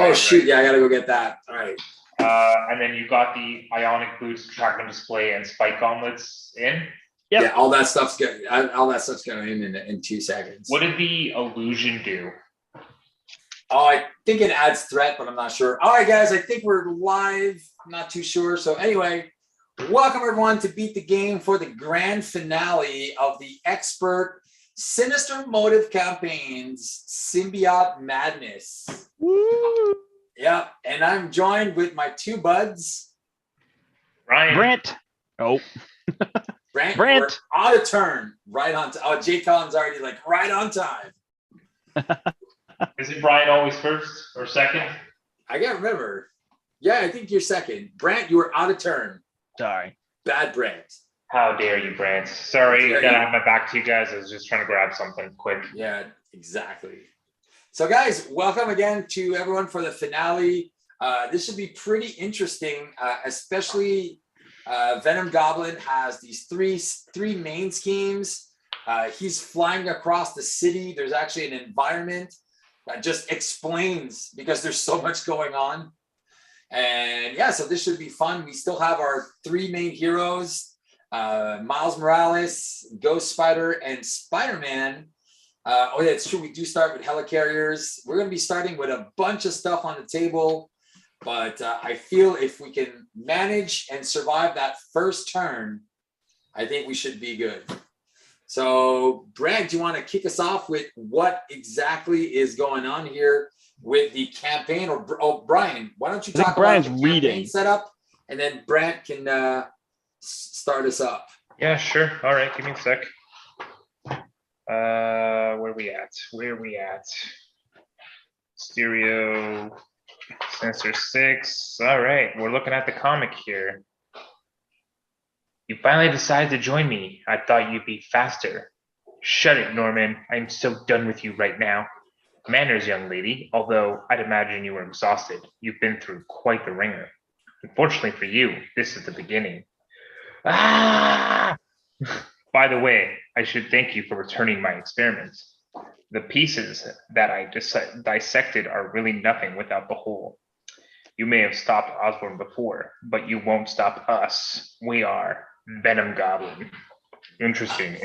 Oh, shoot. Yeah, I got to go get that. All right. And then you got the ionic boots, tracker display, and spike gauntlets in. Yep. Yeah, all that stuff's going in 2 seconds. What did the illusion do? Oh, I think it adds threat, but I'm not sure. All right, guys, I think we're live. I'm not too sure. So anyway, welcome everyone to Beat the Game for the grand finale of the Expert Sinister Motive Campaigns Symbiote Madness. Woo! Yeah, and I'm joined with my two buds. Brandt. Oh. Brandt. We're out of turn. Right on time. Oh, Jay Collins already like right on time. Is it Brian always first or second? I can't remember. Yeah, I think you're second. Brandt, you were out of turn. Sorry. Bad Brandt. How dare you, Brandt? Sorry that I have my back to you guys. I was just trying to grab something quick. Yeah, exactly. So guys, welcome again to everyone for the finale. This should be pretty interesting, especially Venom Goblin has these three main schemes. He's flying across the city. There's actually an environment that just explains because there's so much going on. And yeah, so this should be fun. We still have our three main heroes, Miles Morales, Ghost Spider, and Spider-Man. Oh yeah, it's true. We do start with helicarriers. We're going to be starting with a bunch of stuff on the table, but I feel if we can manage and survive that first turn, I think we should be good. So, Brad, do you want to kick us off with what exactly is going on here with the campaign? Or Brian, why don't you talk about the campaign setup, and then Brad can start us up. Yeah, sure. All right, give me a sec. Where are we at? Stereo, Sensor 6. All right, we're looking at the comic here. You finally decided to join me. I thought you'd be faster. Shut it, Norman. I'm so done with you right now. Manners, young lady, although I'd imagine you were exhausted. You've been through quite the ringer. Unfortunately for you, this is the beginning. Ah! By the way, I should thank you for returning my experiments. The pieces that I dissected are really nothing without the whole. You may have stopped Osborn before, but you won't stop us. We are Venom Goblin. Interesting.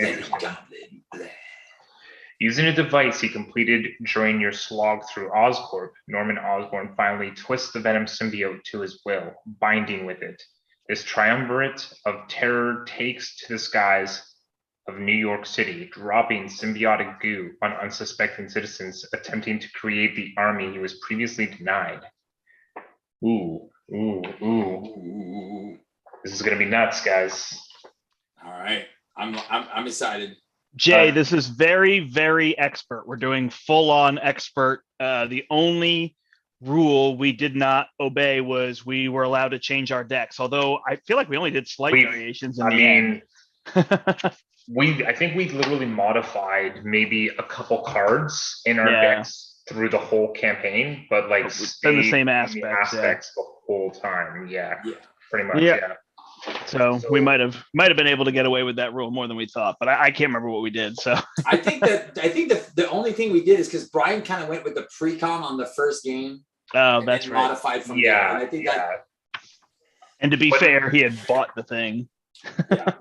Using a device he completed during your slog through Oscorp, Norman Osborn finally twists the Venom symbiote to his will, binding with it. This triumvirate of terror takes to the skies of New York City, dropping symbiotic goo on unsuspecting citizens attempting to create the army he was previously denied. Ooh. This is gonna be nuts, guys. All right. I'm excited. Jay, this is very, very expert. We're doing full-on expert. The only rule we did not obey was we were allowed to change our decks, although I feel like we only did slight variations in the end. I think we literally modified maybe a couple cards in our decks through the whole campaign, but like stayed in the same aspects the whole time. Yeah, pretty much. Yeah. So we might have been able to get away with that rule more than we thought, but I can't remember what we did. So I think the only thing we did is because Brian kind of went with the pre-com on the first game. Oh, that's right. Modified from there. And I think and to be fair, he had bought the thing. Yeah.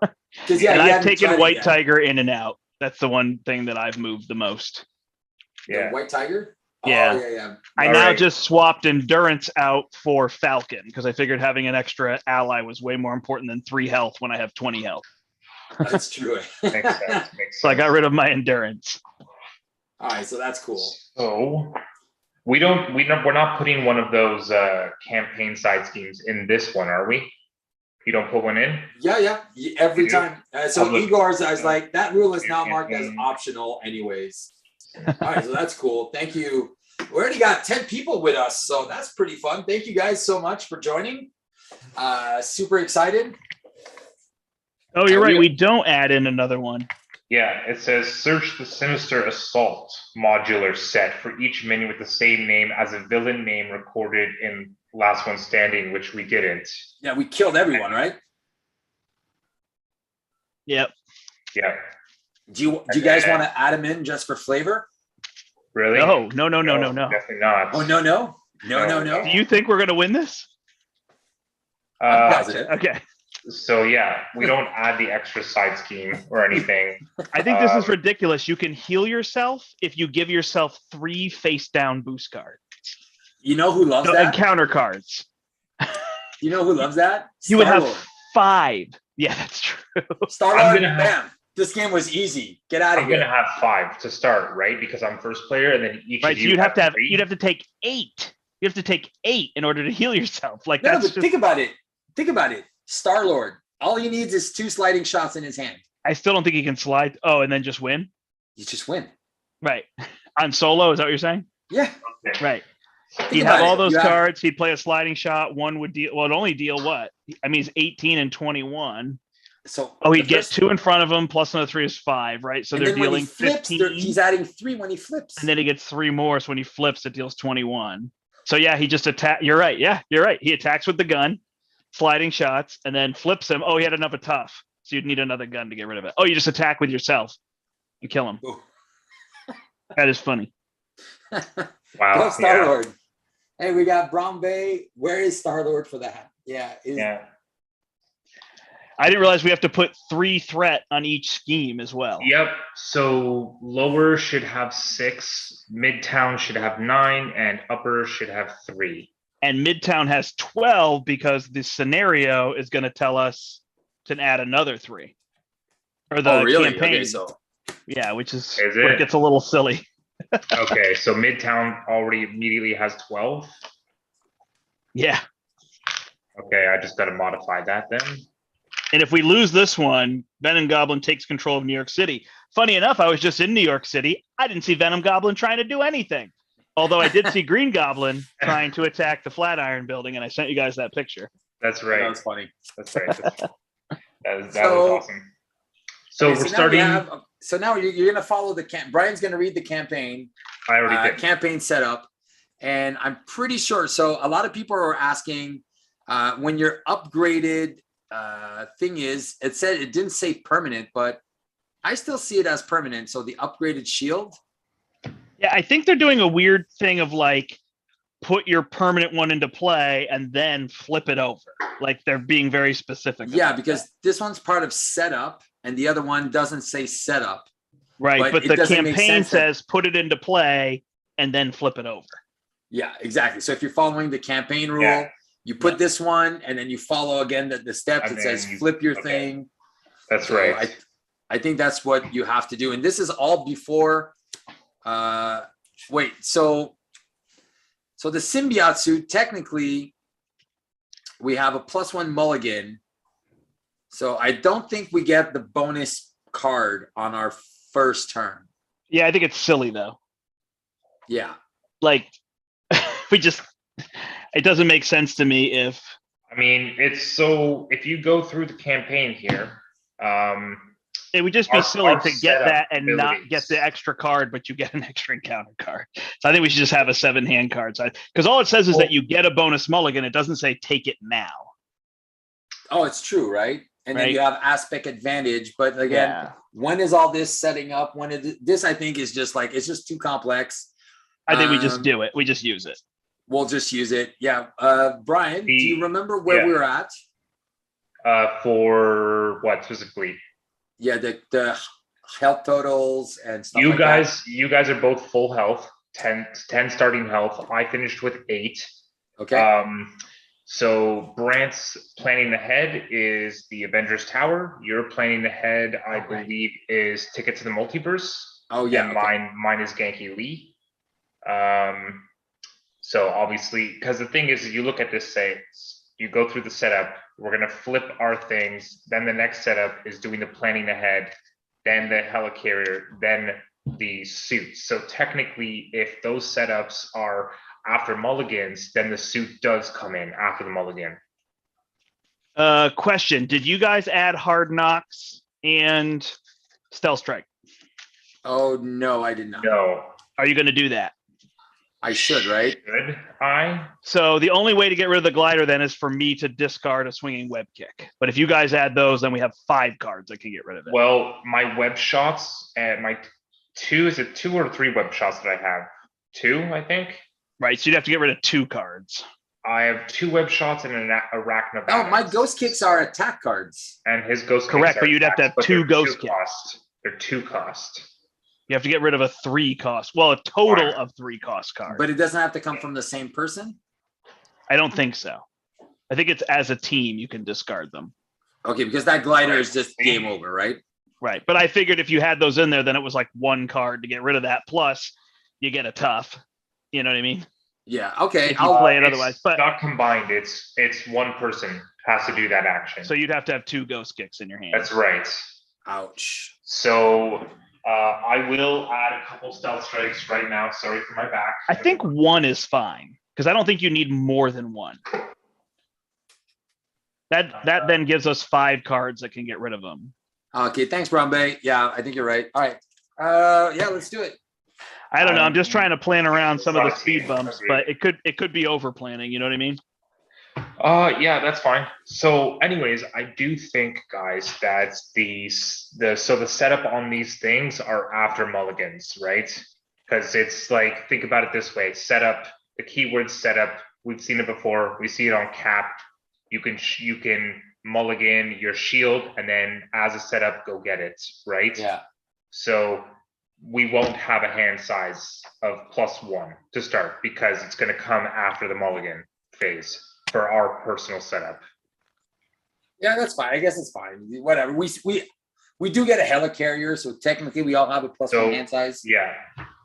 And I've taken White Tiger in and out. That's the one thing that I've moved the most. Yeah. White Tiger? Yeah. Oh, yeah. I now just swapped Endurance out for Falcon because I figured having an extra ally was way more important than 3 health when I have 20 health. That's true. Makes sense. So I got rid of my Endurance. All right, so that's cool. So we're not putting one of those campaign side schemes in this one, are we? You don't put one in? Yeah. Every time. So Igor's, I was like, that rule is now marked as optional anyways. All right, so that's cool. Thank you. We already got 10 people with us, so that's pretty fun. Thank you guys so much for joining. Super excited. Oh, you're right. We don't add in another one. Yeah, it says search the Sinister Assault modular set for each menu with the same name as a villain name recorded in Last One Standing, which we didn't. Yeah, we killed everyone, right? Yep. Yeah. Do you guys want to add them in just for flavor? Really? No. Definitely not. Oh, no. No. Do you think we're gonna win this? I'm positive. Okay. So yeah, we don't add the extra side scheme or anything. I think this is ridiculous. You can heal yourself if you give yourself 3 face down boost cards. You know who loves And that? counter cards. You know who loves that? You would have Star-Lord. 5. Yeah, that's true. Star-Lord, bam. This game was easy. Get out of I'm here. gonna have 5 to start, right? Because I'm first player, and then each Right, of so you you'd have to have 3. you'd have to take 8. You have to take 8 in order to heal yourself. Like No, that's but just, think about it. Think about it. Star-Lord. All he needs is 2 sliding shots in his hand. I still don't think he can slide. Oh, and then just win. You just win. Right. On solo, is that what you're saying? Yeah. Right. Think He'd about have all it. those You have- cards. He'd play a sliding shot. One would deal. Well, it'd only deal what? I mean, it's 18 and 21. So Oh, the he'd get first- 2 in front of him plus another 3 is 5, right? So and they're then when he dealing flips, 15. he's adding 3 when he flips. And then he gets 3 more. So when he flips, it deals 21. So yeah, he just attack. You're right. Yeah, you're right. He attacks with the gun, sliding shots, and then flips him. Oh, he had another tough. So you'd need another gun to get rid of it. Oh, you just attack with yourself and kill him. Ooh. That is funny. Wow. Go Star-Lord. Hey, we got Brown Bay. Where is Star-Lord for that? Yeah. Yeah. I didn't realize we have to put 3 threat on each scheme as well. Yep. So lower should have 6, midtown should have 9, and upper should have 3. And Midtown has 12 because the scenario is going to tell us to add another 3. Or the campaign. Okay, so Yeah, which is Is where it? it gets a little silly. Okay, so midtown already immediately has 12. Yeah. Okay, I just got to modify that then. And if we lose this one, Venom Goblin takes control of New York City. Funny enough, I was just in New York City. I didn't see Venom Goblin trying to do anything. Although I did see Green Goblin trying to attack the Flatiron building, and I sent you guys that picture. That's right. that was funny. That's right. That was So- awesome. So Okay, we're now starting. so now you're going to follow the camp. Brian's going to read the campaign. I already did. Campaign setup, and I'm pretty sure. So a lot of people are asking when you're upgraded. Thing is, it said it didn't say permanent, but I still see it as permanent. So the upgraded shield. Yeah, I think they're doing a weird thing of like put your permanent one into play and then flip it over. Like they're being very specific. Yeah, about because that. this one's part of setup, and the other one doesn't say setup. Right, but but it the doesn't make campaign sense that- says put it into play and then flip it over. Yeah, exactly. So if you're following the campaign rule, Yeah. you put this one, and then you follow again the steps. And It says then you- flip your okay. thing. That's So right. I think that's what you have to do. And this is all before wait, so the symbiote suit, technically we have a +1 mulligan. So I don't think we get the bonus card on our first turn. Yeah, I think it's silly though. Yeah. Like we just it doesn't make sense to me if I mean, it's so if you go through the campaign here, it would just be Our- silly our to get setup that and not abilities. get the extra card, but you get an extra encounter card. So I think we should just have a 7-hand card. Because all it says is Well- that you get a bonus mulligan. It doesn't say take it now. Oh, it's true, right? And then Right. you have aspect advantage. But again, when is all this setting up? When is this? I think is just like it's just too complex. I think we just Um, do it. We just use it. We'll just use it. Yeah. Brian, do you remember where yeah. we were at? for what specifically? Yeah, the health totals and stuff You like you guys are both full health, 10 starting health. I finished with 8. that. Okay. So Brandt's planning ahead is the Avengers Tower. Your planning ahead, I Okay. believe, is Ticket to the Multiverse. Oh yeah. And okay. mine is Genki Lee. So obviously, because the thing is, you look at this, say, you go through the setup, we're gonna flip our things, then the next setup is doing the planning ahead, then the helicarrier, then the suits. So technically, if those setups are after mulligans, then the suit does come in after the mulligan. Question: did you guys add Hard Knocks and Stealth Strike? Oh no, I did not. No. Are you going to do that? I should, right? Should I? So the only way to get rid of the glider then is for me to discard a swinging web kick. But if you guys add those, then we have 5 cards that can get rid of it. Well, my web shots and my 2, is it 2 or 3 web shots that I have? 2, I think. Right. So you'd have to get rid of 2 cards. I have 2 web shots and an arachnobatics. Oh, my ghost kicks are attack cards. And his ghost Correct, kicks but are you'd have to attacks, have but 2 they're ghost 2 kicks. cost. They're 2 cost. You have to get rid of a 3 cost. Well, a total Fine. of 3 cost cards. But it doesn't have to come from the same person? I don't think so. I think it's as a team you can discard them. Okay, because that glider is just game over, right? Right. But I figured if you had those in there, then it was like 1 card to get rid of that. Plus, you get a tough. You know what I mean? Yeah, okay. If you play it It's otherwise. But not combined. It's 1 person has to do that action. so you'd have to have 2 ghost kicks in your hand. That's right. Ouch. So I will add a couple stealth strikes right now. Sorry for my back. I think 1 is fine because I don't think you need more than 1. That then gives us 5 cards that can get rid of them. Okay, thanks, Brombe. Yeah, I think you're right. All right. Yeah, let's do it. I don't know. I'm just trying to plan around some of the speed bumps, but it could be over planning. You know what I mean? Yeah, that's fine. So anyways, I do think, guys, that the setup on these things are after mulligans, right? Because it's like, think about it this way: setup, the keyword setup, we've seen it before. We see it on cap. You can mulligan your shield and then as a setup, go get it, right? Yeah. So we won't have a hand size of +1 to start because it's going to come after the mulligan phase for our personal setup. Yeah, that's fine. I guess it's fine. Whatever. We do get a helicarrier, so technically we all have a +1 hand size. Yeah.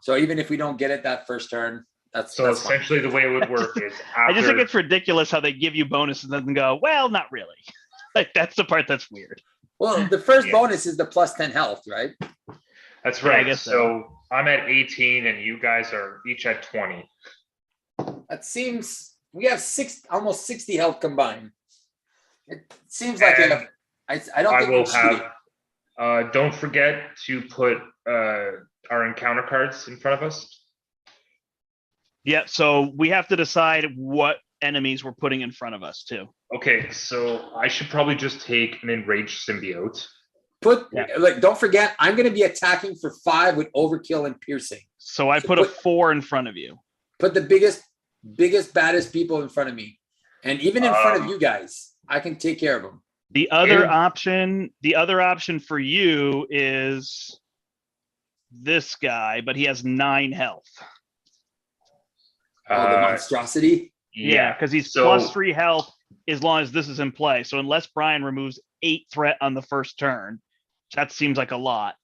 So even if we don't get it that first turn, that's essentially fine. The way it would work is after, I just think it's ridiculous how they give you bonuses and then go, well, not really. Like that's the part that's weird. Well, the first bonus is the +10 health, right? That's right. Yeah, I guess so I'm at 18 and you guys are each at 20. That seems we have almost 60 health combined. It seems like I don't think will we're cheating. have don't forget to put our encounter cards in front of us. Yeah, so we have to decide what enemies we're putting in front of us too. Okay, so I should probably just take an enraged symbiote. Don't forget, I'm going to be attacking for 5 with overkill and piercing. So I put a 4 in front of you. Put the biggest, baddest people in front of me, and even in front of you guys, I can take care of them. The other option for you is this guy, but he has 9 health. Oh, the monstrosity. Yeah, because he's +3 health as long as this is in play. So unless Brian removes 8 threat on the first turn, that seems like a lot.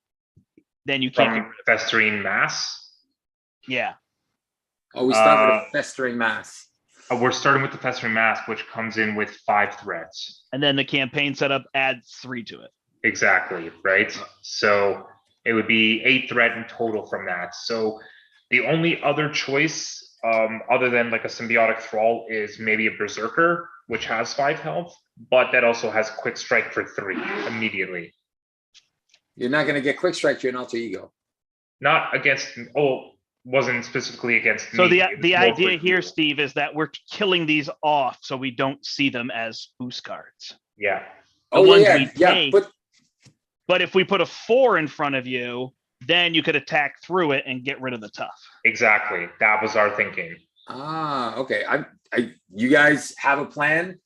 Then you can't get rid of festering mass. Yeah. Oh, we start with a festering mass. We're starting with the festering mass, which comes in with 5 threats. And then the campaign setup adds 3 to it. Exactly, right? So it would be 8 threat in total from that. So the only other choice, other than like a symbiotic thrall, is maybe a berserker, which has 5 health, but that also has quick strike for 3 immediately. You're not going to get quick strike to an alter ego. Not against. Wasn't specifically against so me. The idea here, Steve, is that we're killing these off so we don't see them as boost cards. Yeah. But if we put a 4 in front of you, then you could attack through it and get rid of the tough. Exactly. That was our thinking. Okay. You guys have a plan?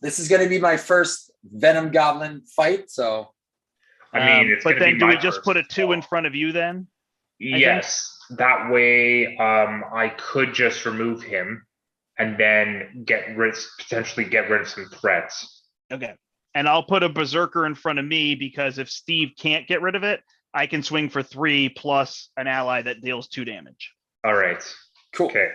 This is going to be my first Venom Goblin fight, so. I mean, it's but then do we just first put a 2 in front of you then? Yes. That way, I could just remove him and then potentially get rid of some threats. Okay. And I'll put a berserker in front of me because if Steve can't get rid of it, I can swing for 3 plus an ally that deals 2 damage. All right. Cool. Okay.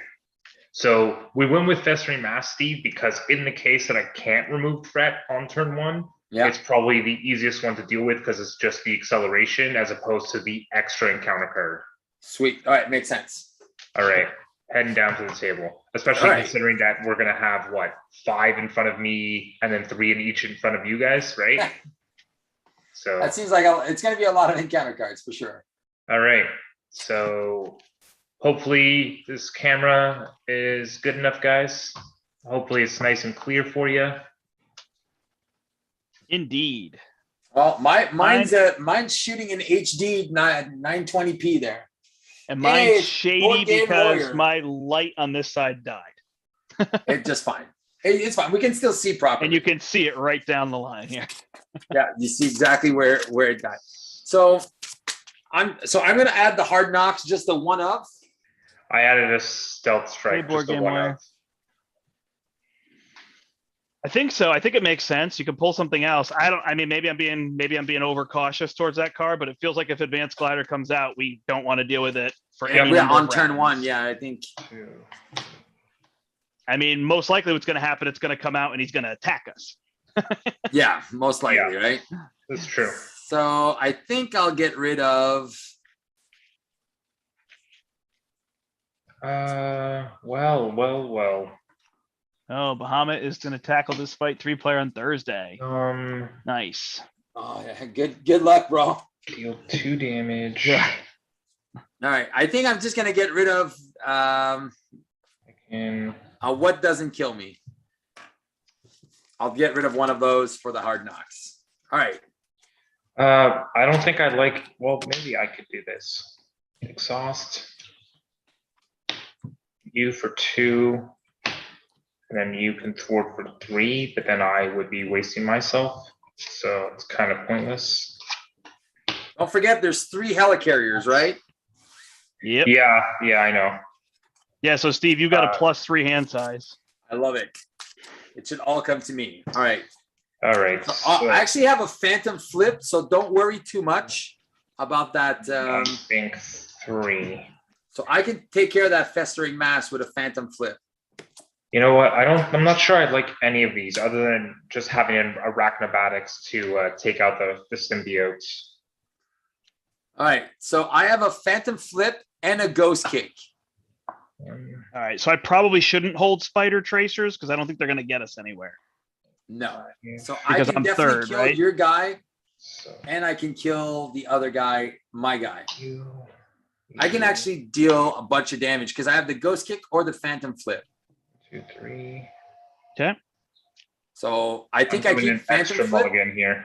So we went with Festering Mass, Steve, because in the case that I can't remove threat on turn 1, it's probably the easiest one to deal with because it's just the acceleration as opposed to the extra encounter card. Sweet. All right. Makes sense. All right. Heading down to the table, especially considering that we're going to have 5 in front of me and then 3 in each in front of you guys, right? So that seems like it's going to be a lot of encounter cards for sure. All right. So hopefully this camera is good enough, guys. Hopefully it's nice and clear for you. Indeed. Well, mine's shooting in HD 920p there. And Hey, mine's it's shady Board Game because Lawyer. my light on this side died. It's just fine. Hey, it's fine. We can still see properly. And you can see it right down the line here. Yeah, you see exactly where it got. So I'm gonna add the hard knocks, just the one of. I added a stealth strike. Hey, Board just the Game one Lawyer. up. I think so. I think it makes sense. You can pull something else. I mean, maybe I'm being overcautious towards that card, but it feels like if Advanced Glider comes out, we don't want to deal with it for any Yeah, number on of turn rounds. one. Yeah, I think. Two. I mean, most likely what's going to happen, it's going to come out and he's going to attack us. Yeah, most likely, right? That's true. So I think I'll get rid of. Well. Oh, Bahamut is going to tackle this fight 3-player on Thursday. Nice. Oh, yeah, good luck, bro. Deal 2 damage. Yeah. All right, I think I'm just gonna get rid of I can. what doesn't kill me. I'll get rid of one of those for the hard knocks. All right. I don't think I'd like. Well, maybe I could do this. Exhaust. You for 2, and then you can thwart for 3. But then I would be wasting myself, so it's kind of pointless. Don't forget, there's 3 helicarriers, right? Yep. Yeah, I know. Yeah. So Steve, you got a +3 hand size. I love it. It should all come to me. All right. All right. So So I actually have a phantom flip, so don't worry too much about that. I think 3. So I can take care of that festering mass with a phantom flip. You know what? I'm not sure I'd like any of these other than just having an arachnobatics to take out the symbiotes. All right. So I have a phantom flip and a ghost kick. All right. So I probably shouldn't hold spider tracers because I don't think they're going to get us anywhere. No. So Because I can I'm definitely third, kill right? your guy, So and I can kill the other guy, my guy. you, I can actually deal a bunch of damage because I have the ghost kick or the phantom flip. 2, 3. Okay. So I think I I'm doing keep an phantom extra flip, mulligan here.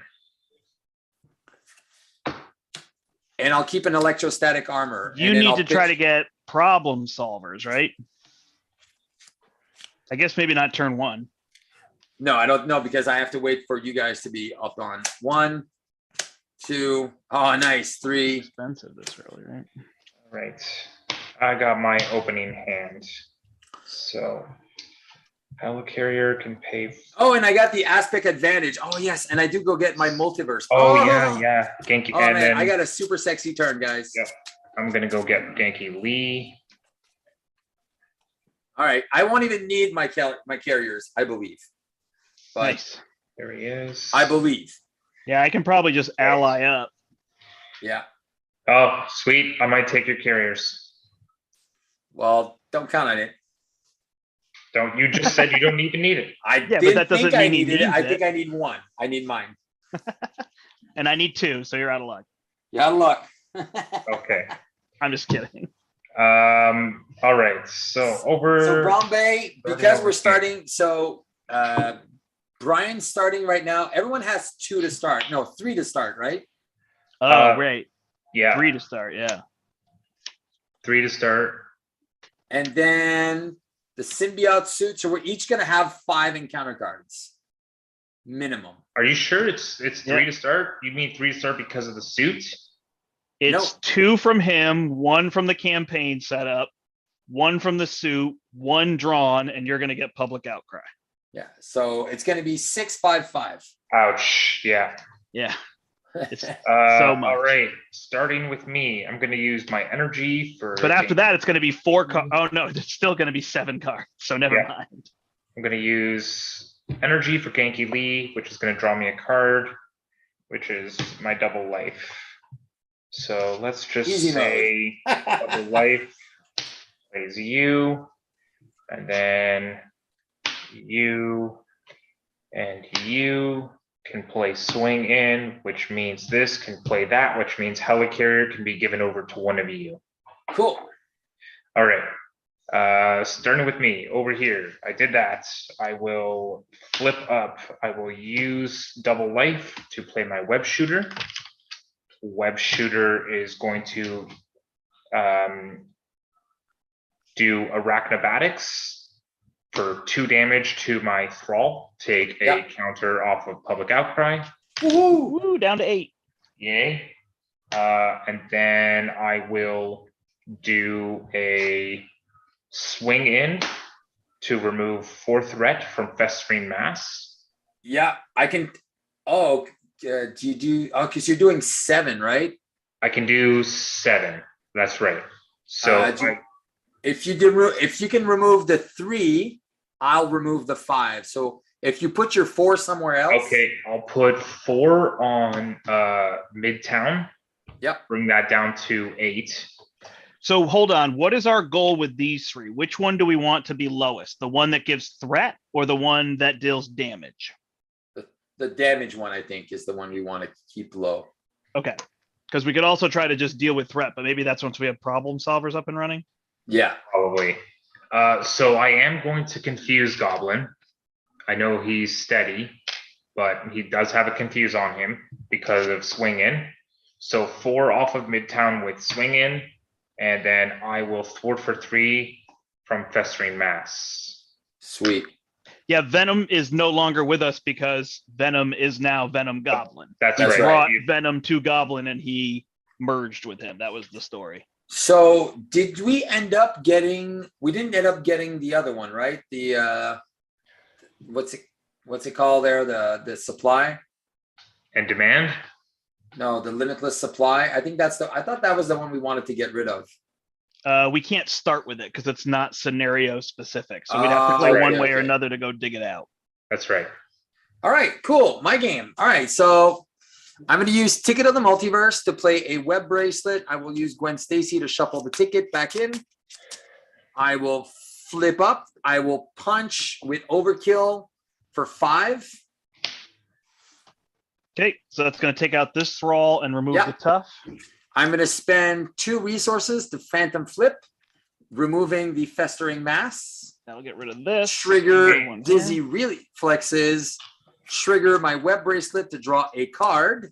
and I'll keep an electrostatic armor. You and then need I'll to try pitch- to get problem solvers, right? I guess maybe not turn 1. No, I don't know because I have to wait for you guys to be up on 1, 2. Oh, nice. 3. Expensive this early, right? Right. I got my opening hand. So helicarrier can pay. Oh, and I got the aspect advantage. Oh, yes. And I do go get my multiverse. Oh, yeah. Genki. Oh, And man. then I got a super sexy turn, guys. Yep. I'm gonna go get Genki Lee. All right. I won't even need my carriers, I believe. But Nice. There he is. I believe. Yeah, I can probably just ally up. Yeah. Oh, sweet. I might take your carriers. Well, don't count on it. Don't you just said you don't even need it. I Yeah, but didn't that doesn't think I mean he needed it. I needs think it. I need 1. I need mine. And I need 2, so you're out of luck. Yeah, luck. Okay. I'm just kidding. All right. So over. So Brown Bay, Starting because over we're here. starting. So Brian's starting right now. Everyone has 2 to start. No, 3 to start, right? Oh, right. Yeah. 3 to start. Yeah. 3 to start. And then the symbiote suit. So we're each gonna have 5 encounter cards. Minimum. Are you sure it's 3 Yeah. to start? You mean 3 to start because of the suit? It's No. 2 from him, 1 from the campaign setup, 1 from the suit, 1 drawn, and you're going to get public outcry. Yeah. So it's gonna be 6, 5, 5. Ouch. Yeah. Yeah. It's, So much. All right. Starting with me, I'm going to use my energy for. but after that, it's going to be 4 cards. Oh, no, it's still going to be 7 cards. So never Yeah. mind. I'm going to use energy for Genki Lee, which is going to draw me a card, which is my double life. So let's just Easy say double life plays you, and then you and you can play swing in, which means this can play that, which means helicarrier can be given over to one of you. Cool. All right. Starting with me over here. I did that. I will flip up. I will use double life to play my web shooter. Web shooter is going to do arachnobatics for 2 damage to my thrall. Take a counter off of public outcry. Woo, down to 8. Yay. And then I will do a swing in to remove 4 threat from festering mass. Yeah, I can. Oh, do you do? Oh, because you're doing 7, right? I can do 7. That's right. So if you can remove the 3, I'll remove the 5. So if you put your 4 somewhere else. Okay, I'll put 4 on Midtown. Yep. Bring that down to 8. So hold on. What is our goal with these 3? Which one do we want to be lowest? The one that gives threat or the one that deals damage? The damage one, I think, is the one we want to keep low. Okay. Because we could also try to just deal with threat, but maybe that's once we have problem solvers up and running. Yeah. Probably. So I am going to confuse Goblin. I know he's steady, but he does have a confuse on him because of swing in. So 4 off of Midtown with swing in, and then I will thwart for 3 from festering mass. Sweet. Yeah, Venom is no longer with us because Venom is now Venom Goblin. That's We right. brought Venom to Goblin and he merged with him. That was the story. So did we end up getting? We didn't end up getting the other one, right? The what's it called there? The supply and demand. No, the limitless supply. I think that's I thought that was the one we wanted to get rid of. We can't start with it because it's not scenario specific. So we'd have to play one way or another to go dig it out. That's right. All right, cool. My game. All right, so I'm going to use Ticket of the Multiverse to play a web bracelet. I will use Gwen Stacy to shuffle the ticket back in. I will flip up. I will punch with Overkill for 5. Okay, so that's going to take out this thrall and remove the tough. I'm going to spend 2 resources to Phantom Flip, removing the Festering Mass. That'll get rid of this. Trigger Dizzy Reflexes. Trigger my Web Bracelet to draw a card.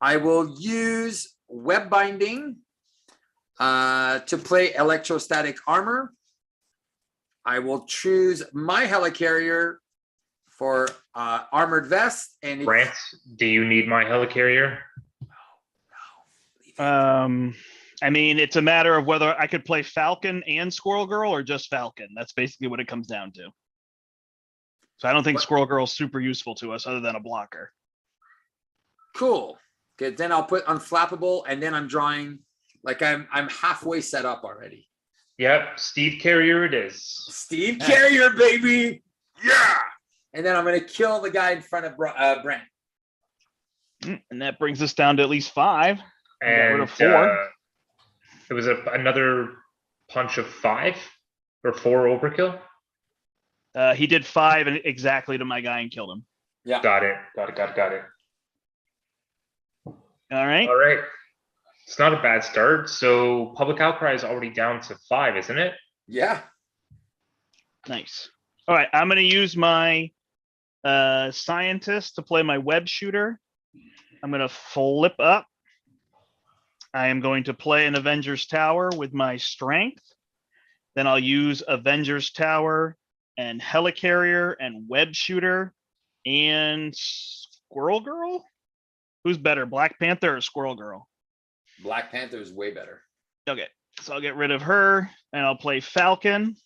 I will use Web Binding to play Electrostatic Armor. I will choose my Helicarrier for Armored Vest. And Brandt, do you need my Helicarrier? I mean, it's a matter of whether I could play Falcon and Squirrel Girl or just Falcon. That's basically what it comes down to. So I don't think Squirrel Girl is super useful to us other than a blocker. Cool. Okay, then I'll put Unflappable, and then I'm drawing like I'm halfway set up already. Yep, Steve Carrier it is. Steve Carrier, baby. Yeah. And then I'm going to kill the guy in front of Brent. And that brings us down to at least 5. And got rid of 4. It was another punch of 5 or 4 overkill. He did 5 exactly to my guy and killed him. Yeah. Got it. All right. All right. It's not a bad start. So Public Outcry is already down to 5, isn't it? Yeah. Nice. All right. I'm going to use my Scientist to play my Web Shooter. I'm going to flip up. I am going to play an Avengers Tower with my Strength. Then I'll use Avengers Tower and Helicarrier and Web Shooter and Squirrel Girl. Who's better, Black Panther or Squirrel Girl? Black Panther is way better. Okay, so I'll get rid of her and I'll play Falcon.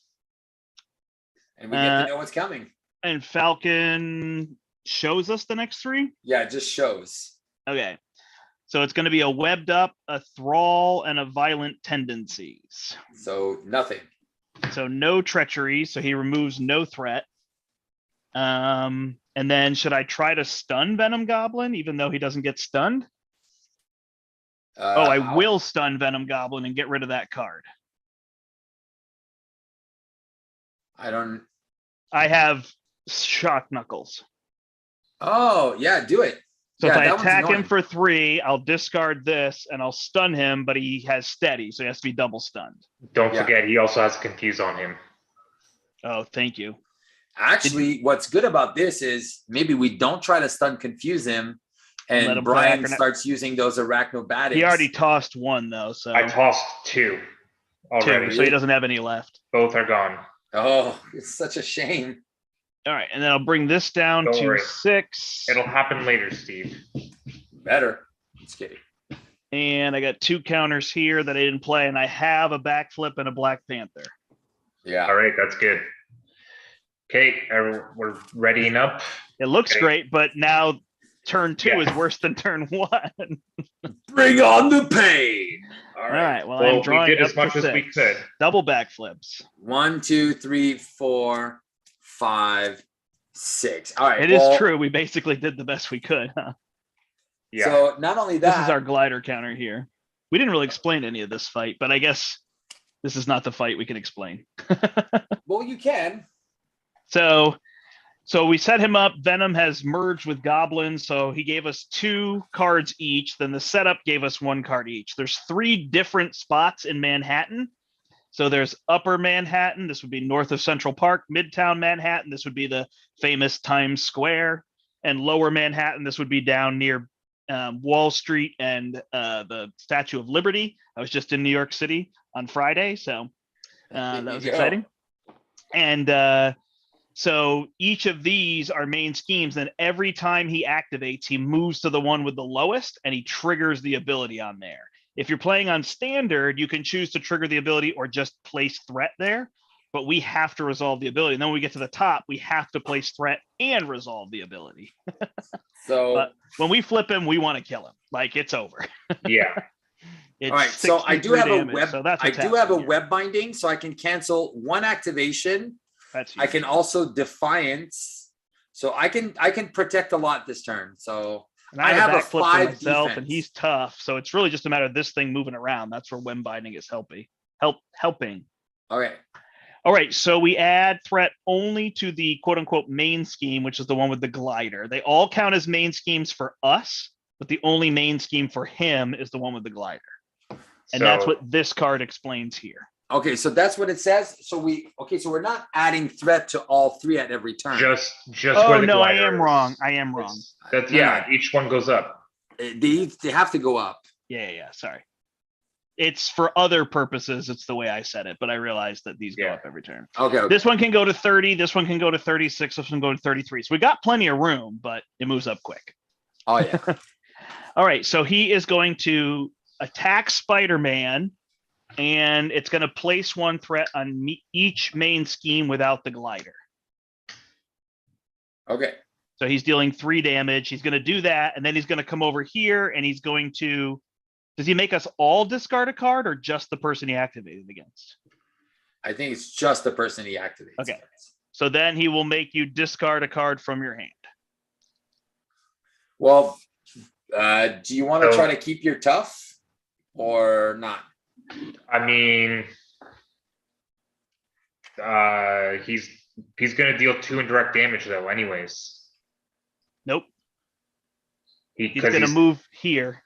And we get to know what's coming. And Falcon shows us the next 3? Yeah, it just shows. Okay. So it's going to be a Webbed Up, a Thrall, and a Violent Tendencies. So nothing. So no treachery. So he removes no threat. And then should I try to stun Venom Goblin, even though he doesn't get stunned? I will stun Venom Goblin and get rid of that card. I have Shock Knuckles. Oh, yeah, do it. So if I attack him for 3, I'll discard this and I'll stun him, but he has steady, so he has to be double stunned. Don't forget, he also has confuse on him. Oh, thank you. Actually, what's good about this is maybe we don't try to stun confuse him Let And him Brian crack or not. starts using those arachnobatics. He already tossed one though, so I tossed 2 already. so he doesn't have any left. Both are gone. Oh, it's such a shame. All right, and then I'll bring this down Don't to worry. 6. It'll happen later, Steve. Better. Just kidding. And I got 2 counters here that I didn't play, and I have a backflip and a Black Panther. Yeah. All right, that's good. Okay, we're readying up. It looks Okay. great, but now turn 2 Yeah. is worse than turn 1. Bring on the pain. All All right. right, well, Well, I'm we drawing did up as much to as we 6. could. Double backflips. 1, 2, 3, 4, 5, 6. All right. It is true. We basically did the best we could. Huh? Yeah. So not only that, This is our glider counter here. We didn't really explain any of this fight, but I guess this is not the fight we can explain. well, you can. So we set him up. Venom has merged with Goblin, so he gave us 2 cards each. Then the setup gave us 1 card each. There's 3 different spots in Manhattan. So there's Upper Manhattan. This would be north of Central Park. Midtown Manhattan. This would be the famous Times Square. And Lower Manhattan. This would be down near Wall Street and the Statue of Liberty. I was just in New York City on Friday, so that was exciting. And so each of these are main schemes. Then every time he activates, he moves to the one with the lowest, and he triggers the ability on there. If you're playing on standard, you can choose to trigger the ability or just place threat there. But we have to resolve the ability. And then when we get to the top, we have to place threat and resolve the ability. So but when we flip him, we want to kill him. Like, it's over. Yeah. It's all right. So I do 63 have damage, a web. so that's I what's do have a happening here. web binding, so I can cancel 1 activation. That's I can also defiance. So I can protect a lot this turn. So and I have a backflip for 5 myself, defense. and he's tough. So it's really just a matter of this thing moving around. That's where web binding is helping. Okay. All right, so we add threat only to the quote unquote main scheme, which is the one with the glider. They all count as main schemes for us, but the only main scheme for him is the one with the glider. And that's what this card explains here. Okay, so that's what it says. So we're not adding threat to all 3 at every turn. Just Oh, where the no, I glider am is. wrong. I am wrong. That's No, yeah. no. Each one goes up. They have to go up. Yeah. Sorry. It's for other purposes. It's the way I said it, but I realized that these go up every turn. Okay. This one can go to 30. This one can go to 36. This one can go to 33. So we got plenty of room, but it moves up quick. Oh yeah. All right. So he is going to attack Spider-Man, and it's going to place 1 threat on each main scheme without the glider. Okay. So he's dealing 3 damage. He's going to do that, and then he's going to come over here, and he's going to. Does he make us all discard a card, or just the person he activated against? I think it's just the person he activates. Okay. So then he will make you discard a card from your hand. Well, do you want to So- try to keep your tough or not? I mean, he's gonna deal 2 indirect damage though, anyways. Nope. He's Because going to move here,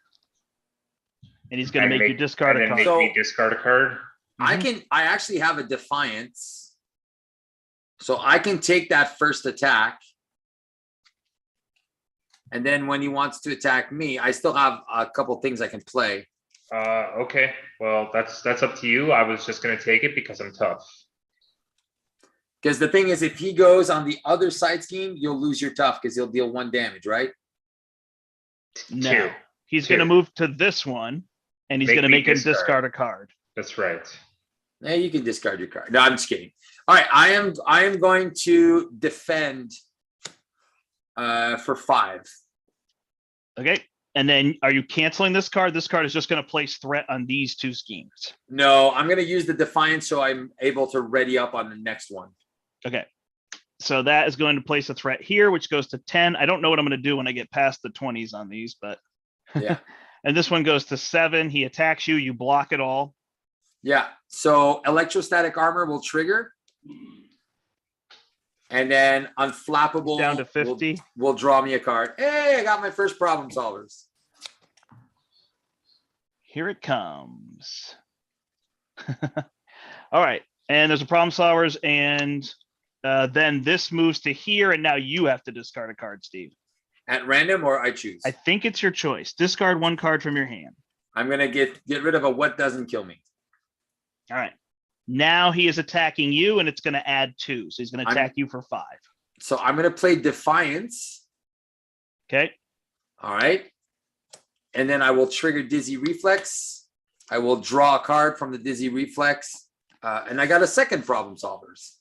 and he's going to make you discard a and then card. make So- me discard a card. Mhm. I actually have a defiance. So I can take that first attack. And then when he wants to attack me, I still have a couple things I can play. Okay. Well, that's up to you. I was just gonna take it because I'm tough. Because the thing is, if he goes on the other side scheme, you'll lose your tough because he'll deal 1 damage, right? No. 2. He's 2. going to move to this one, and he's Make going to me make him discard. discard a card. That's right. Yeah, you can discard your card. No, I'm just kidding. All right, I am going to defend for 5. Okay. And then are you canceling this card? This card is just going to place threat on these 2 schemes. No, I'm going to use the defiance so I'm able to ready up on the next one. Okay. So that is going to place a threat here, which goes to 10. I don't know what I'm going to do when I get past the 20s on these, but Yeah. and this one goes to 7. He attacks you. You block it all. Yeah. So electrostatic armor will trigger. And then unflappable Down to 50. will draw me a card. Hey, I got my first problem solvers. Here it comes. All right. And there's a problem solvers, and then this moves to here, and now you have to discard a card, Steve. At random or I choose? I think it's your choice. Discard 1 card from your hand. I'm gonna get rid of a what doesn't kill me. All right. Now he is attacking you, and it's going to add 2. So he's going to attack you for 5. So I'm gonna play Defiance. Okay. All right. And then I will trigger Dizzy Reflex. I will draw a card from the Dizzy Reflex. And I got a second Problem Solvers.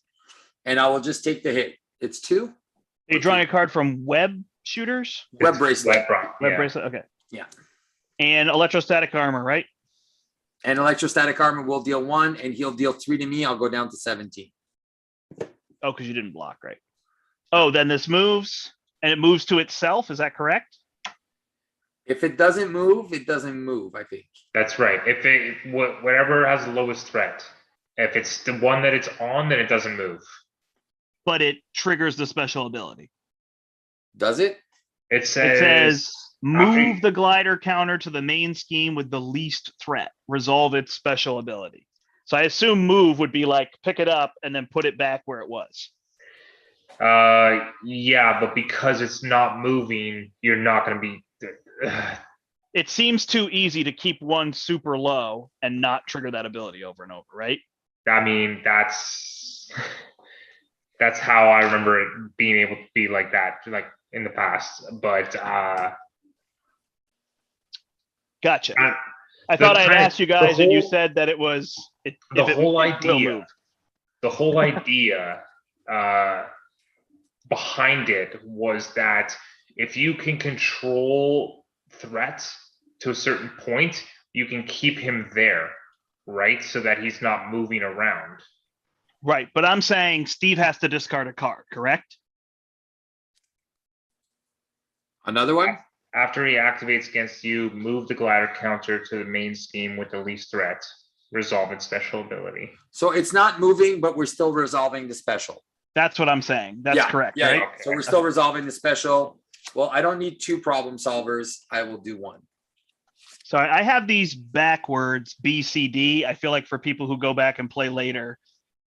And I will just take the hit. It's 2. Are you drawing a card from Web Shooters? Web Bracelet. Web Bracelet. Okay. Yeah. And Electrostatic Armor, right? And Electrostatic Armor will deal 1, and he'll deal 3 to me. I'll go down to 17. Oh, because you didn't block, right? Oh, then this moves, and it moves to itself. Is that correct? If it doesn't move, it doesn't move, I think. That's right. If whatever has the lowest threat, if it's the one that it's on, then it doesn't move. But it triggers the special ability. Does it? It says, move the glider counter to the main scheme with the least threat. Resolve its special ability. So I assume move would be like pick it up and then put it back where it was. Yeah, but because it's not moving, you're not going to be. It seems too easy to keep one super low and not trigger that ability over and over, right? I mean, that's how I remember it being able to be like that, like in the past. But gotcha. I thought I'd asked you guys, and you said that it was the whole idea behind it was that if you can control threats to a certain point, you can keep him there, right? So that he's not moving around. Right, but I'm saying Steve has to discard a card, correct? Another one? After he activates against you, move the glider counter to the main scheme with the least threat. Resolve its special ability. So it's not moving, but we're still resolving the special. That's what I'm saying. That's correct, right? Okay. So we're still resolving the special. Well, I don't need 2 problem solvers. I will do 1. So I have these backwards B, C, D. I feel like for people who go back and play later,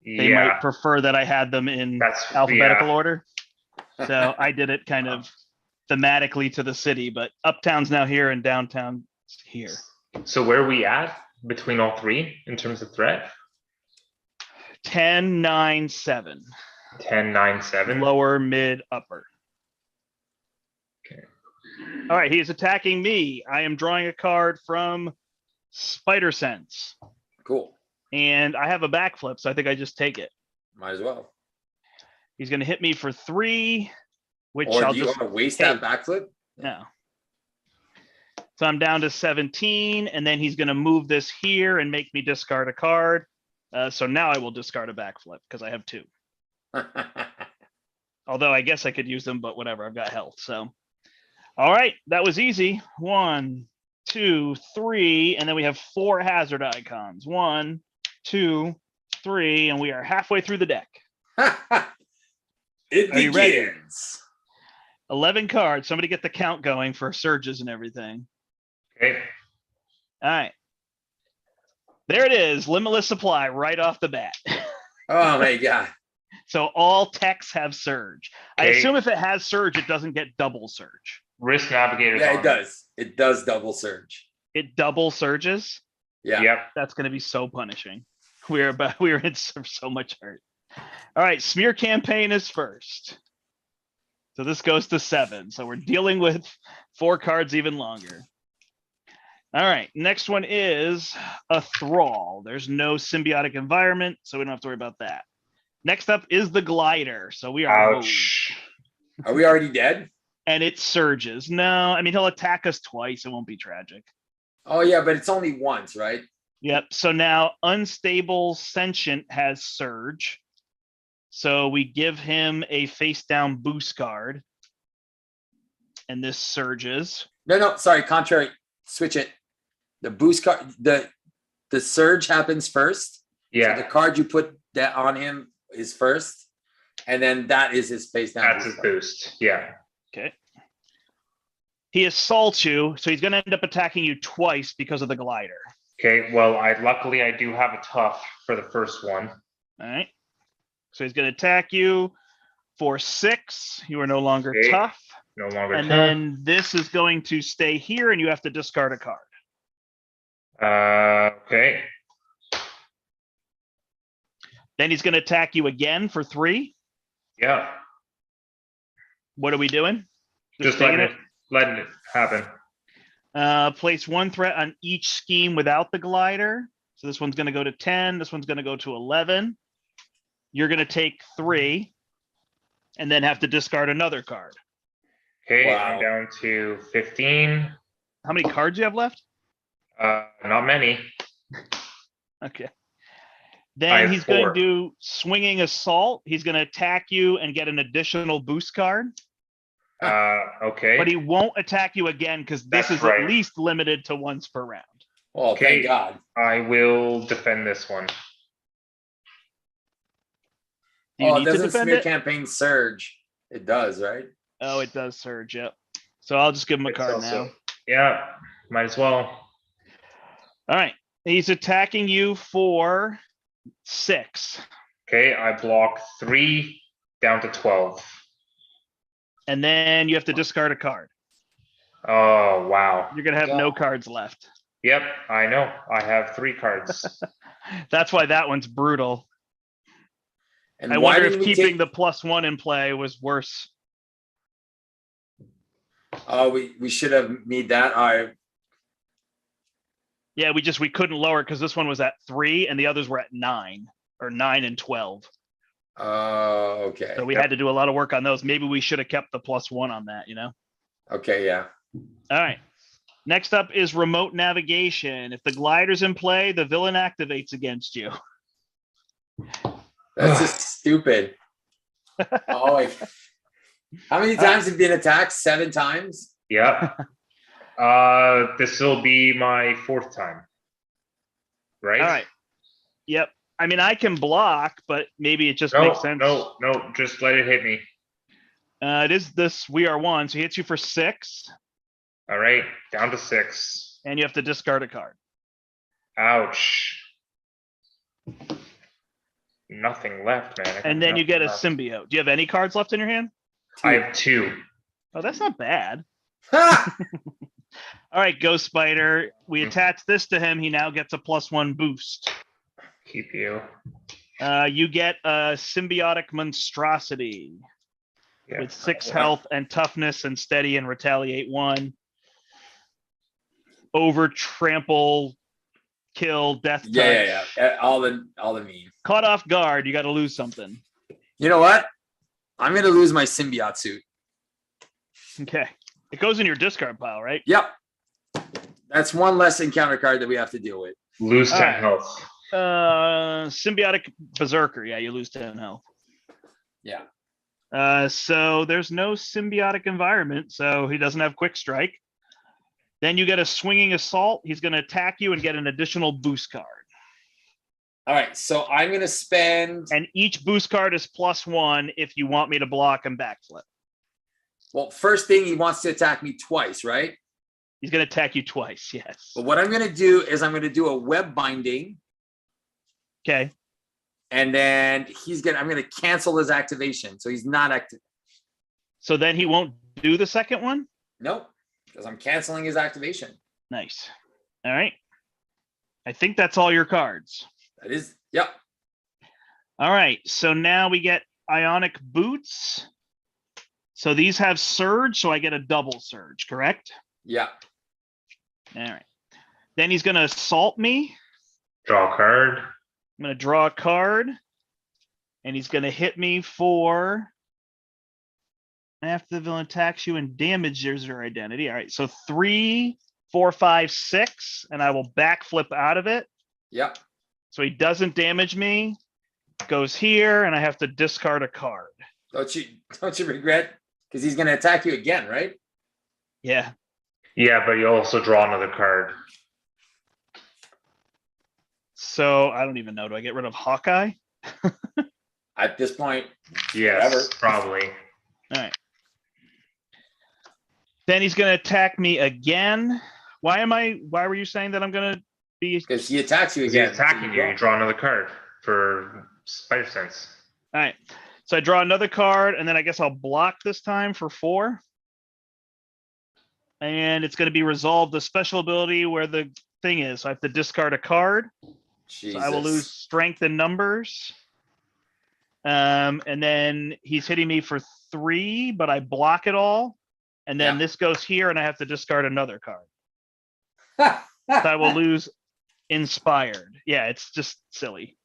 they might prefer that I had them in alphabetical order. So I did it kind of thematically to the city, but Uptown's now here and Downtown's here. So where are we at between all 3 in terms of threat? 10, 9, 7. 10, 9, 7. Lower, mid, upper. Okay. All right, he's attacking me. I am drawing a card from Spider Sense. Cool. And I have a backflip, so I think I just take it. Might as well. He's going to hit me for 3, which Or I'll do you just want to waste that backflip? No. So I'm down to 17, and then he's going to move this here and make me discard a card. So now I will discard a backflip because I have 2. Although I guess I could use them, but whatever. I've got health. So, all right, that was easy. 1, 2, 3, and then we have 4 hazard icons. 1, 2, 3, and we are halfway through the deck. It Are you ready? begins. 11 cards. Somebody get the count going for surges and everything. Okay. All right. There it is. Limitless supply right off the bat. Oh my God. So all techs have surge. I Okay. assume if it has surge, it doesn't get double surge. Risk Navigator. Yeah, it does. It does double surge. It double surges. Yeah. Yep. That's going to be so punishing. We're in so much hurt. All right. Smear campaign is first. So this goes to 7. So we're dealing with 4 cards even longer. All right. Next one is a thrall. There's no symbiotic environment, so we don't have to worry about that. Next up is the glider. So we are. Ouch. Are we already dead? And it surges. No, I mean, he'll attack us twice. It won't be tragic. Oh yeah, but it's only once, right? Yep. So now unstable sentient has surge. So we give him a face down boost card. And this surges. No, sorry, contrary. Switch it. The boost card, the surge happens first. Yeah. So the card you put that on him is first, and then that is his face down. That's his boost. Yeah. Okay. He assaults you, so he's going to end up attacking you twice because of the glider. Okay. Well, luckily I do have a tough for the first one. All right. So he's going to attack you for 6. You are no longer tough. No longer And 10. then this is going to stay here and you have to discard a card. Okay. Then he's going to attack you again for 3. Yeah. What are we doing? Just taking letting it happen. Place 1 threat on each scheme without the glider. So this one's going to go to 10. This one's going to go to 11. You're going to take 3 and then have to discard another card. Okay, Wow. I'm down to 15. How many cards do you have left? Not many. Okay. I Then have he's 4. going to do swinging assault. He's going to attack you and get an additional boost card, Okay. but he won't attack you again because this That's is right. at least limited to once per round. Oh, Okay. thank God. I will defend this one. Do you Oh, it need to doesn't defend smear it? campaign surge. It does, right? Oh, it does surge. Yep. So I'll just give him a It's card also- now. Yeah, might as well. All right. He's attacking you for 6. Okay, I block 3 down to 12. And then you have to discard a card. Oh, wow. You're going to have no cards left. Yep, I know. I have 3 cards. That's why that one's brutal. And I why wonder if didn't we keeping take? the +1 in play was worse. Oh, we should have made that. All right. Yeah, we couldn't lower because this one was at 3 and the others were at 9 or 9 and 12. Oh, okay. So we had to do a lot of work on those. Maybe we should have kept the +1 on that, you know? Okay, yeah. All right. Next up is remote navigation. If the glider's in play, the villain activates against you. That's just stupid. Oh, how many times have you been attacked? 7 times? Yep. This will be my 4th time. Right? All right. Yep. I mean, I can block, but maybe it just No, makes sense. no, just let it hit me. It is this We Are One. So he hits you for 6 All right, down to 6. and you have to discard a card. Ouch. Nothing left, man. I got And then you get a nothing left. symbiote. Do you have any cards left in your hand? I have 2. Oh, that's not bad. Ha! All right, Ghost Spider. We attach this to him. He now gets a +1 boost. Keep you. You get a symbiotic monstrosity Yeah. with 6 health and toughness and steady and retaliate 1. Over trample, kill, death touch. Yeah. All the mean. Caught off guard. You got to lose something. You know what? I'm gonna lose my symbiote suit. Okay. It goes in your discard pile, right? Yep. That's one less encounter card that we have to deal with. Lose 10 All right. health. Symbiotic berserker. Yeah, you lose 10 health. Yeah. So there's no symbiotic environment, so he doesn't have quick strike. Then you get a swinging assault. He's going to attack you and get an additional boost card. All right. So I'm gonna spend. And each boost card is +1 if you want me to block and backflip. Well, first thing, he wants to attack me twice, right? He's going to attack you twice. Yes. But what I'm gonna do is I'm gonna do a web binding, Okay. and then I'm gonna cancel his activation, so he's not active. So then he won't do the second one? Nope, because I'm canceling his activation. Nice. All right. I think that's all your cards. That is, yep. All right. So now we get Ionic Boots. So these have surge, so I get a double surge, correct? Yeah. All right. Then he's going to assault me. Draw a card. I'm going to draw a card. And he's going to hit me for... After the villain attacks you and damages your identity. All right. So 3, 4, 5, 6. And I will backflip out of it. Yep. So he doesn't damage me. Goes here, and I have to discard a card. Don't you regret? Because he's gonna attack you again, right? Yeah. Yeah, but you also draw another card. So I don't even know. Do I get rid of Hawkeye? At this point, Yes, whatever. probably. All right. Then he's going to attack me again. Why were you saying that I'm going to be? Because he attacks you He's again. attacking you. You draw another card for Spider Sense. All right. So I draw another card, and then I guess I'll block this time for 4. And it's going to be resolved the special ability where the thing is. So I have to discard a card. Jesus. So I will lose strength in numbers. And then he's hitting me for 3, but I block it all. And then this goes here, and I have to discard another card. So I will lose inspired. Yeah, it's just silly.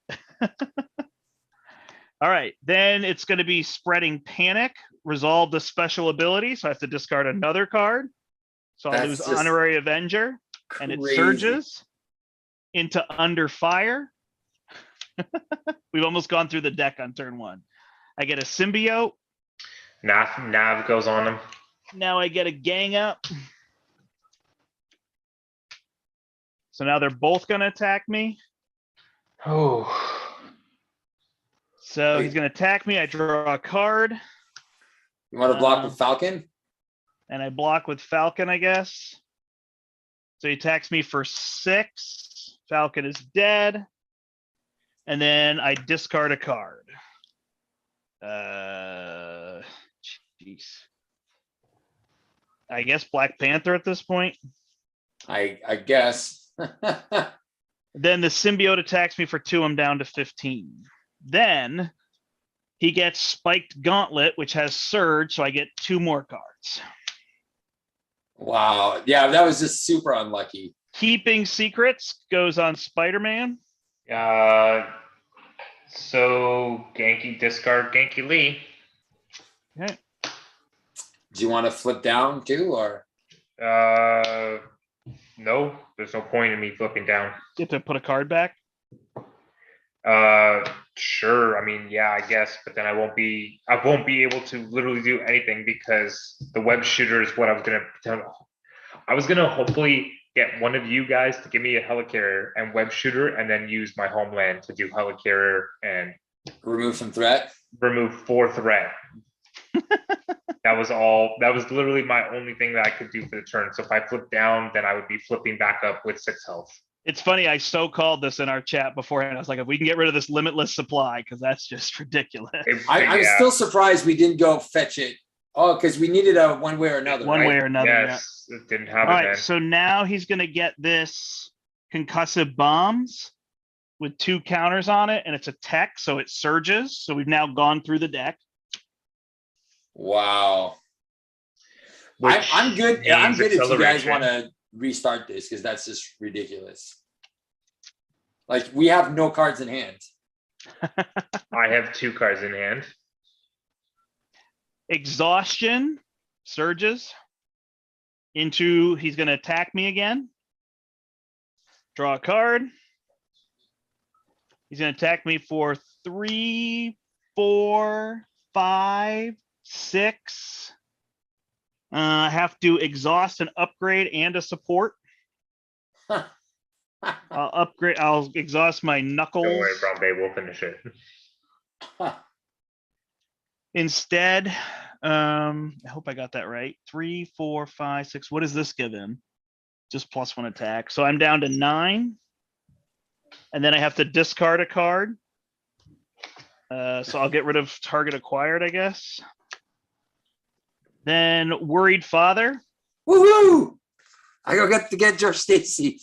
All right, then it's going to be spreading panic. Resolve the special ability, so I have to discard another card. So I'll lose honorary avenger, and it surges into under fire. We've almost gone through the deck on turn 1. I get a symbiote. Nav goes on them. Now I get a gang up. So now they're both going to attack me. Oh. So he's going to attack me. I draw a card. You want to block with Falcon? And I block with Falcon, I guess. So he attacks me for 6. Falcon is dead. And then I discard a card. Jeez. I guess Black Panther at this point. I guess. Then the symbiote attacks me for 2. I'm down to 15. Then he gets Spiked Gauntlet, which has Surge, so I get 2 more cards. Wow. Yeah, that was just super unlucky. Keeping Secrets goes on Spider-Man. So Genki discard Genki Lee. Okay. Do you want to flip down too, or? No, there's no point in me flipping down. Get to put a card back. Sure. I mean, yeah, I guess, but then I won't be able to literally do anything because the web shooter is what I was gonna hopefully get one of you guys to give me a helicarrier and web shooter, and then use my homeland to do helicarrier and remove some threat. Remove 4 threat. That was all. That was literally my only thing that I could do for the turn. So if I flip down, then I would be flipping back up with 6 health. It's funny, I so called this in our chat beforehand. I was like, if we can get rid of this limitless supply, because that's just ridiculous. I'm still surprised we didn't go fetch it. Oh, because we needed a one way or another. One way or another. Yes, it didn't have All it. right, Then. so now he's going to get this concussive bombs with 2 counters on it, and it's a tech, so it surges. So we've now gone through the deck. Wow. I'm good. I'm good if you guys want to restart this, because that's just ridiculous. Like, we have no cards in hand. I have 2 cards in hand. Exhaustion surges into, he's going to attack me again. Draw a card. He's going to attack me for 3, 4, 5, 6. I have to exhaust an upgrade and a support. I'll exhaust my knuckles. Don't worry, Brown Bay, we'll finish it. Instead, I hope I got that right. 3, 4, 5, 6. What does this give him? Just +1 attack. So I'm down to 9. And then I have to discard a card. So I'll get rid of target acquired, I guess. Then Worried Father. Woohoo! I go get to get George Stacy.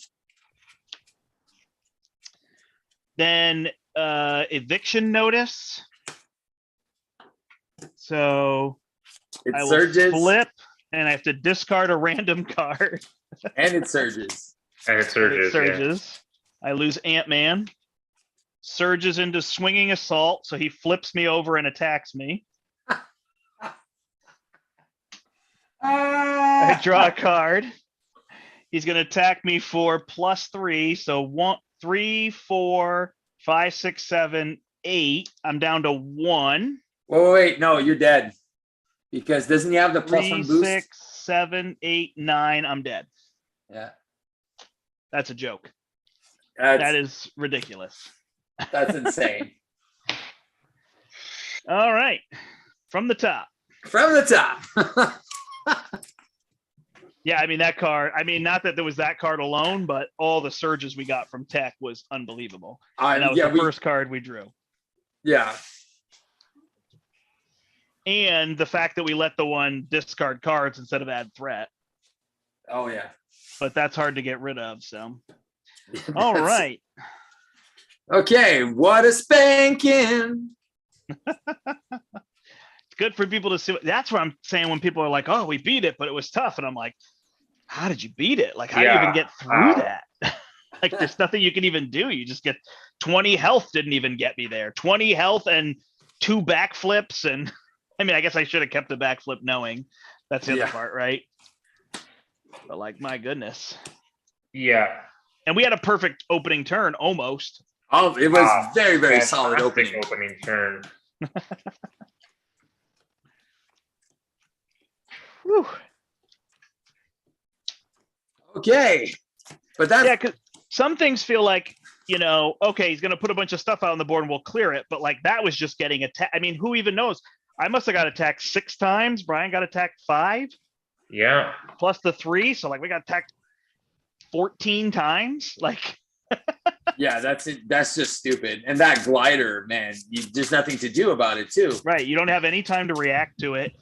Then Eviction Notice. So I will surges. flip, and I have to discard a random card. And it surges. And it surges. It surges. Yeah. I lose Ant-Man. Surges into Swinging Assault, so he flips me over and attacks me. I draw a card. He's going to attack me for +3, so 1, 3, 4, 5, 6, 7, 8. I'm down to 1. Wait, no, you're dead. Because doesn't he have the +1 boost? 6, 7, 8, 9. I'm dead. Yeah. That's a joke. That is ridiculous. That's insane. All right. From the top. From the top. Yeah, I mean, that card, not that there was that card alone, but all the surges we got from Tech was unbelievable. And that was the first card we drew. Yeah. And the fact that we let the one discard cards instead of add threat. Oh yeah. but that's hard to get rid of. So, all That's- right. Okay, what a spanking. It's good for people to see. That's what I'm saying when people are like, "Oh, we beat it, but it was tough," and I'm like, "How did you beat it? Like, how do you even get through that? Like, there's nothing you can even do. You just get 20 health. Didn't even get me there. 20 health and 2 backflips, and I mean, I guess I should have kept the backflip knowing that's the other part, right? But like, my goodness. Yeah. And we had a perfect opening turn almost. Oh, it was very, very solid Fantastic opening. turn. Whew. Okay. But that's Yeah, because some things feel like, you know, okay, he's going to put a bunch of stuff out on the board and we'll clear it. But like, that was just getting attacked. I mean, who even knows? I must have got attacked 6 times. Brian got attacked 5. Yeah. Plus the 3. So like, we got attacked 14 times. Like, yeah, that's it. That's just stupid. And that glider, man, there's nothing to do about it too. right. You don't have any time to react to it.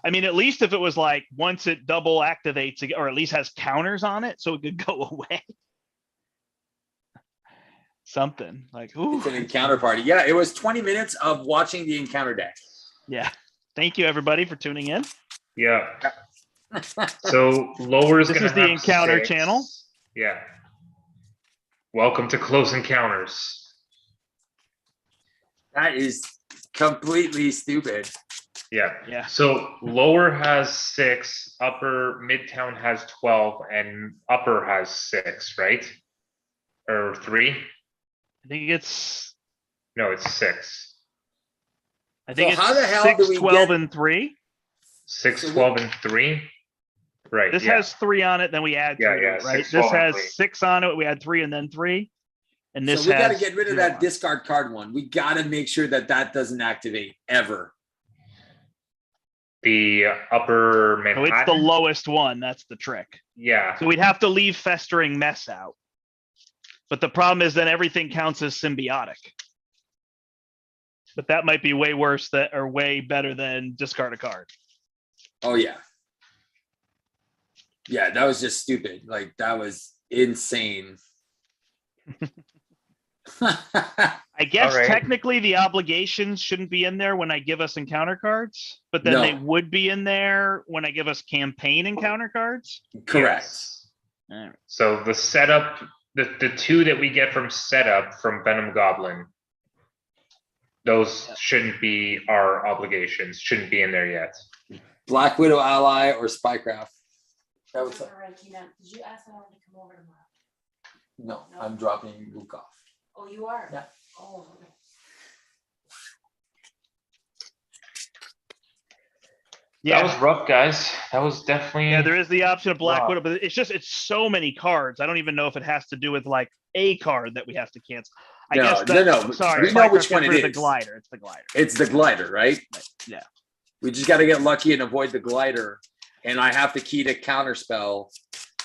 I mean, at least if it was like once it double activates, or at least has counters on it, so it could go away. Something like, ooh. It's an encounter party. Yeah, it was 20 minutes of watching the encounter deck. Yeah. Thank you, everybody, for tuning in. Yeah. So lower is This going to is the encounter channel. Yeah. Welcome to Close Encounters. That is completely stupid. Yeah. Yeah. So lower has 6, upper midtown has 12, and upper has 6, right? Or 3? I think it's No, it's 6. I think So how the it's hell 6, do we 12, get- and 3. 6, So 12, and 3. Right. This yeah. has 3 on it, then we add 3 Yeah, to yeah, it, right? 6, This 12, and has 3. 6 on it, we add 3 and then 3. And this So we got to has get rid of 0 that on it. discard card one. We got to make sure that that doesn't activate ever. The upper So Manhattan. it's the lowest one. That's the trick. Yeah. So we'd have to leave Festering Mess out. But the problem is then everything counts as symbiotic. But that might be way worse that or way better than discard a card. Oh yeah. Yeah, that was just stupid. Like that was insane. I guess Alright. technically the obligations shouldn't be in there when I give us encounter cards, but then No. they would be in there when I give us campaign encounter cards. Correct. Yes. All right. So the setup, the 2 that we get from setup from Venom Goblin, those shouldn't be our obligations, shouldn't be in there yet. Black Widow Ally or Spycraft. That was Did you ask anyone to come over tomorrow? no, I'm dropping Luke off. Oh, you are? Yeah. Oh, okay. That was rough, guys. That was definitely. Yeah, there is the option of Black Wow. Widow, but it's so many cards. I don't even know if it has to do with like a card that we have to cancel. I No, guess no, that, no, sorry, we know Spycraft which one gets it rid of is. The glider. It's the glider. It's the glider, right? Yeah. We just got to get lucky and avoid the glider. And I have to key to counter spell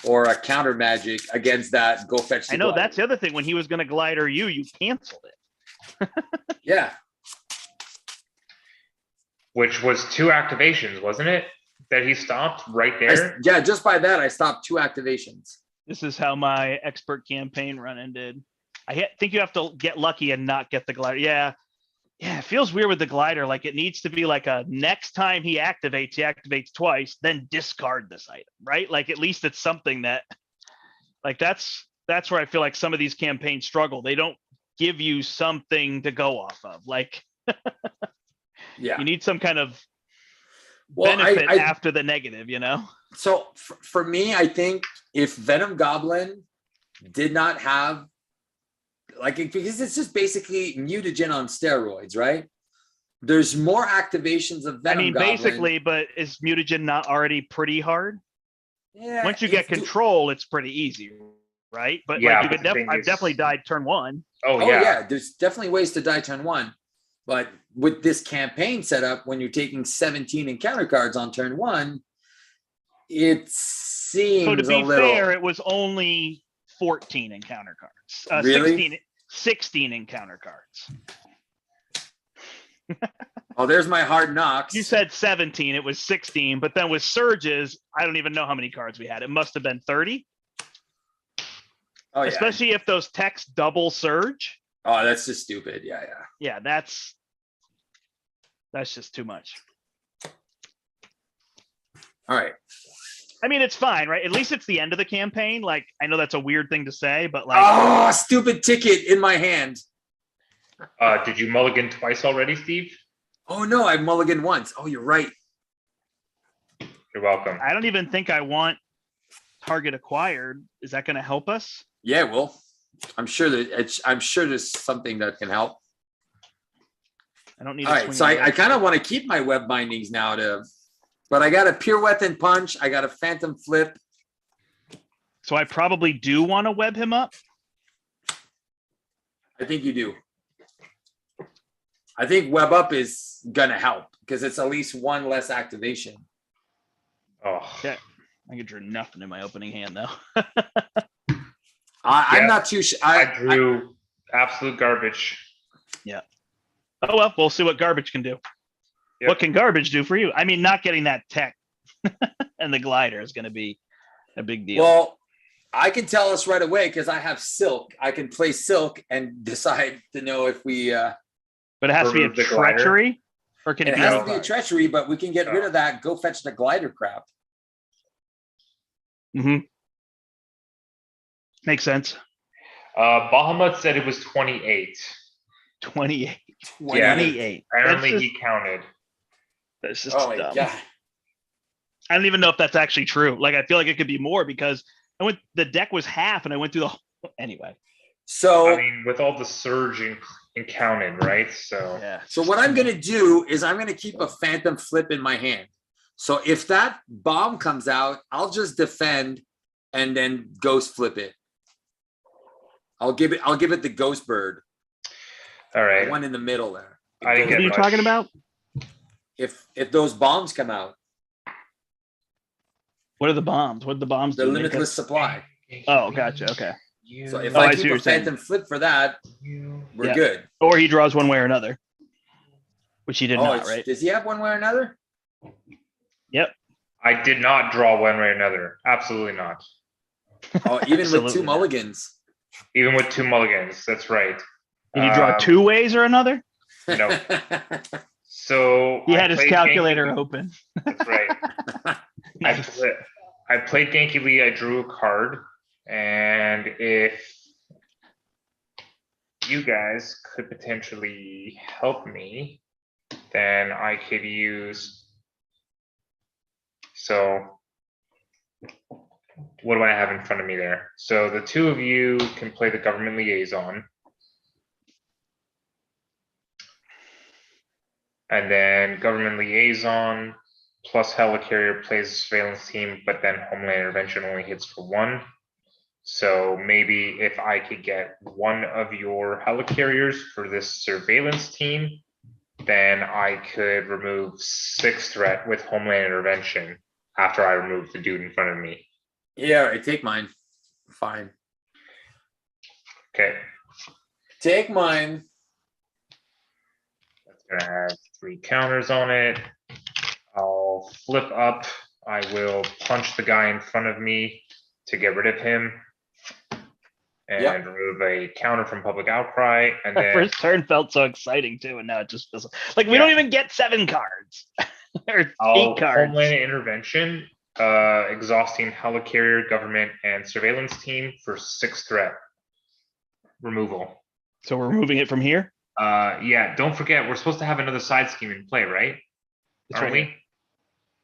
or a counter magic against that. Go fetch the I know glider. that's the other thing. When he was going to glider you canceled it. Yeah. Which was 2 activations, wasn't it? That he stopped right there. Yeah, just by that, I stopped 2 activations. This is how my expert campaign run ended. Think you have to get lucky and not get the glider. Yeah. Yeah, it feels weird with the glider. Like it needs to be like a next time he activates twice, then discard this item, right? Like at least it's something that, like that's where I feel like some of these campaigns struggle. They don't give you something to go off of. Like Yeah. you need some kind of Well, benefit I after the negative, you know? so for me, I think if Venom Goblin did not have because it's just basically mutagen on steroids, right? There's more activations of Venom Goblin. Basically, but is mutagen not already pretty hard? Yeah, Once you get control, it's pretty easy, right? But Yeah, like you but could the thing I've is- definitely died turn 1. Oh, Oh yeah. yeah, there's definitely ways to die turn 1. But with this campaign setup, when you're taking 17 encounter cards on turn 1, it seems So to be a little fair, it was only 14 encounter cards. Really? 16 encounter cards. Oh, there's my hard knocks. You said 17, it was 16, but then with surges, I don't even know how many cards we had. It must have been 30, oh, yeah. especially if those techs double surge. Oh, that's just stupid. Yeah, yeah. Yeah, that's just too much. All right. I mean, it's fine, right? At least it's the end of the campaign. Like, I know that's a weird thing to say, but like, Oh, stupid ticket in my hand. Did you mulligan twice already, Steve? Oh, no, I mulliganed once. Oh, you're right. You're welcome. I don't even think I want target acquired. Is that going to help us? Yeah, well, I'm sure there's something that can help. I don't need. All right, so I kind of want to keep my web bindings now but I got a pirouette and punch. I got a phantom flip. So I probably do want to web him up. I think you do. I think web up is gonna help because it's at least one less activation. Oh, Okay. I drew nothing in my opening hand though. I'm not too sure. I drew absolute garbage. Yeah. Oh well, we'll see what garbage can do. Yep. What can garbage do for you? I mean, not getting that tech and the glider is going to be a big deal. Well, I can tell us right away because I have silk. I can play silk and decide to know if we. But it has to be a remove the glider. treachery, or can it It be? has a- to be a treachery, but we can get rid of that. Go fetch the glider crap. Makes sense. Bahamut said it was 28. 28. Yeah. 28. Apparently That's he counted. just Oh my dumb. god. I don't even know if that's actually true. Like, I feel like it could be more because the deck was half and I went through the whole, anyway. So I mean, with all the surge in counting, right? So Yeah. So what I'm going to do is I'm going to keep a phantom flip in my hand. So if that bomb comes out, I'll just defend and then ghost flip it. I'll give it the ghost bird. all The right. one in the middle there. I didn't What are get you much. talking about? If those bombs come out, What are the bombs? What did the bombs the do? Make limitless us- supply. Oh, gotcha. Okay. So if Oh, I I see keep what a you're saying. phantom flip for that, we're Yeah. good. Or he draws one way or another, which he did not, it's- right? Does he have one way or another? Yep. I did not draw one way or another. Absolutely not. Oh, even with Absolutely two not. mulligans. Even with two mulligans. That's right. Did he draw two ways or another? No. So He I had his played calculator Genki- open. That's right. Nice. I played Genki Lee. I drew a card, and if you guys could potentially help me, then I could use. So, what do I have in front of me there? So the two of you can play the government liaison. And then government liaison plus helicarrier plays the surveillance team, but then homeland intervention only hits for one. So maybe if I could get one of your helicarriers for this surveillance team, then I could remove 6 threat with homeland intervention after I remove the dude in front of me. Yeah, I take mine. Fine. Okay, Take mine. that's gonna have 3 counters on it. I'll flip up. I will punch the guy in front of me to get rid of him. And Yep. remove a counter from public outcry. And The then first turn felt so exciting too, and now it just feels like we Yeah. don't even get 7 cards or I'll 8 cards. homeland intervention, exhausting helicarrier, government, and surveillance team for 6 threat removal. So we're moving it from here. Yeah, don't forget, we're supposed to have another side scheme in play, right? It's Aren't right we?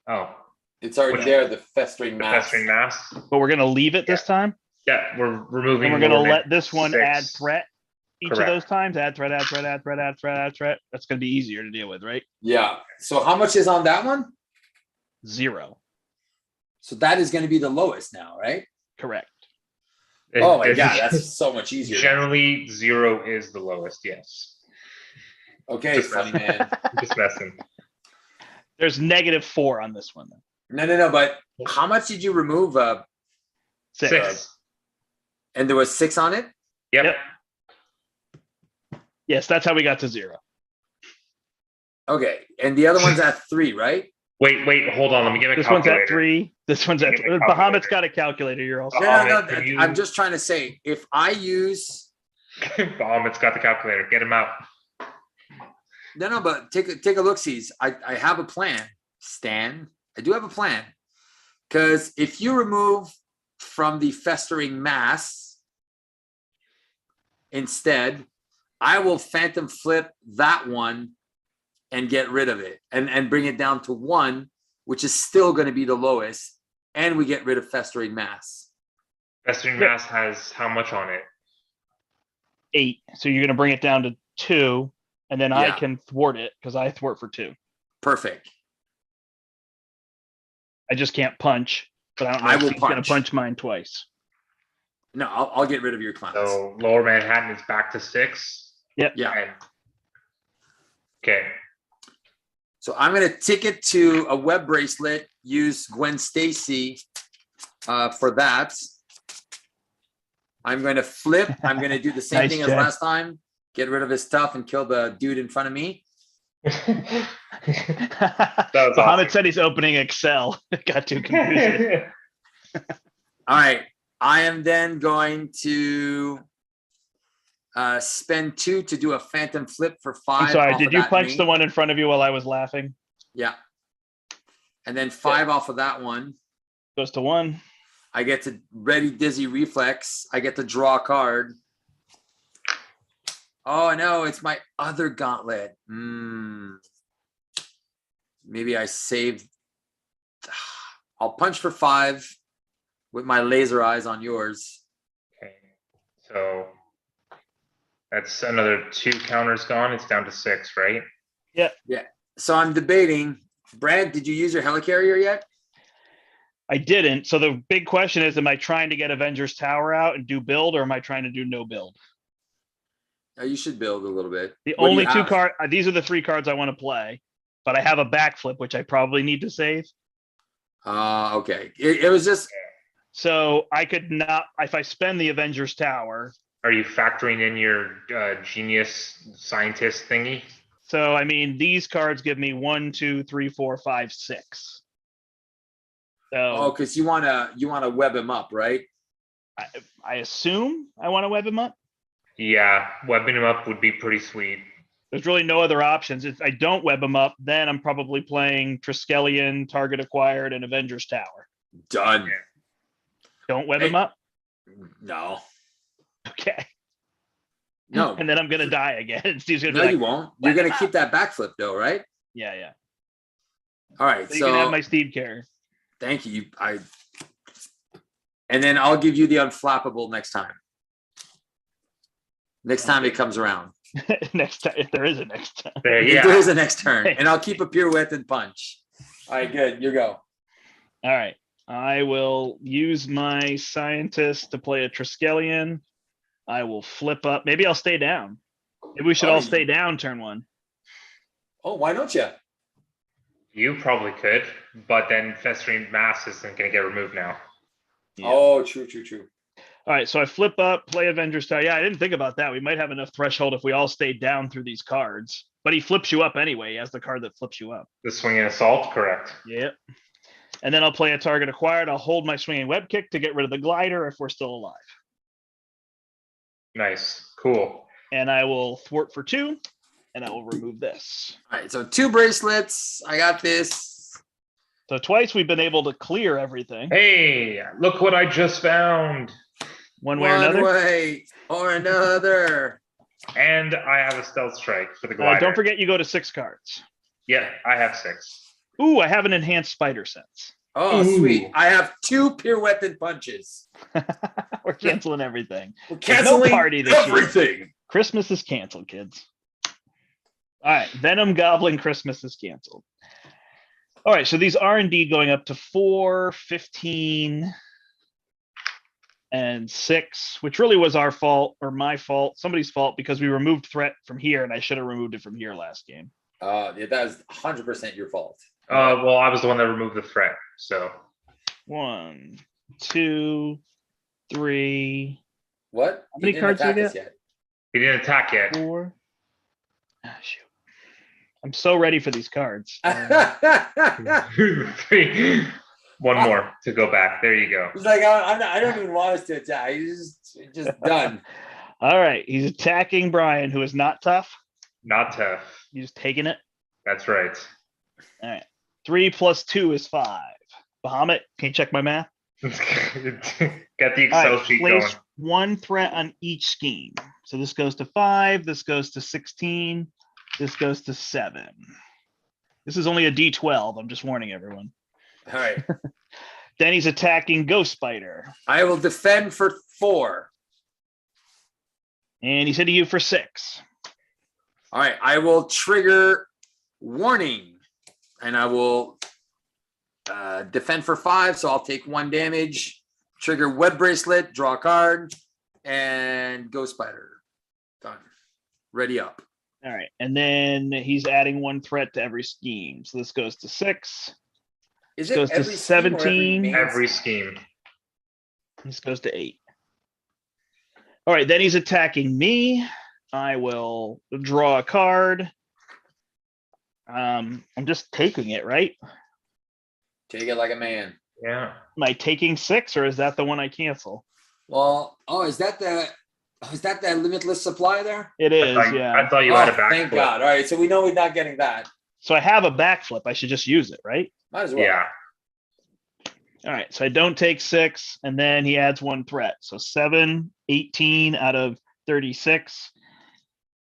Oh, It's already Which- there, the festering the mass. festering mass. But we're gonna leave it this time, Yeah, we're removing. and we're gonna more than let this one 6. add threat each Correct. of those times. Add threat, add threat, add threat, add threat, add threat. That's gonna be easier to deal with, right? Yeah. So how much is on that one? 0. So that is going to be the lowest now, right? Correct. Oh my It- god, that's so much easier. Generally, 0 is the lowest. Yes. Okay, Just funny messing. man. Just messing. There's -4 on this one. No. But how much did you remove? 6. And there was 6 on it. Yep. Yep. Yes, that's how we got to 0. Okay, and the other one's at 3, right? Wait, hold on. Let me get a This one's calculator. at 3. This one's at Give me a Bahamut's calculator. got a calculator. You're all No, set. no, Can you- I'm just trying to say, if I use Bahamut's got the calculator. Get him out. no, but take a look, sees. I have a plan, Stan. I do have a plan. Because if you remove from the festering mass instead, I will phantom flip that one and get rid of it and bring it down to 1, which is still going to be the lowest, and we get rid of festering mass. Festering mass has how much on it? 8. So you're gonna bring it down to 2, and then I Yeah. can thwart it because I thwart for 2. Perfect. I just can't punch, but I don't know I if will he's gonna punch. punch mine twice. No, I'll get rid of your clowns. So Lower Manhattan is back to 6. Yeah. And- okay. So I'm going to ticket to a web bracelet, use Gwen Stacy for that. I'm going to flip. I'm going to do the same Nice thing as check. last time. Get rid of his stuff and kill the dude in front of me. Bahamut awesome. said he's opening Excel. Got too confused. All right. I am then going to spend 2 to do a phantom flip for 5. I'm sorry, off did of you that punch main. the one in front of you while I was laughing? Yeah. And then 5 off of that one. Goes to 1. I get to ready dizzy reflex. I get to draw a card. Oh no, it's my other gauntlet. Maybe I saved. I'll punch for 5 with my laser eyes on yours. Okay. So that's another 2 counters gone. It's down to 6, right? So I'm debating. Brad, did you use your helicarrier yet? I didn't. So the big question is, am I trying to get Avengers Tower out and do build, or am I trying to do no build? You should build a little bit. The What do you only 2 have? cards, these are the 3 cards I want to play, but I have a backflip, which I probably need to save. Okay. It was just So I could not, if I spend the Avengers Tower. Are you factoring in your genius scientist thingy? So, I mean, these cards give me 1, 2, 3, 4, 5, 6. So because you wanna web him up, right? I assume I want to web him up. Yeah, webbing him up would be pretty sweet. There's really no other options. If I don't web him up, then I'm probably playing Triskelion, Target Acquired, and Avengers Tower. Done. Don't web Hey. him up? No. Okay. No. And then I'm going to die again. Steve's going to No, be you like, won't. You're gonna keep that backflip though, right? yeah. All right. So you can have my Steve carry. Thank you. And then I'll give you the unflappable next time. Next time it comes around. Next time, if there is a next time. There, If yeah. there is a next turn, and I'll keep a pirouette and punch. All right, good. You go. All right. I will use my scientist to play a Triskelion. I will flip up. Maybe I'll stay down. Maybe we should all stay down turn 1. Oh, why don't you? You probably could, but then festering mass isn't going to get removed now. Yeah. Oh, true. All right, so I flip up, play Avengers Tower. Yeah, I didn't think about that. We might have enough threshold if we all stayed down through these cards. But he flips you up anyway. He has the card that flips you up. The swinging assault, correct. Yep. And then I'll play a Target Acquired. I'll hold my swinging web kick to get rid of the glider if we're still alive. Nice, cool. And I will thwart for 2, and I will remove this. All right, so 2 bracelets. I got this. So twice we've been able to clear everything. Hey, look what I just found. One way or another. One way or another. And I have a stealth strike for the glider. Don't forget you go to 6 cards. Yeah, I have 6. Ooh, I have an enhanced spider sense. Oh, Ooh. sweet. I have 2 pirouette and punches. We're canceling everything. We're There's canceling no party this year. everything. Christmas is canceled, kids. All right, Venom Goblin Christmas is canceled. All right, so these R&D going up to 4, 15, and 6, which really was our fault or my fault, somebody's fault, because we removed threat from here, and I should have removed it from here last game. Yeah, that is 100% your fault. Well, I was the one that removed the threat, so 1, 2, 3, What? How many He didn't cards do you attack us get? yet. he didn't attack yet. 4. Ah, shoot. I'm so ready for these cards. Three. One more to go back. There you go. He's like, I don't even want us to attack. He's just done. All right. He's attacking Brian, who is not tough. Not tough. He's taking it. That's right. All right. 3 + 2 is 5. Bahamut, can you check my math? Get the All Excel right, sheet place going. 1 threat on each scheme. So this goes to 5. This goes to 16. This goes to 7. This is only a D12. I'm just warning everyone. All right. Then he's attacking Ghost Spider. I will defend for 4. And he's hitting you for 6. All right. I will trigger warning, and I will defend for 5. So I'll take 1 damage. Trigger web bracelet. Draw a card, and Ghost Spider. Done. Ready up. All right. And then he's adding 1 threat to every scheme. So this goes to 6. Is Goes to every scheme or 17. main Every scheme? scheme. This goes to 8. All right. Then he's attacking me. I will draw a card. I'm just taking it, right? Take it like a man. Yeah. Am I taking 6 or is that the one I cancel? Well, is that limitless supply there? It is, yeah. I thought you had a backflip. Thank God. All right. So we know we're not getting that. So I have a backflip. I should just use it, right? Might as well. Yeah. All right. So I don't take 6, and then he adds 1 threat. So 7, 18 out of 36,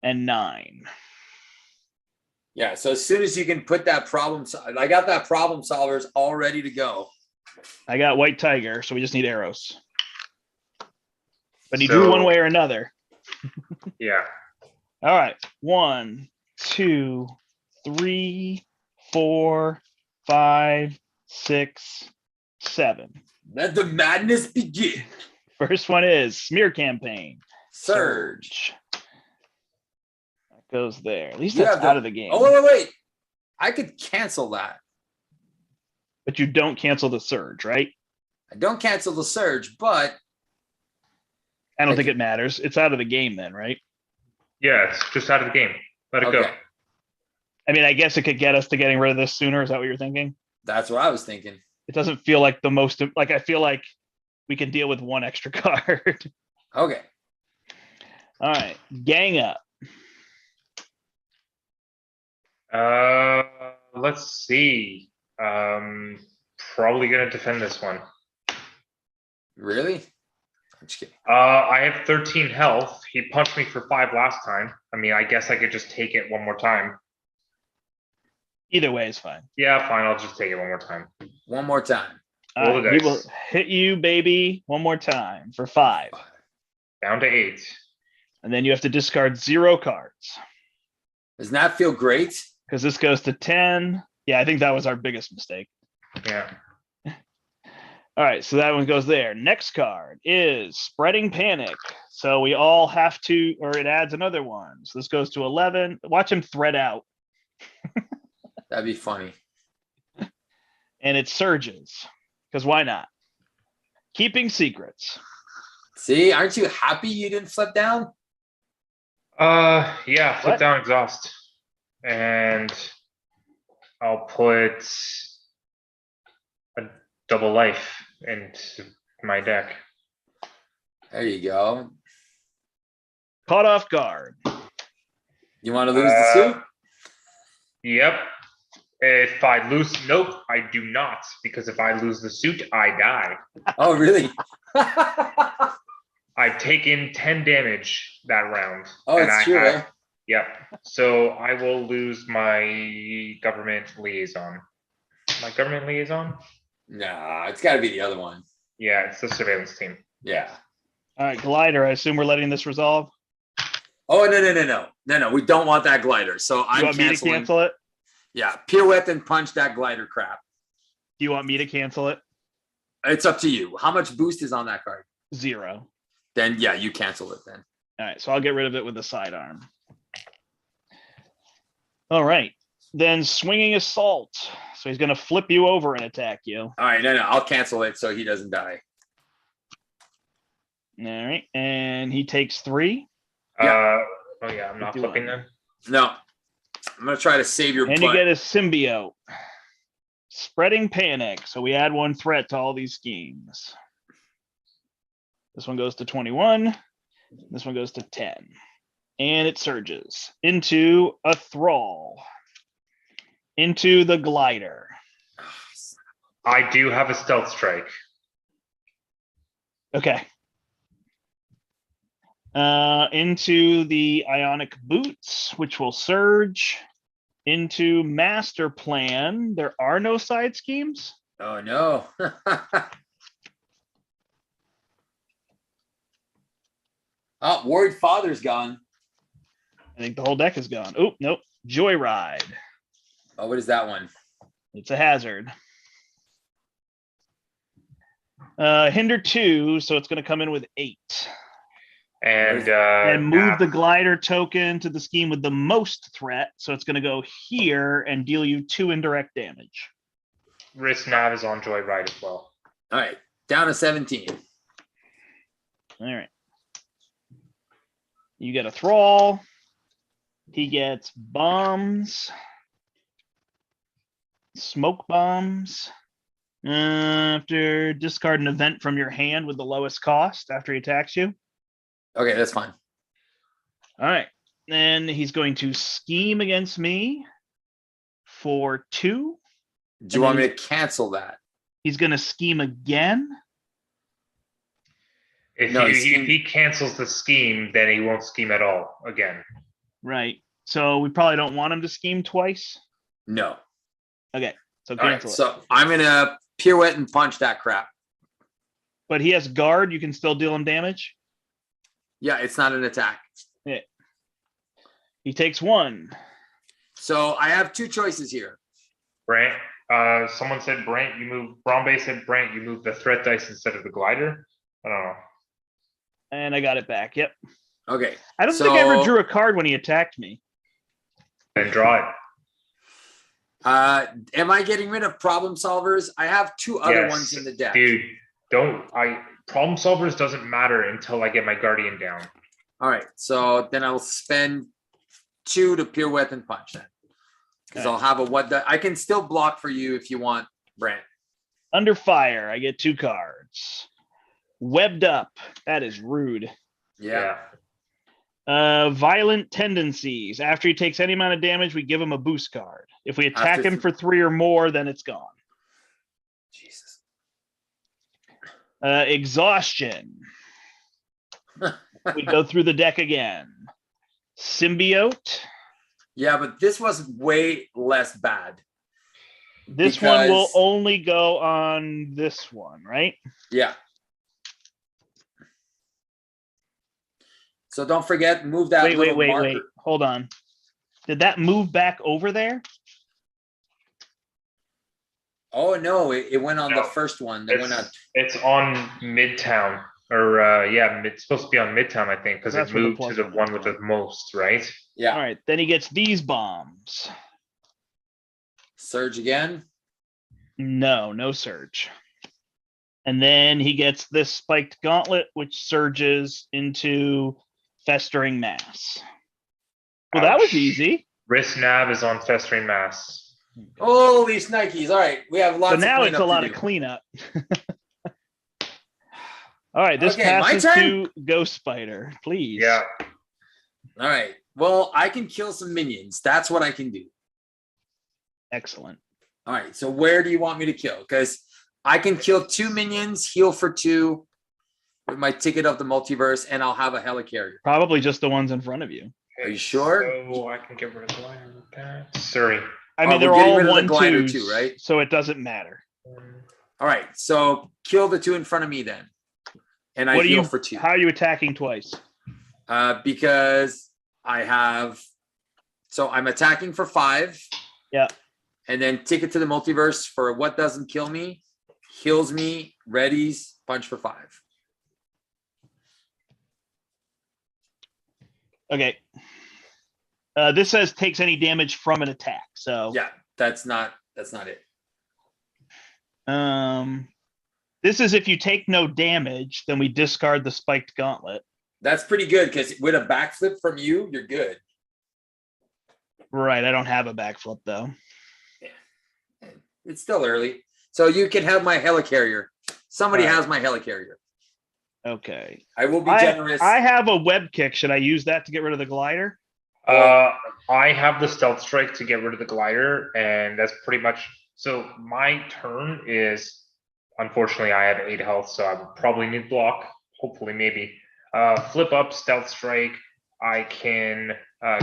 and 9. Yeah. So as soon as you can put that I got that problem solvers all ready to go. I got White Tiger, so we just need arrows. But he drew one way or another. Yeah. All right. 1, 2, 3, 4, 5, 6, 7. Let the madness begin. First one is Smear Campaign. Surge. That goes there. At least You that's have out of the game. Oh, wait. I could cancel that. But you don't cancel the surge, right? I don't cancel the surge, but I don't think it matters. It's out of the game then, right? Yeah, it's just out of the game. Let it go. okay. I mean, I guess it could get us to getting rid of this sooner. Is that what you're thinking? That's what I was thinking. It doesn't feel like the most, like I feel like we can deal with 1 extra card. Okay. All right. Gang up. Let's see. Probably gonna defend this one. Really? I'm just kidding. I have 13 health. He punched me for 5 last time. I mean, I guess I could just take it one more time. Either way is fine. Yeah, fine. I'll just take it one more time. One more time. All Roll the right, he dice. will hit you, baby, one more time for 5. Down to 8. And then you have to discard 0 cards Doesn't that feel great? because this goes to 10. Yeah, I think that was our biggest mistake. Yeah. All right, so that one goes there. Next card is Spreading Panic. So we all have to, or it adds another one. So this goes to 11. Watch him thread out. That'd be funny. And it surges because why not? Keeping secrets. See, aren't you happy you didn't flip down? Yeah, flip What? down exhaust. And I'll put a double life into my deck. There you go. Caught off guard. You want to lose the suit? Yep. If I lose, nope, I do not, because if I lose the suit, I die. Oh, really? I've taken 10 damage that round. Oh, and it's I true, have- eh? Yep. So I will lose my government liaison. My government liaison? Nah, it's got to be the other one. Yeah, it's the surveillance team. Yeah. All right, Glider. I assume we're letting this resolve. Oh, no. We don't want that glider. So You I'm want me to canceling. cancel it? Yeah, pirouette and punch that glider crap. Do you want me to cancel it? It's up to you. How much boost is on that card? 0. Then yeah, you cancel it then. All right, so I'll get rid of it with the sidearm. All right, then swinging assault. So he's going to flip you over and attack you. All All right, no, I'll cancel it so he doesn't die. right, and he takes 3. Yeah. Oh yeah, I'm not 51. flipping them. No. I'm gonna try to save your And butt. you get a symbiote. Spreading panic. So we add 1 threat to all these schemes. This one goes to 21. This one goes to 10. And it surges into a thrall. Into the glider. I do have a stealth strike. Okay. Into the ionic boots, which will surge. Into master plan. There are no side schemes. Oh no. Oh, worried father's gone. I think the whole deck is gone. Oh, nope. Joyride. Oh, what is that one? It's a hazard. Hinder 2, so it's going to come in with 8. And move the glider token to the scheme with the most threat. So it's going to go here and deal you 2 indirect damage. Wrist nav is on Joyride as well. All right, down to 17. All right. You get a thrall. He gets bombs. Smoke bombs. After discard an event from your hand with the lowest cost after he attacks you. Okay, that's fine. All right. Then he's going to scheme against me for 2. Do you want me to cancel that? He's going to scheme again. If No, he cancels the scheme, then he won't scheme at all again. Right. So we probably don't want him to scheme twice. No. Okay. So All right, cancel it. so I'm gonna pirouette and punch that crap. But he has guard. You can still deal him damage. Yeah, it's not an attack. He takes 1. So I have 2 choices here. Brandt, someone said Brandt, you move. Brombe said Brandt, you move the threat dice instead of the glider. I don't know. And I got it back. Yep. Okay. I don't think I ever drew a card when he attacked me. Then draw it. Am I getting rid of problem solvers? I have 2 other Yes, ones in the deck. Dude, problem solvers doesn't matter until I get my guardian down. All right, so then I will spend 2 to pirouette and punch then. Because Okay. I'll have a I can still block for you if you want, Brant. Under fire, I get 2 cards. Webbed up. That is rude. Yeah. Violent tendencies. After he takes any amount of damage, we give him a boost card. If we attack After him for 3 or more, then it's gone. Jesus. Exhaustion. We go through the deck again. Symbiote. Yeah, but this was way less bad. This one will Because- only go on this one, right? Yeah. So don't forget, move that Wait. marker. Hold on. Did that move back over there? Oh no, it went on No. the first one. It went on. It's on Midtown. Or it's supposed to be on Midtown, I think, because it That's where the moved to plus the one one is, with right? the most, right? Yeah. All right. Then he gets these bombs. Surge again. No surge. And then he gets this spiked gauntlet, which surges into festering mass. Well, that was Ouch. easy. Wrist nav is on festering mass. Holy Snikes. All right. We have lots So now of it's a lot to of do. cleanup. All right, this Okay, my passes turn? to Ghost Spider, please. Yeah. All right. Well, I can kill some minions. That's what I can do. Excellent. All right. So where do you want me to kill? Because I can kill 2 minions, heal for 2 with my ticket of the multiverse, and I'll have a helicarrier. Probably just the ones in front of you. Are you sure? So I can get rid of the glider with that. Sorry. I Oh, mean, they're we're getting all rid of the 1 glider 2s, too, right? so it doesn't matter. All right. So kill the 2 in front of me then. And I What do heal you? for 2. How are you attacking twice? Because I have, so I'm attacking for 5. Yeah. And then ticket to the multiverse for what doesn't kill me, heals me, readies, punch for 5. Okay. This says takes any damage from an attack. So Yeah, that's not it. This is if you take no damage, then we discard the spiked gauntlet. That's pretty good because with a backflip from you, you're good. Right. I don't have a backflip though. It's still early. So you can have my helicarrier. Somebody All right. has my helicarrier. Okay. I will be I generous. have a web kick. Should I use that to get rid of the glider? I have the stealth strike to get rid of the glider, and that's pretty much. So my turn is, unfortunately, I have 8 health, so I would probably need block. Hopefully, maybe. Flip up stealth strike. I can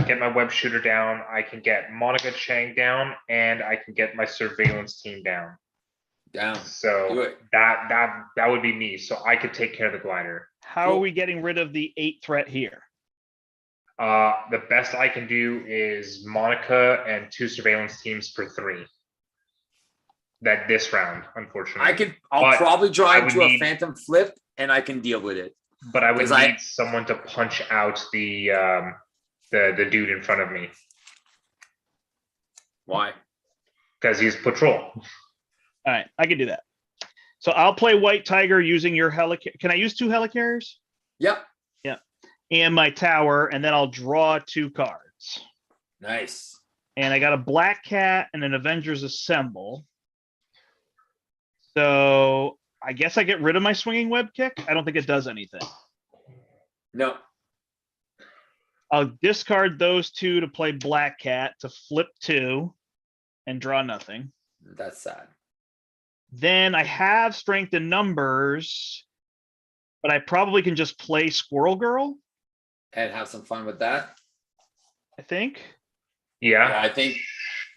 get my web shooter down. I can get Monica Chang down, and I can get my surveillance team down. Down. Do So it. that would be me. So I could take care of the glider. How Cool. are we getting rid of the 8 threat here? The best I can do is Monica and 2 surveillance teams for 3. That this round, unfortunately. I'll But probably draw I would into a need- phantom flip and I can deal with it. But I would 'Cause need someone to punch out the dude in front of me Why? because he's patrol. All right, I can do that. So I'll play White Tiger using your Can I use 2 helicarriers? Yep. And my tower, and then I'll draw 2 cards. Nice. And I got a Black Cat and an Avengers Assemble. So I guess I get rid of my swinging web kick. I don't think it does anything. No. I'll discard those 2 to play Black Cat to flip 2 and draw nothing. That's sad. Then I have strength in numbers, but I probably can just play Squirrel Girl, And have some fun with that. I think. Yeah, Yeah. I think.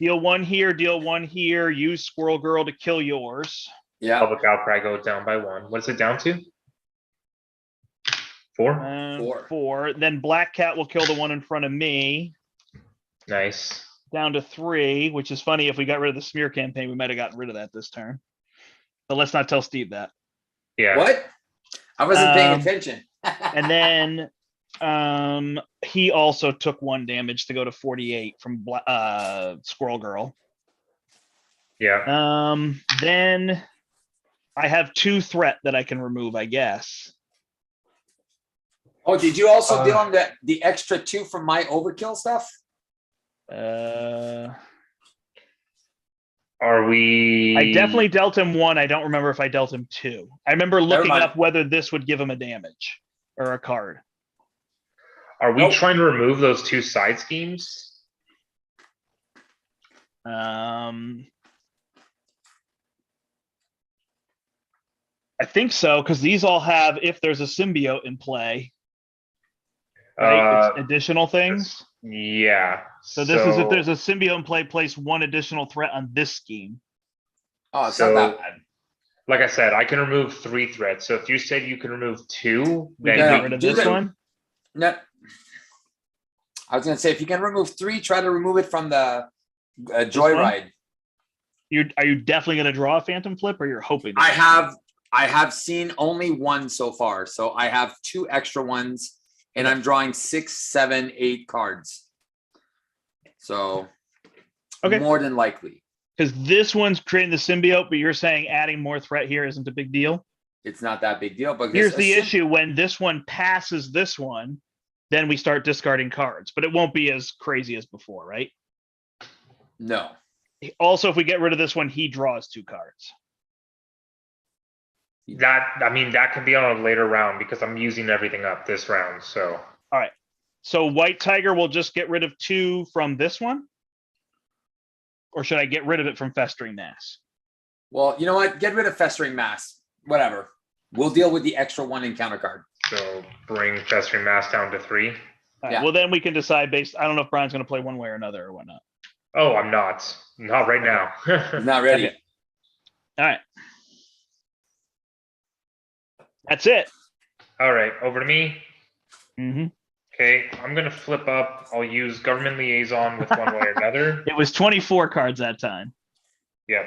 Deal 1 here, deal 1 here, use Squirrel Girl to kill yours. Yeah. Public outcry goes down by 1. What's it down to? 4? 4. 4. Then Black Cat will kill the one in front of me. Nice. Down to 3, which is funny. If we got rid of the smear campaign, we might have gotten rid of that this turn. But let's not tell Steve that. Yeah. What? I wasn't paying Um, attention. And then he also took 1 damage to go to 48 from Squirrel Girl. Yeah. Then I have 2 threat that I can remove, I guess. Oh, did you also deal on the extra 2 from my overkill stuff? Are we? I definitely dealt him 1. I don't remember if I dealt him 2. I remember looking mind. up whether this would give him a damage or a card. Are we Nope. trying to remove those 2 side schemes? I think so, because these all have if there's a symbiote in play, right? It's additional things. Yeah. So this is if there's a symbiote in play, place 1 additional threat on this scheme. Oh, it's So- not that bad. Like I said, I can remove 3 threats. So if you said you can remove 2, We then can Yeah, get rid of do this that. one. No. I was gonna say if you can remove 3, try to remove it from the joyride. Are you definitely going to draw a phantom flip, or you're hoping? I have seen only 1 so far, so I have 2 extra ones, and I'm drawing 6, 7, 8 cards. So, Okay. more than likely, Because this one's creating the symbiote, but you're saying adding more threat here isn't a big deal. it's not that big deal. But Here's the issue: when this one passes this one, then we start discarding cards, but it won't be as crazy as before, right? No, Also, if we get rid of this one, he draws 2 cards. that can be on a later round because I'm using everything up this round. So So White Tiger will just get rid of 2 from this one? Or should I get rid of it from Festering Mass? well, you know what? Get rid of festering mass. Whatever. We'll deal with the extra 1 encounter card. so bring Festering Mass down to 3. All right, Yeah. well, then we can decide based. I don't know if Brian's going to play one way or another or whatnot. Oh, I'm not right now. He's not ready. Okay. All right. That's it. All right, over to me. hmm Okay, I'm gonna flip up. I'll use government liaison with one way or another. It was 24 cards that time. Yeah,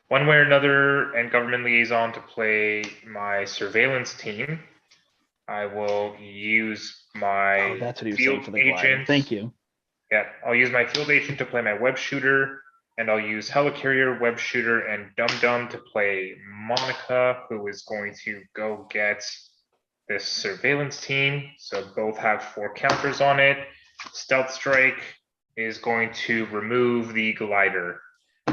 one way or another, and government liaison to play my surveillance team. I will use my Oh, that's what he was saying field for the glider. agent. Thank you. Yeah, I'll use my field agent to play my web shooter, and I'll use helicarrier, web shooter, and dum dum to play Monica, who is going to go get this surveillance team. So both have 4 counters on it. Stealth strike, is going to remove the glider.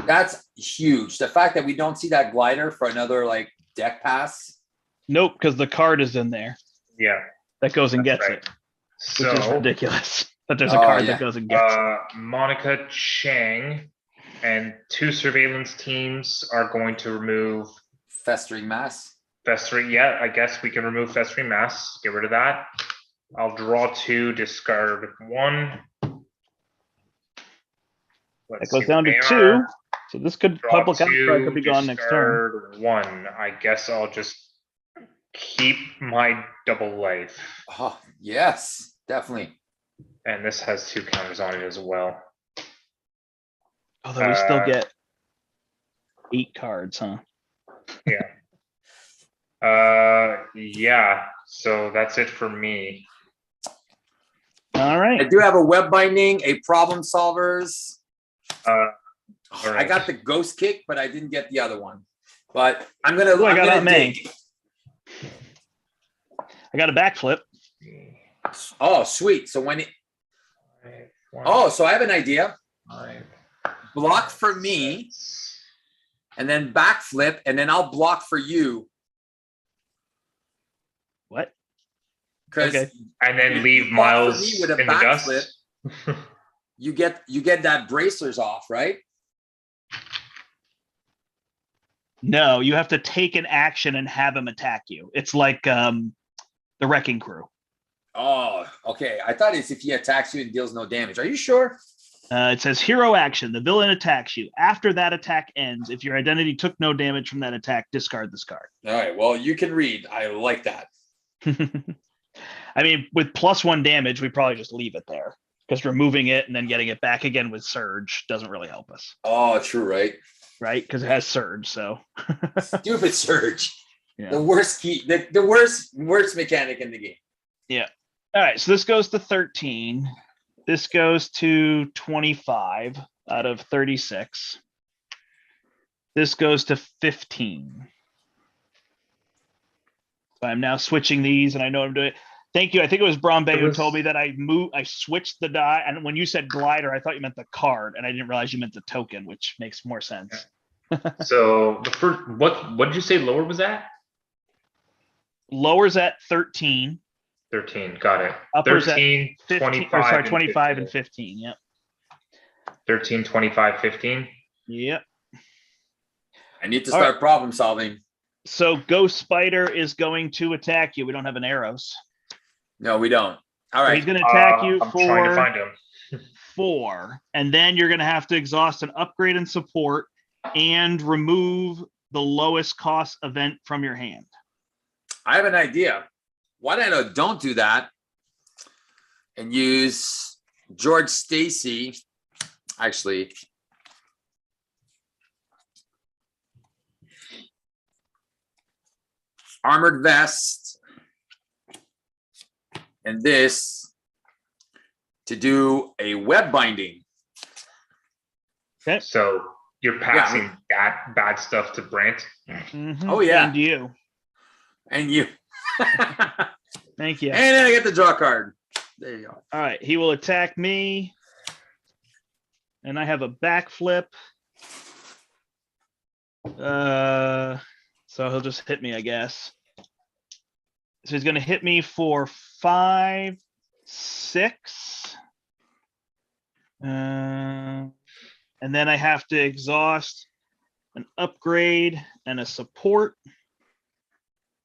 That's huge. The fact that we don't see that glider for another like deck pass. Nope, because the card is in there Yeah. that goes and That's gets right. it, which is So, ridiculous. That there's a Oh, card yeah. that goes and gets it. Monica Chang and 2 surveillance teams are going to remove Festering mass. festering. Yeah, I guess we can remove festering mass. Get rid of that. I'll draw 2, discard 1. That goes down to 2. So this could public outcry could be gone next turn. Discard 1. I guess I'll just keep my double life. Oh, yes, definitely. And this has 2 counters on it as well. Although we still get 8 cards, huh? Yeah. So that's it for me. All I right. do have a web binding, a problem solvers. All I right. got the ghost kick, but I didn't get the other one. But I'm gonna. Ooh, I I'm got gonna that May. dig. I got a backflip. Oh, sweet. So when it. Oh, so I have an idea. Block for me, and then backflip, and then I'll block for you. What? Because Okay. And then you leave block for Miles me with a in the backflip. dust. you get that bracers off, right? No, you have to take an action and have him attack you. It's like the Wrecking Crew. Oh, okay. I thought it's if he attacks you and deals no damage. Are you sure? It says hero action. The villain attacks you. After that attack ends, if your identity took no damage from that attack, discard this card. All right. Well, you can read. I like that. I mean, with +1 damage, we probably just leave it there because removing it and then getting it back again with Surge doesn't really help us, Oh, true, right? right? Because it has Surge, so. Stupid Surge. Yeah. The worst key, the worst mechanic in the game. Yeah. All right. So this goes to 13. This goes to 25 out of 36. This goes to 15. So I'm now switching these, and I know I'm doing it. Thank you. I think it was Brombe who told me that I switched the die. And when you said glider, I thought you meant the card, and I didn't realize you meant the token, which makes more sense. So the first, what did you say lower was at? Lower's at 13. 13. Got it. Upper's 13, at 15, 25, or sorry, and 25 15. and 15. Yep. 13, 25, 15. Yep. I need to All start problem solving. So Ghost Spider is going to attack you. We don't have an arrows. No, we don't. All So right. he's going to attack you I'm trying to for find him. 4. And then you're going to have to exhaust an upgrade and support and remove the lowest cost event from your hand. I have an idea. Why don't do that and use George Stacy? Actually, armored vest and this to do a web binding. Okay. So you're passing that bad stuff to Brandt. Mhm. Oh, yeah. And you. And you. Thank you. And then I get the draw card. There you go. All right. He will attack me. And I have a backflip. So he'll just hit me, I guess. So he's going to hit me for 5, 6. And then I have to exhaust an upgrade and a support.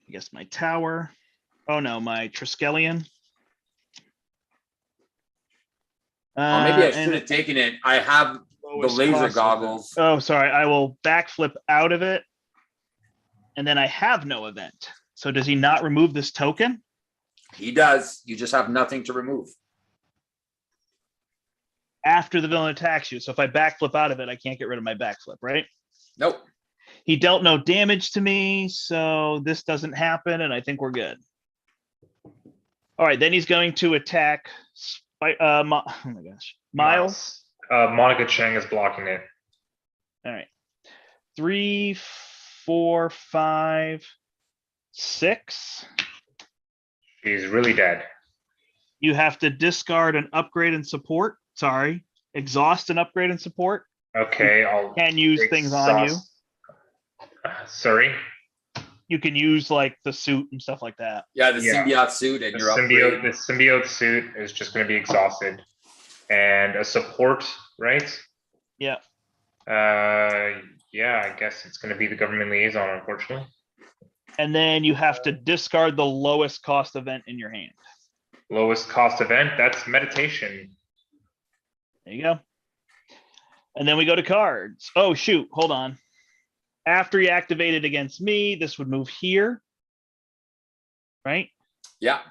I guess my tower. Oh no, my Triskelion. Oh, maybe I And should have taken it. I have the lowest laser cost goggles. event. Oh, sorry. I will backflip out of it. And then I have no event. So does he not remove this token? He does. You just have nothing to remove. After the villain attacks you. So if I backflip out of it, I can't get rid of my backflip, right? Nope. He dealt no damage to me, so this doesn't happen, and I think we're good. All right, then he's going to attack. Oh my gosh, Miles. Monica Chang is blocking it. All right, 3, 4, 5, 6. She's really dead. You have to discard an upgrade and support. Sorry, exhaust and upgrade and support. Okay, I'll Can use things on you. exhaust- Sorry, You can use like the suit and stuff like that. Yeah, the Yeah. symbiote suit and the your symbiote, upgrade. the symbiote suit is just going to be exhausted, and a support, right? Yeah. Yeah, I guess it's going to be the government liaison, unfortunately. And then you have to discard the lowest cost event in your hand. Lowest cost event, that's meditation. There you go. And then we go to cards. Oh, shoot. Hold on. After you activate it against me, this would move here. Right? Yeah.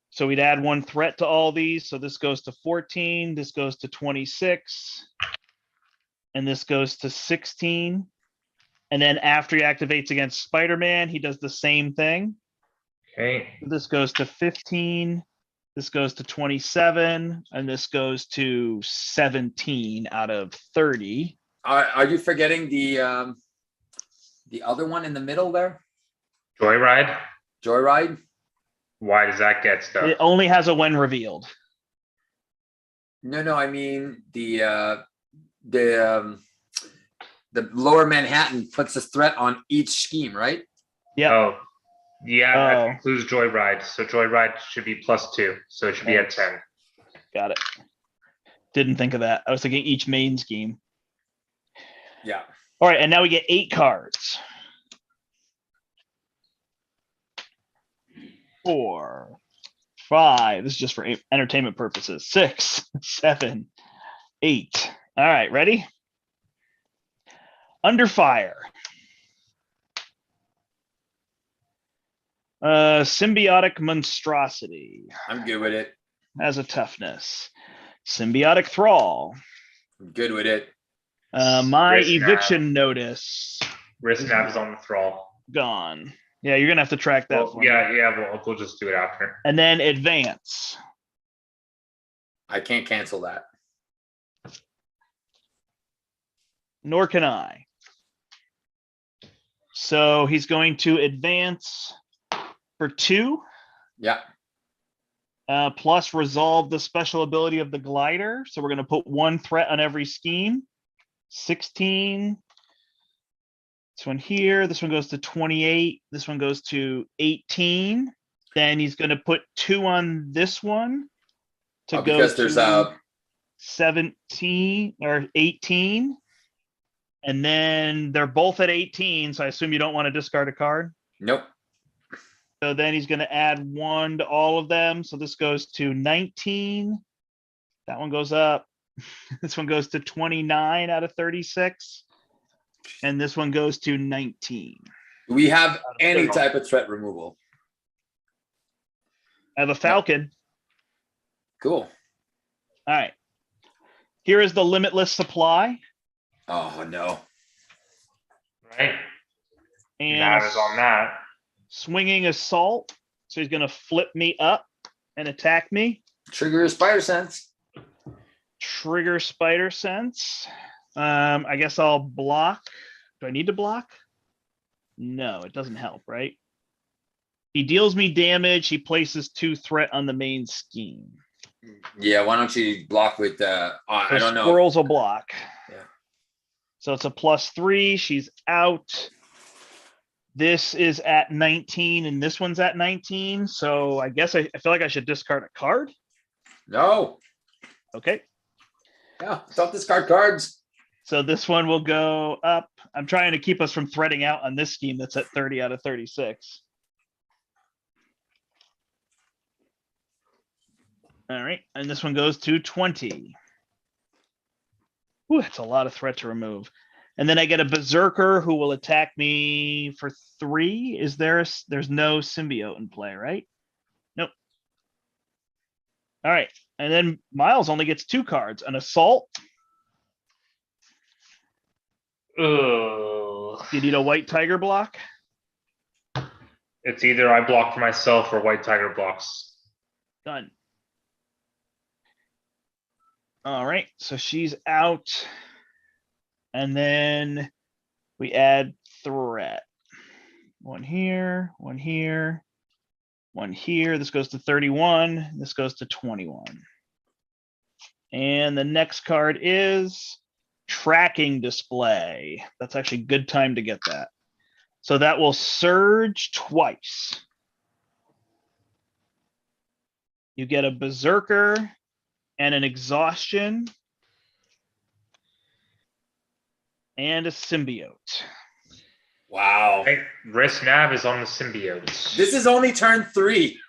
So we'd add 1 threat to all these. So this goes to 14. This goes to 26. And this goes to 16. And then after he activates against Spider-Man, he does the same thing. Okay. This goes to 15. This goes to 27. And this goes to 17 out of 30. Are you forgetting the other one in the middle there? Joyride. Joyride? Why does that get stuff? It only has a when revealed. No, I mean the Lower Manhattan puts a threat on each scheme, right? Yeah. Oh, yeah, that Oh. includes Joyride. So Joyride should be +2. So it should be at 10. Got it. Didn't think of that. I was thinking each main scheme. Yeah. All right, and now we get 8 cards. 4, 5. This is just for entertainment purposes. 6, 7, 8. All right, ready? Under fire. Symbiotic monstrosity I'm good with it. has a toughness. Symbiotic thrall. I'm good with it. My Risk nav. eviction notice Risk nav is on the thrall. gone. Yeah, you're gonna have to track that Well, for me. yeah, we'll just do it after. And then advance. I can't cancel that. Nor can I. So he's going to advance for 2, Yeah. plus resolve the special ability of the glider. So we're going to put 1 threat on every scheme. 16. This one here. This one goes to 28. This one goes to 18. Then he's going to put 2 on this one to go Because there's to 17 or 18. And then they're both at 18. So I assume you don't want to discard a card. nope. So then he's going to add 1 to all of them. So this goes to 19. That one goes up. This one goes to 29 out of 36. And this one goes to 19. Do we have of any 30. type of threat removal? I have a Falcon. Cool. All right. Here is the limitless supply. Oh no. Right? And Nav is on that. swinging assault. So he's going to flip me up and attack me. Trigger spider sense. Trigger spider sense. I guess I'll block. Do I need to block? No, it doesn't help, right? He deals me damage. He places 2 threat on the main scheme. Yeah, why don't you block with I So don't know. squirrels will block. Yeah. So it's a +3. She's out. This is at 19 and this one's at 19. So I guess I feel like I should discard a card. No. Okay. Yeah, don't discard cards. So this one will go up. I'm trying to keep us from threading out on this scheme that's at 30 out of 36. All right. And this one goes to 20. Ooh, that's a lot of threat to remove. And then I get a berserker who will attack me for 3. Is there there's no symbiote in play, right? Nope. All right. And then Miles only gets 2 cards, an assault. Ugh. You need a white tiger block. It's either I block for myself or White Tiger blocks. Done. All right. So she's out. And then we add threat. 1 here, 1 here, 1 here. This goes to 31. This goes to 21. And the next card is tracking display. That's actually a good time to get that. So that will surge twice. You get a berserker and an exhaustion and a symbiote. Wow. Right? Risk nav is on the symbiotes. This is only turn 3.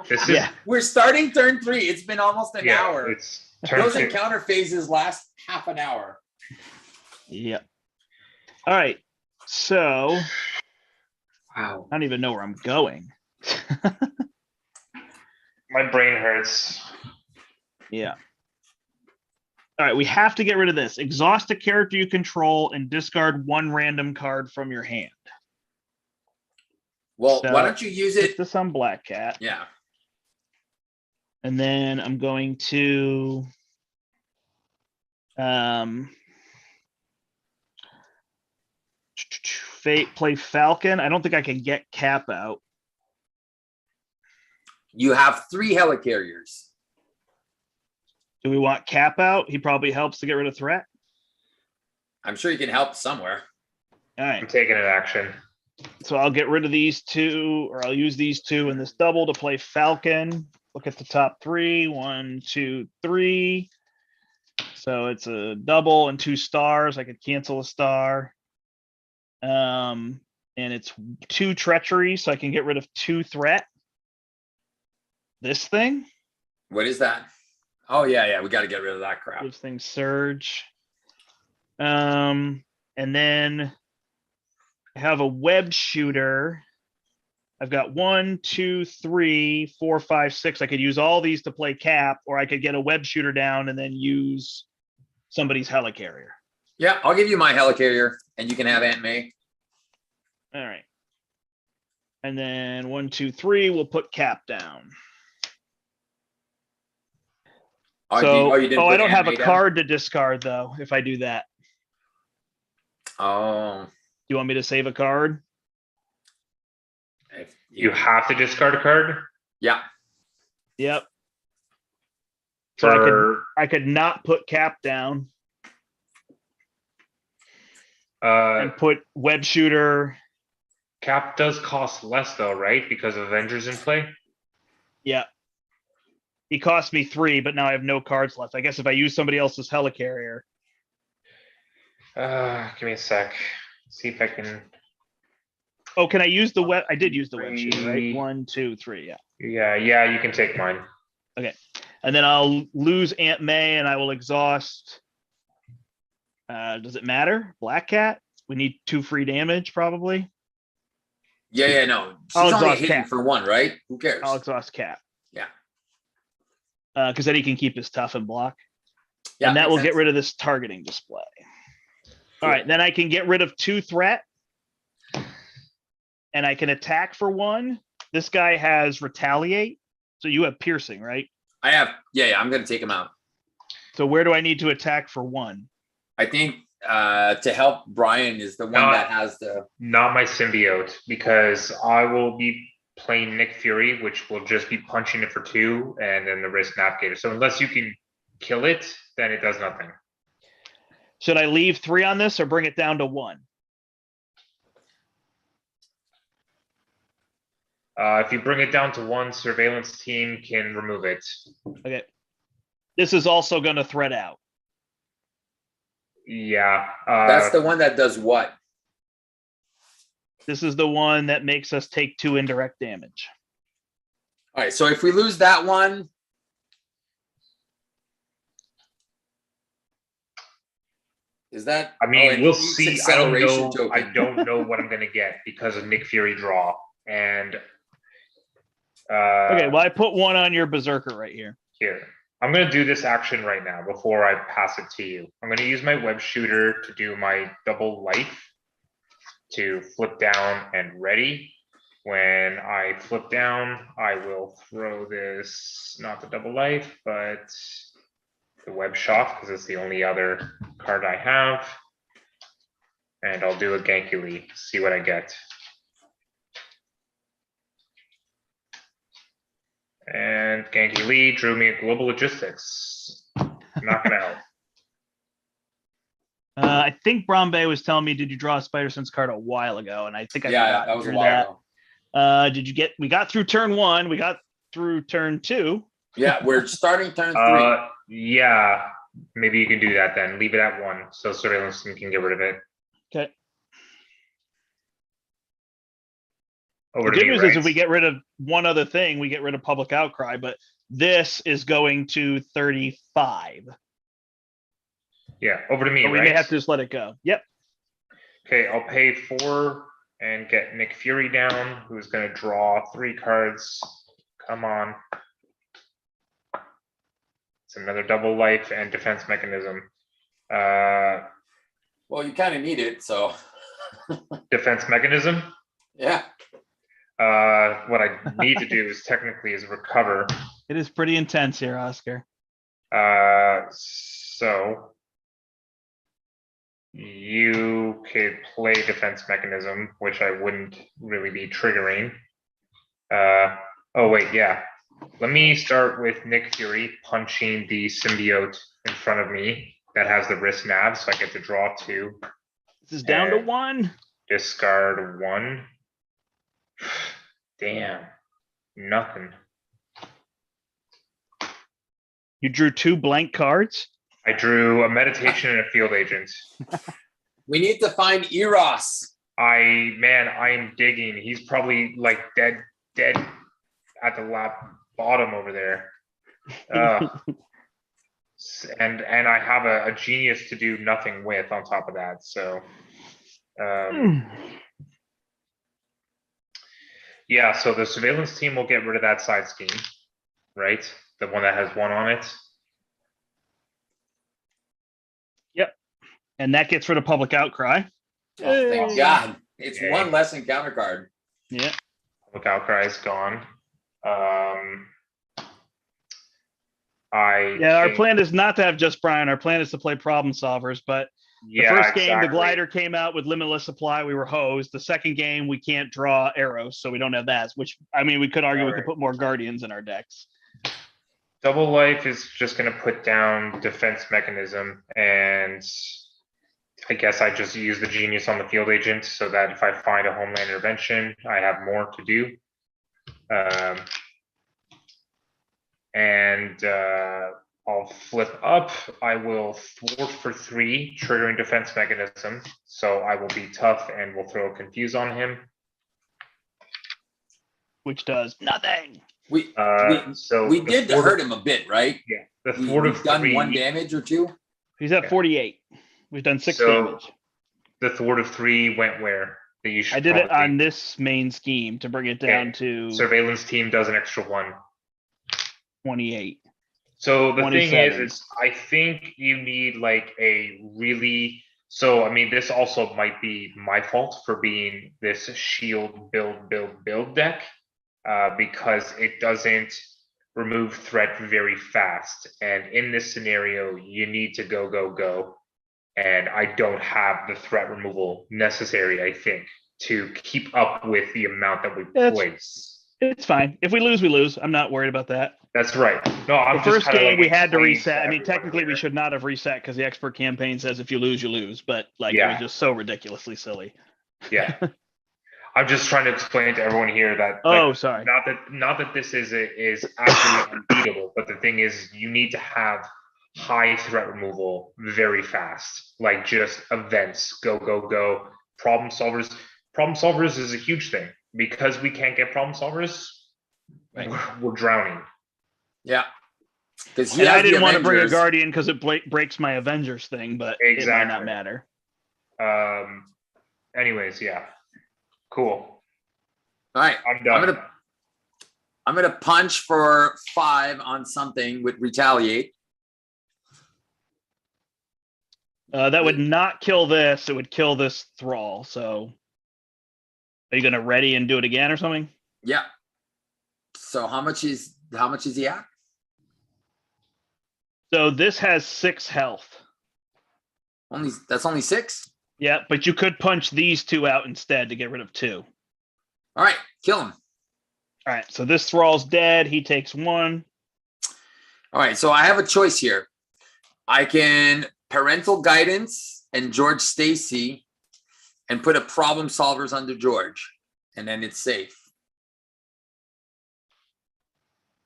This is Yeah. We're starting turn 3. It's been almost an hour. It's turn Those 2. encounter phases last half an hour. Yep. All right. So Wow. I don't even know where I'm going. My brain hurts. Yeah. All right, we have to get rid of this. Exhaust a character you control and discard one random card from your hand. Well, So, why don't you use Put it? this on Black Cat. Yeah. And then I'm going to play Falcon. I don't think I can get Cap out. You have 3 helicarriers. Do we want Cap out? He probably helps to get rid of threat. I'm sure you can help somewhere. All I'm right. taking an action. So I'll get rid of these 2, or I'll use these 2 in this double to play Falcon. Look at the top 3. 1, 2, 3. So it's a double and 2 stars. I could cancel a star. And it's 2 treachery, so I can get rid of 2 threat. This thing. What is that? Oh, yeah. We got to get rid of that crap. This thing surge. And then I have a web shooter. I've got 1, 2, 3, 4, 5, 6. I could use all these to play Cap, or I could get a web shooter down and then use somebody's helicarrier. Yeah, I'll give you my helicarrier, and you can have Aunt May. All right. And then 1, 2, 3, we'll put Cap down. Oh, So, you didn't I put don't Aunt have May a down? card to discard though, if I do that. Oh, You want me to save a card? if You have to discard a card yeah. Yep. So for I could not put Cap down and put web shooter. Cap does cost less though, right? Because Avengers in play. Yeah. He cost me 3, but now I have no cards left. I guess if I use somebody else's helicarrier. Give me a sec. See if I can. Oh, can I use the web? I did use the web shooter, right? 3. 1, 2, 3. Yeah. Yeah, you can take mine. And then I'll lose Aunt May and I will exhaust. Does it matter? Black Cat? We need 2 free damage, probably. Yeah, no. I'll She's only exhaust hitting Cap. for 1, right? Who cares? I'll exhaust Cap. Yeah. Because then he can keep his tough and block. Yeah, And that makes will sense. get rid of this targeting display. Cool. All right, then I can get rid of 2 threat. And I can attack for 1. This guy has retaliate. So you have piercing, right? I have, yeah, I'm going to take him out. So where do I need to attack for 1? I think to help Brian is the one that has the. Not my symbiote, because I will be playing Nick Fury, which will just be punching it for 2, and then the risk navigator. So unless you can kill it, then it does nothing. Should I leave 3 on this or bring it down to 1? If you bring it down to 1, surveillance team can remove it. Okay. This is also going to threat out. Yeah. That's the one that does what? This is the one that makes us take 2 indirect damage. All right, so if we lose that one. Is that? I mean, it we'll needs see. acceleration I token. don't know what I'm going to get because of Nick Fury draw. And Okay, well, I put 1 on your berserker right here. here. I'm going to do this action right now before I pass it to you. I'm going to use my web shooter to do my double life to flip down and ready. When I flip down, I will throw this, not the double life, but the web shot, because it's the only other card I have. And I'll do a Gankily, see what I get. And Gankily drew me a global logistics. Not gonna help. I think Brombe was telling me, did you draw a Spider Sense card a while ago? And I think I Yeah, forgot that to was a do while that. ago. Did you get? We got through turn 1. We got through turn 2. Yeah, we're starting turn 3. Yeah. Maybe you can do that then. Leave it at 1, so surveillance team can get rid of it. Okay. Over The to good me, news right? is if we get rid of one other thing, we get rid of public outcry. But this is going to 35. Yeah, over to me, So we right? may have to just let it go. Yep. Okay, I'll pay 4 and get Nick Fury down, who's going to draw 3 cards. Come on. It's another double life and defense mechanism. Well, you kind of need it, so Defense mechanism. yeah. What I need to do is technically is recover. It is pretty intense here, Oscar. So you could play defense mechanism, which I wouldn't really be triggering. Oh wait, yeah. Let me start with Nick Fury punching the symbiote in front of me that has the wrist nav, so I get to draw 2. This is down to And 1. discard 1. Damn, nothing. You drew 2 blank cards. I drew a meditation and a field agent. We need to find Eros. I'm digging. He's probably like dead at the bottom over there. And I have a genius to do nothing with on top of that. So, yeah. So the surveillance team will get rid of that side scheme, right? The one that has 1 on it. Yep. And that gets rid of public outcry. Oh, thank Yay. God. It's Yay. 1 less encounter card. Yeah. Public outcry is gone. Our plan is not to have just Brian. Our plan is to play problem solvers. But the first game, the glider came out with limitless supply. We were hosed. The second game, we can't draw arrows, so we don't have that. Which, I mean, we could argue we could put more guardians in our decks. Double life is just going to put down defense mechanism, and I guess I just use the genius on the field agent so that if I find a homeland intervention, I have more to do. I'll flip up. I will thwart for 3, triggering defense mechanism. So I will be tough and will throw a confuse on him. Which does nothing. We did hurt him a bit, right? Yeah, the thwart of 3. We've done 1 damage or 2. He's at 48. We've done 6 So damage. the thwart of 3 went where? I did it on this main scheme to bring it down to surveillance team does an extra 1. 28. So the 27. thing is I think you need like a really, so I mean, this also might be my fault for being this shield build deck, because it doesn't remove threat very fast. And in this scenario, you need to go. And I don't have the threat removal necessary, I think, to keep up with the amount that we place. It's fine. If we lose, we lose. I'm not worried about that. That's right. No, I'm the first just game like we had to explaining reset. I mean, everyone technically here. we should not have reset because the expert campaign says if you lose, you lose. But like it was just so ridiculously silly. Yeah. I'm just trying to explain to everyone here that sorry. not that this is absolutely unbeatable, but the thing is you need to have high threat removal very fast. Like just events, go. Problem solvers is a huge thing because we can't get problem solvers. Right. We're drowning. Yeah. Because I didn't want to bring a guardian because it breaks my Avengers thing, but Exactly. it might not matter. Anyways, yeah. Cool. All right. I'm done. I'm gonna punch for 5 on something with retaliate. That would not kill this. It would kill this thrall. So are you gonna ready and do it again or something? Yeah. So how much is he at? So this has 6 health. That's only 6? Yeah, but you could punch these 2 out instead to get rid of 2. All right, kill him. All right, so this thrall's dead. He takes 1. All right, so I have a choice here. I can parental guidance and George Stacy and put a problem solvers under George, and then it's safe.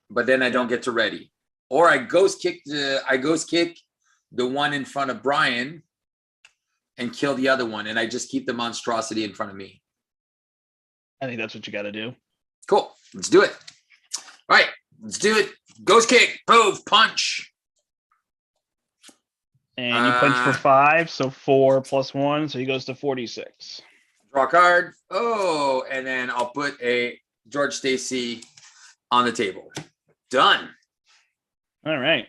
But then I don't get to ready. Or I ghost kick the one in front of Brian and kill the other one, and I just keep the monstrosity in front of me. I think that's what you got to do. Cool. Let's do it. All right, let's do it. Ghost kick, move, punch. And you punch for 5, so 4 + 1, so he goes to 46. Draw a card. Oh, and then I'll put a George Stacy on the table. Done. All right.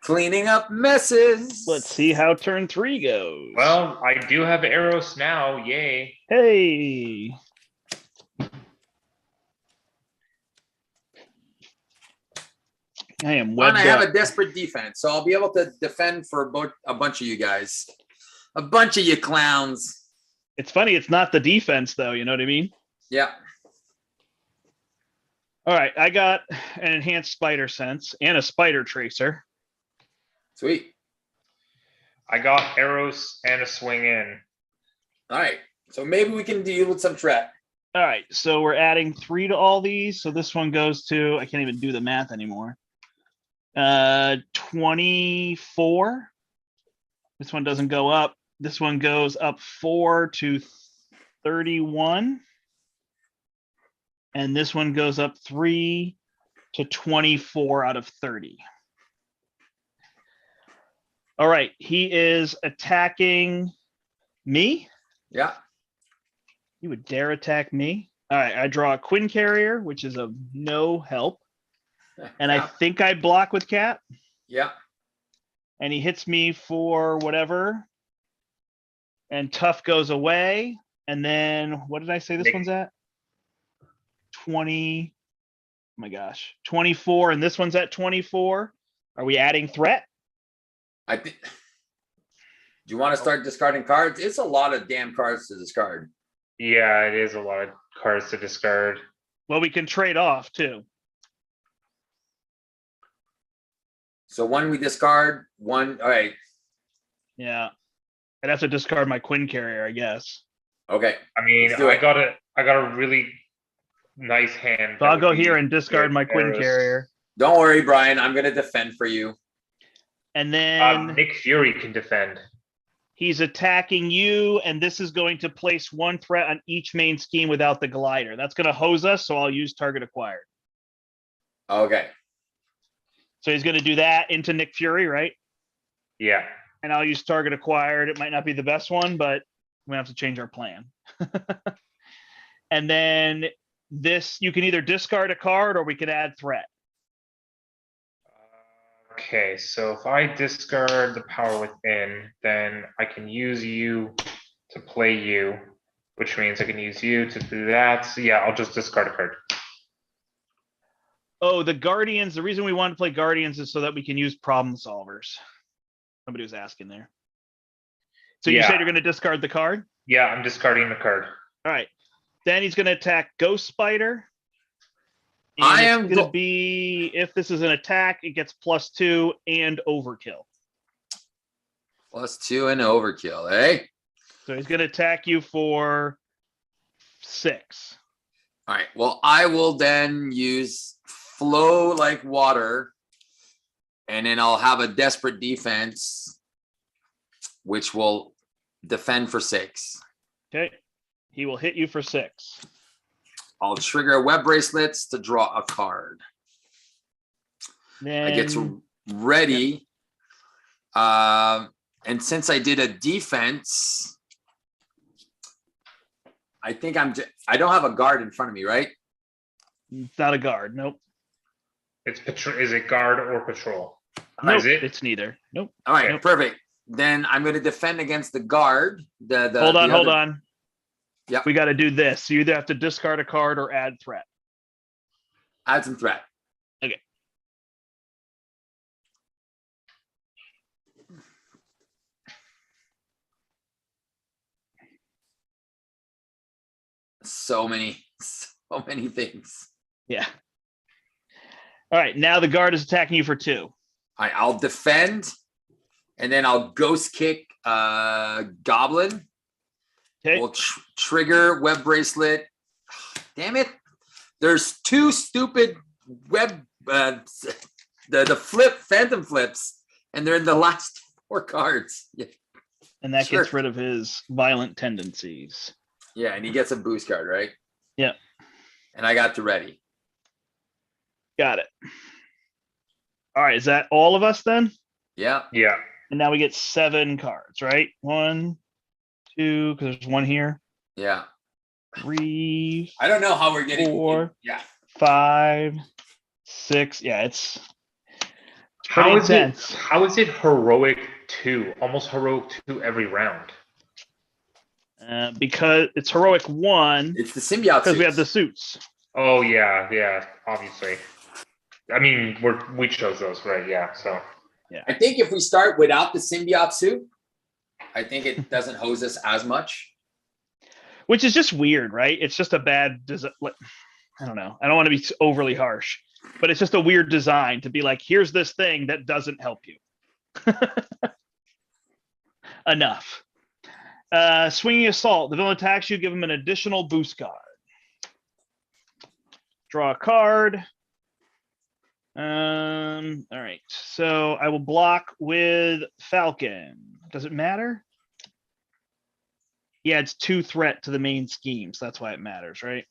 Cleaning up messes. Let's see how turn 3 goes. Well, I do have arrows now. Yay. Hey. I am And webbed I have up. a desperate defense, so I'll be able to defend for a bunch of you guys. A bunch of you clowns. It's funny, it's not the defense, though. You know what I mean? Yeah. All right, I got an enhanced spider sense and a spider tracer. Sweet. I got arrows and a swing in. All right. So maybe we can deal with some threat. All right, so we're adding 3 to all these. So this one goes to, I can't even do the math anymore. 24. This one doesn't go up. This one goes up 4 to 31. And this one goes up 3 to 24 out of 30. All right, he is attacking me. Yeah. You would dare attack me? All right, I draw a Quinn Carrier, which is of no help. And I think I block with Cat. Yeah. And he hits me for whatever. And Tough goes away. And then what did I say this one's at? 20. Oh my gosh. 24. And this one's at 24. Are we adding threat? I think. Do you want to start discarding cards? It's a lot of damn cards to discard. Yeah, it is a lot of cards to discard. Well, we can trade off too. So one we discard, one. All right. Yeah. I'd have to discard my Quinn Carrier, I guess. Okay. I mean, Let's do it. I got a really nice hand. So I'll go here and discard my Quinn arrows. Carrier. Don't worry, Brian. I'm going to defend for you. And then Nick Fury can defend. he's attacking you, and this is going to place 1 threat on each main scheme without the glider. That's going to hose us, so I'll use target acquired. Okay. So he's going to do that into Nick Fury, right? Yeah. And I'll use target acquired. It might not be the best one, but we have to change our plan. And then this, you can either discard a card or we can add threat. Okay, so if I discard the power within, then I can use you to play you, which means I can use you to do that. So yeah, I'll just discard a card. Oh, the Guardians. The reason we want to play Guardians is so that we can use problem solvers. Somebody was asking there. So you Yeah. said you're going to discard the card? Yeah, I'm discarding the card. All right. Then he's going to attack Ghost Spider. And I it's am going to be, if this is an attack, it gets +2 and overkill. +2 and overkill, eh? So he's going to attack you for 6. All right. Well, I will then use flow like water, and then I'll have a desperate defense, which will defend for 6. Okay. He will hit you for 6. I'll trigger web bracelets to draw a card. Then I get to ready. And since I did a defense, I think I don't have a guard in front of me, right? It's not a guard. Nope. It's is it guard or patrol? Nope. Is it? It's neither. Nope. All right, Nope. perfect. Then I'm going to defend against the guard. Hold on. Yeah. We got to do this. You either have to discard a card or add threat. Add some threat. Okay. So many things. Yeah. All right. Now the guard is attacking you for 2. I'll defend, and then I'll ghost kick Goblin. Okay. We'll trigger web bracelet. Damn it! There's 2 stupid web the flip phantom flips, and they're in the last 4 cards. Yeah. And that Sure. gets rid of his violent tendencies. Yeah, and he gets a boost card, right? Yeah. And I got the ready. Got it. All right, is that all of us then? Yeah. Yeah. And now we get 7 cards, right? 1, 2, because there's 1 here. Yeah. 3, I don't know how we're getting. 4. Yeah. 5, 6. Yeah, it's pretty How is it? intense. How is it heroic 2? Almost heroic 2 every round. Because it's heroic 1 It's the symbiote because we have suits. the suits. Oh yeah, obviously. I mean, we chose those, right? Yeah. So I think if we start without the symbiote suit, I think it doesn't hose us as much. Which is just weird, right? It's just a bad design. I don't know. I don't want to be overly harsh, but it's just a weird design to be like, here's this thing that doesn't help you. Enough. Swinging assault. The villain attacks you, give him an additional boost card. Draw a card. All right. So I will block with Falcon. Does it matter? Yeah, it's 2 threat to the main scheme, so that's why it matters, right?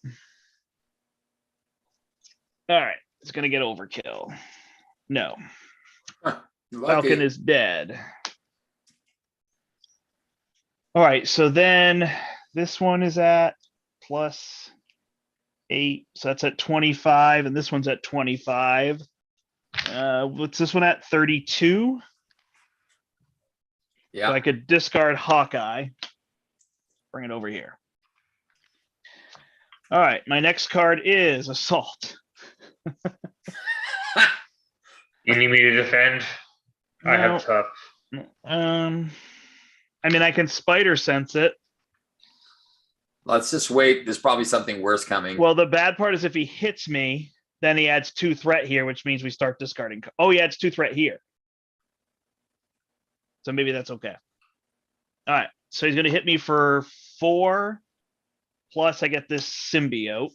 All right, it's gonna get overkill. No, Falcon is dead. All right, so then this one is at +8, so that's at 25, and this one's at 25. What's this one at? 32. Yeah. So I could discard Hawkeye. Bring it over here. All right, my next card is Assault. you need me to defend? I No. have tough. I mean, I can Spider Sense it. Let's just wait. There's probably something worse coming. Well, the bad part is if he hits me, then he adds 2 threat here, which means we start discarding. Oh, he adds 2 threat here. So maybe that's okay. All right, so he's going to hit me for 4, plus I get this symbiote.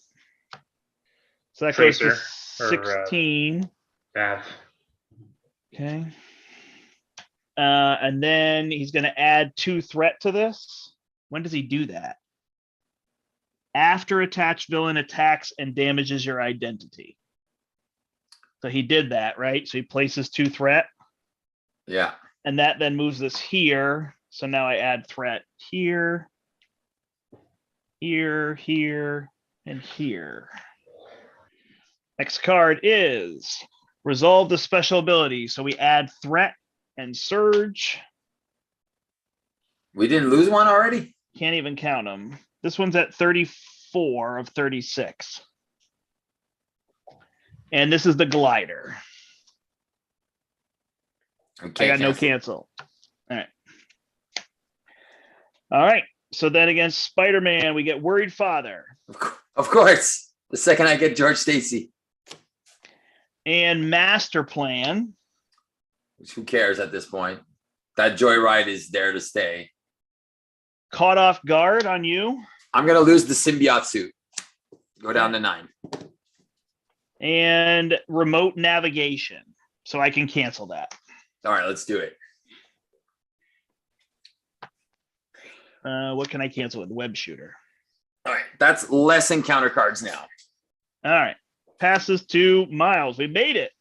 So that Tracer, goes to 16. Bad. Okay. And then he's going to add 2 threat to this. When does he do that? After attached villain attacks and damages your identity. So he did that, right? So he places 2 threat. Yeah. And that then moves this here. So now I add threat here, here, here, and here. Next card is resolve the special ability. So we add threat and surge. We didn't lose one already? Can't even count them. This one's at 34 of 36. And this is the glider. I got no cancel. All right. All right. So then against Spider-Man, we get Worried Father. Of course. The second I get George Stacy. And Master Plan. Which who cares at this point? That joyride is there to stay. Caught off guard on you. I'm going to lose the symbiote suit. Go down to 9. And remote navigation. So I can cancel that. All right, let's do it. What can I cancel with? Web shooter. All right, that's less encounter cards now. All right. Passes to Miles. We made it.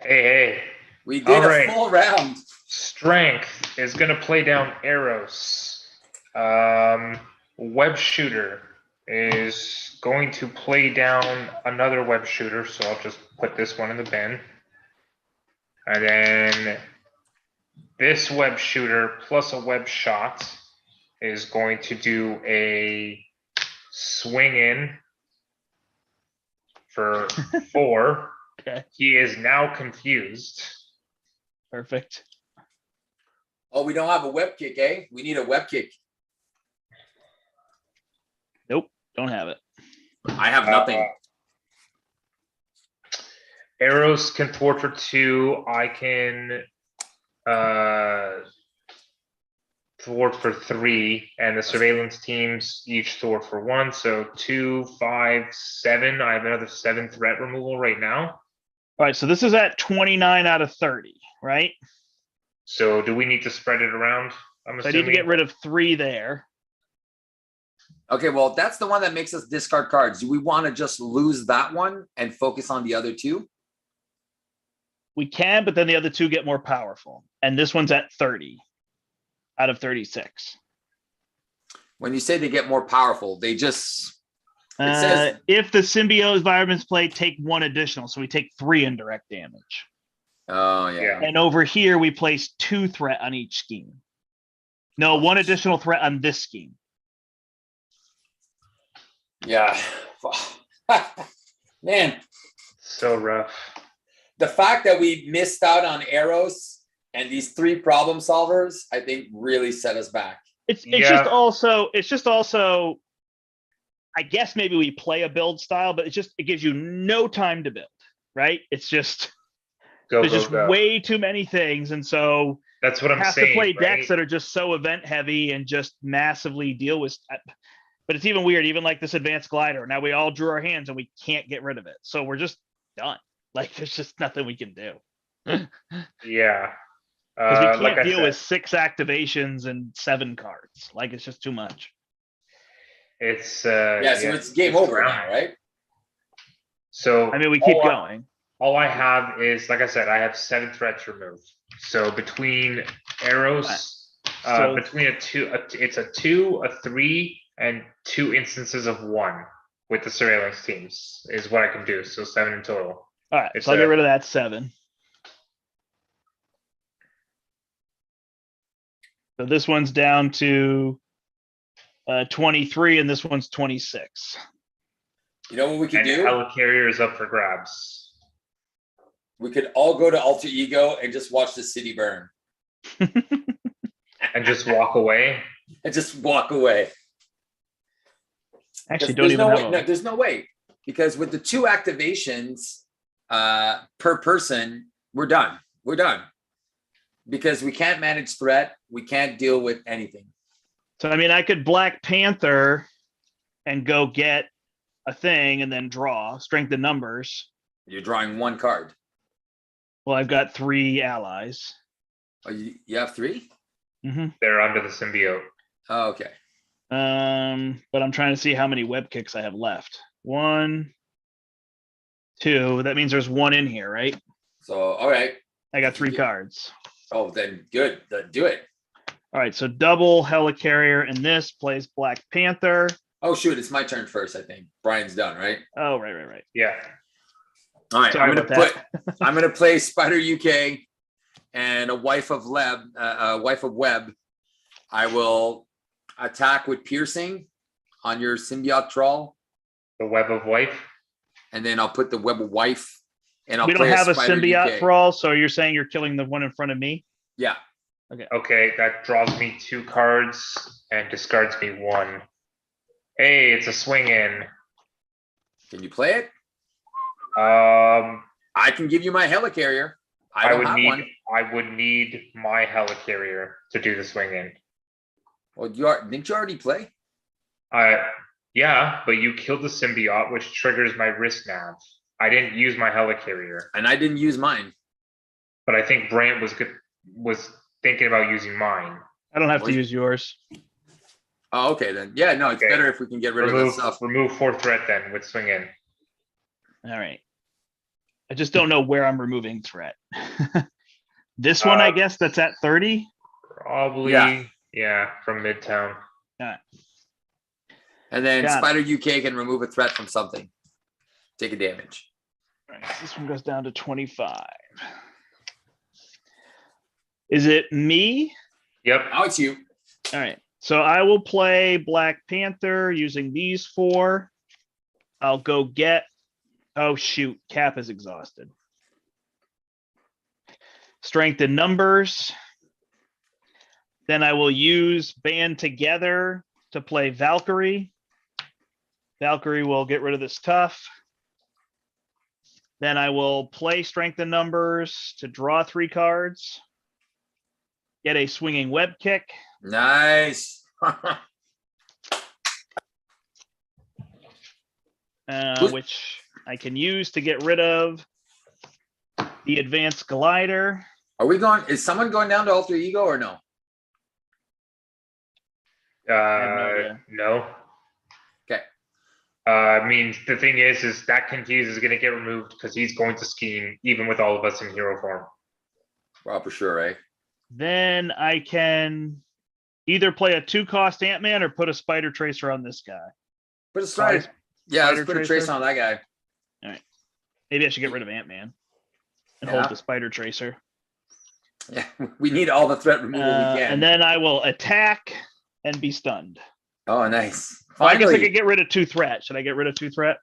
Hey. We did All a right. full round. Strength is going to play down Eros. Web shooter is going to play down another web shooter, so I'll just put this one in the bin. And then this web shooter plus a web shot is going to do a swing in for 4. Okay. He is now confused. Perfect. Oh, we don't have a web kick, eh? We need a web kick. Nope. Don't have it. I have nothing. Arrows can thwart for 2. I can thwart for 3, and the surveillance teams each thwart for 1. So 2, 5, 7. I have another 7 threat removal right now. All right, so this is at 29 out of 30, right? So do we need to spread it around? I'm So I need to assuming. get rid of 3 there. Okay, well, that's the one that makes us discard cards. Do we want to just lose that one and focus on the other 2? We can, but then the other 2 get more powerful. And this one's at 30 out of 36. When you say they get more powerful, they just it says If the symbiote environments play, take 1 additional. So we take 3 indirect damage. oh yeah. Yeah. And over here, we place 2 threat on each scheme. No, 1 additional threat on this scheme. Yeah. Man, So rough. the fact that we missed out on arrows and these 3 problem solvers, I think really set us back. It's Yeah. just also, I guess maybe we play a build style, but it gives you no time to build, right? It's just, there's just way too many things. And so That's what I'm have saying. to play right? decks that are just so event heavy and just massively deal with. But it's even weird, even like this advanced glider. Now we all drew our hands and we can't get rid of it. So we're just done. Like there's just nothing we can do. Yeah. Because we can't like I deal said, with 6 activations and 7 cards. Like it's just too much. it's So it's game over now, right? So I mean, we keep going. All I have is, like I said, I have 7 threats removed. So between arrows, So- between it's a 2, a 3, and 2 instances of 1 with the surveillance teams is what I can do. So 7 in total. All right, It's so I'll get a- rid of that 7. So this one's down to 23, and this one's 26. You know what we could And do? helicarrier is up for grabs. We could all go to Alter Ego and just watch the city burn And just walk away. and just walk away. Actually, There's don't even no have way. No, there's no way, because with the 2 activations per person, we're done. We're done because we can't manage threat. We can't deal with anything. So I mean, I could Black Panther and go get a thing and then draw strengthen numbers. You're drawing 1 card. Well, I've got 3 allies. Oh, you have 3? Mm-hmm. They're under the symbiote. Oh, okay. But I'm trying to see how many web kicks I have left. 1, 2. That means there's 1 in here, right? So, all right. I got 3 cards. Oh, then good. Then do it. All right, so double helicarrier, and this plays Black Panther. Oh, shoot. It's my turn first, I think. Brian's done, right? Oh, right. Yeah. All right. Sorry I'm about gonna that. I'm gonna play Spider UK and a wife of Web. I will attack with piercing on your symbiote troll, The web of life. and then I'll put the web of wife. And I'll We don't play have a Spider symbiote UK. thrall, so you're saying you're killing the one in front of me? Yeah. Okay, that draws me 2 cards and discards me 1. Hey, it's a swing in. Can you play it? Um, I can give you my helicarrier. I don't have one. I would need my helicarrier to do the swing in. Well, didn't you already play? Yeah, but you killed the symbiote, which triggers my wrist nav. I didn't use my helicarrier, And I didn't use mine. but I think Brandt was thinking about using mine. I don't have to Well, use yours. Oh, okay then. Yeah, no, it's Okay. better if we can get rid of that stuff. Remove 4th threat then with swing in. All right. I just don't know where I'm removing threat. This one, I guess, that's at 30. Probably, Yeah. yeah, from Midtown. And then Got it. Spider UK can remove a threat from something. Take a damage. All right, so this one goes down to 25. Is it me? Yep. Now it's you. All right. So I will play Black Panther using these 4. I'll go get. Oh, shoot. Cap is exhausted. Strength in numbers. Then I will use Band Together to play Valkyrie. Valkyrie will get rid of this tough. Then I will play Strength in Numbers to draw 3 cards. Get a Swinging Web Kick. Nice. Which I can use to get rid of the Advanced Glider. Are we going? Is someone going down to Alter Ego or no? have no idea. No. Okay. I mean, the thing is that Confuse is going to get removed because he's going to scheme even with all of us in hero form. Well, for sure, right? Then I can either play a 2-cost Ant-Man or put a Spider Tracer on this guy. Put a spider. Yeah, let's Spider put a Tracer? trace on that guy. Maybe I should get rid of Ant-Man and Yeah. hold the Spider Tracer. Yeah, we need all the threat removal we can. And then I will attack and be stunned. Oh, nice. Well, I guess I Finally, could get rid of 2 threat. Should I get rid of 2 threat?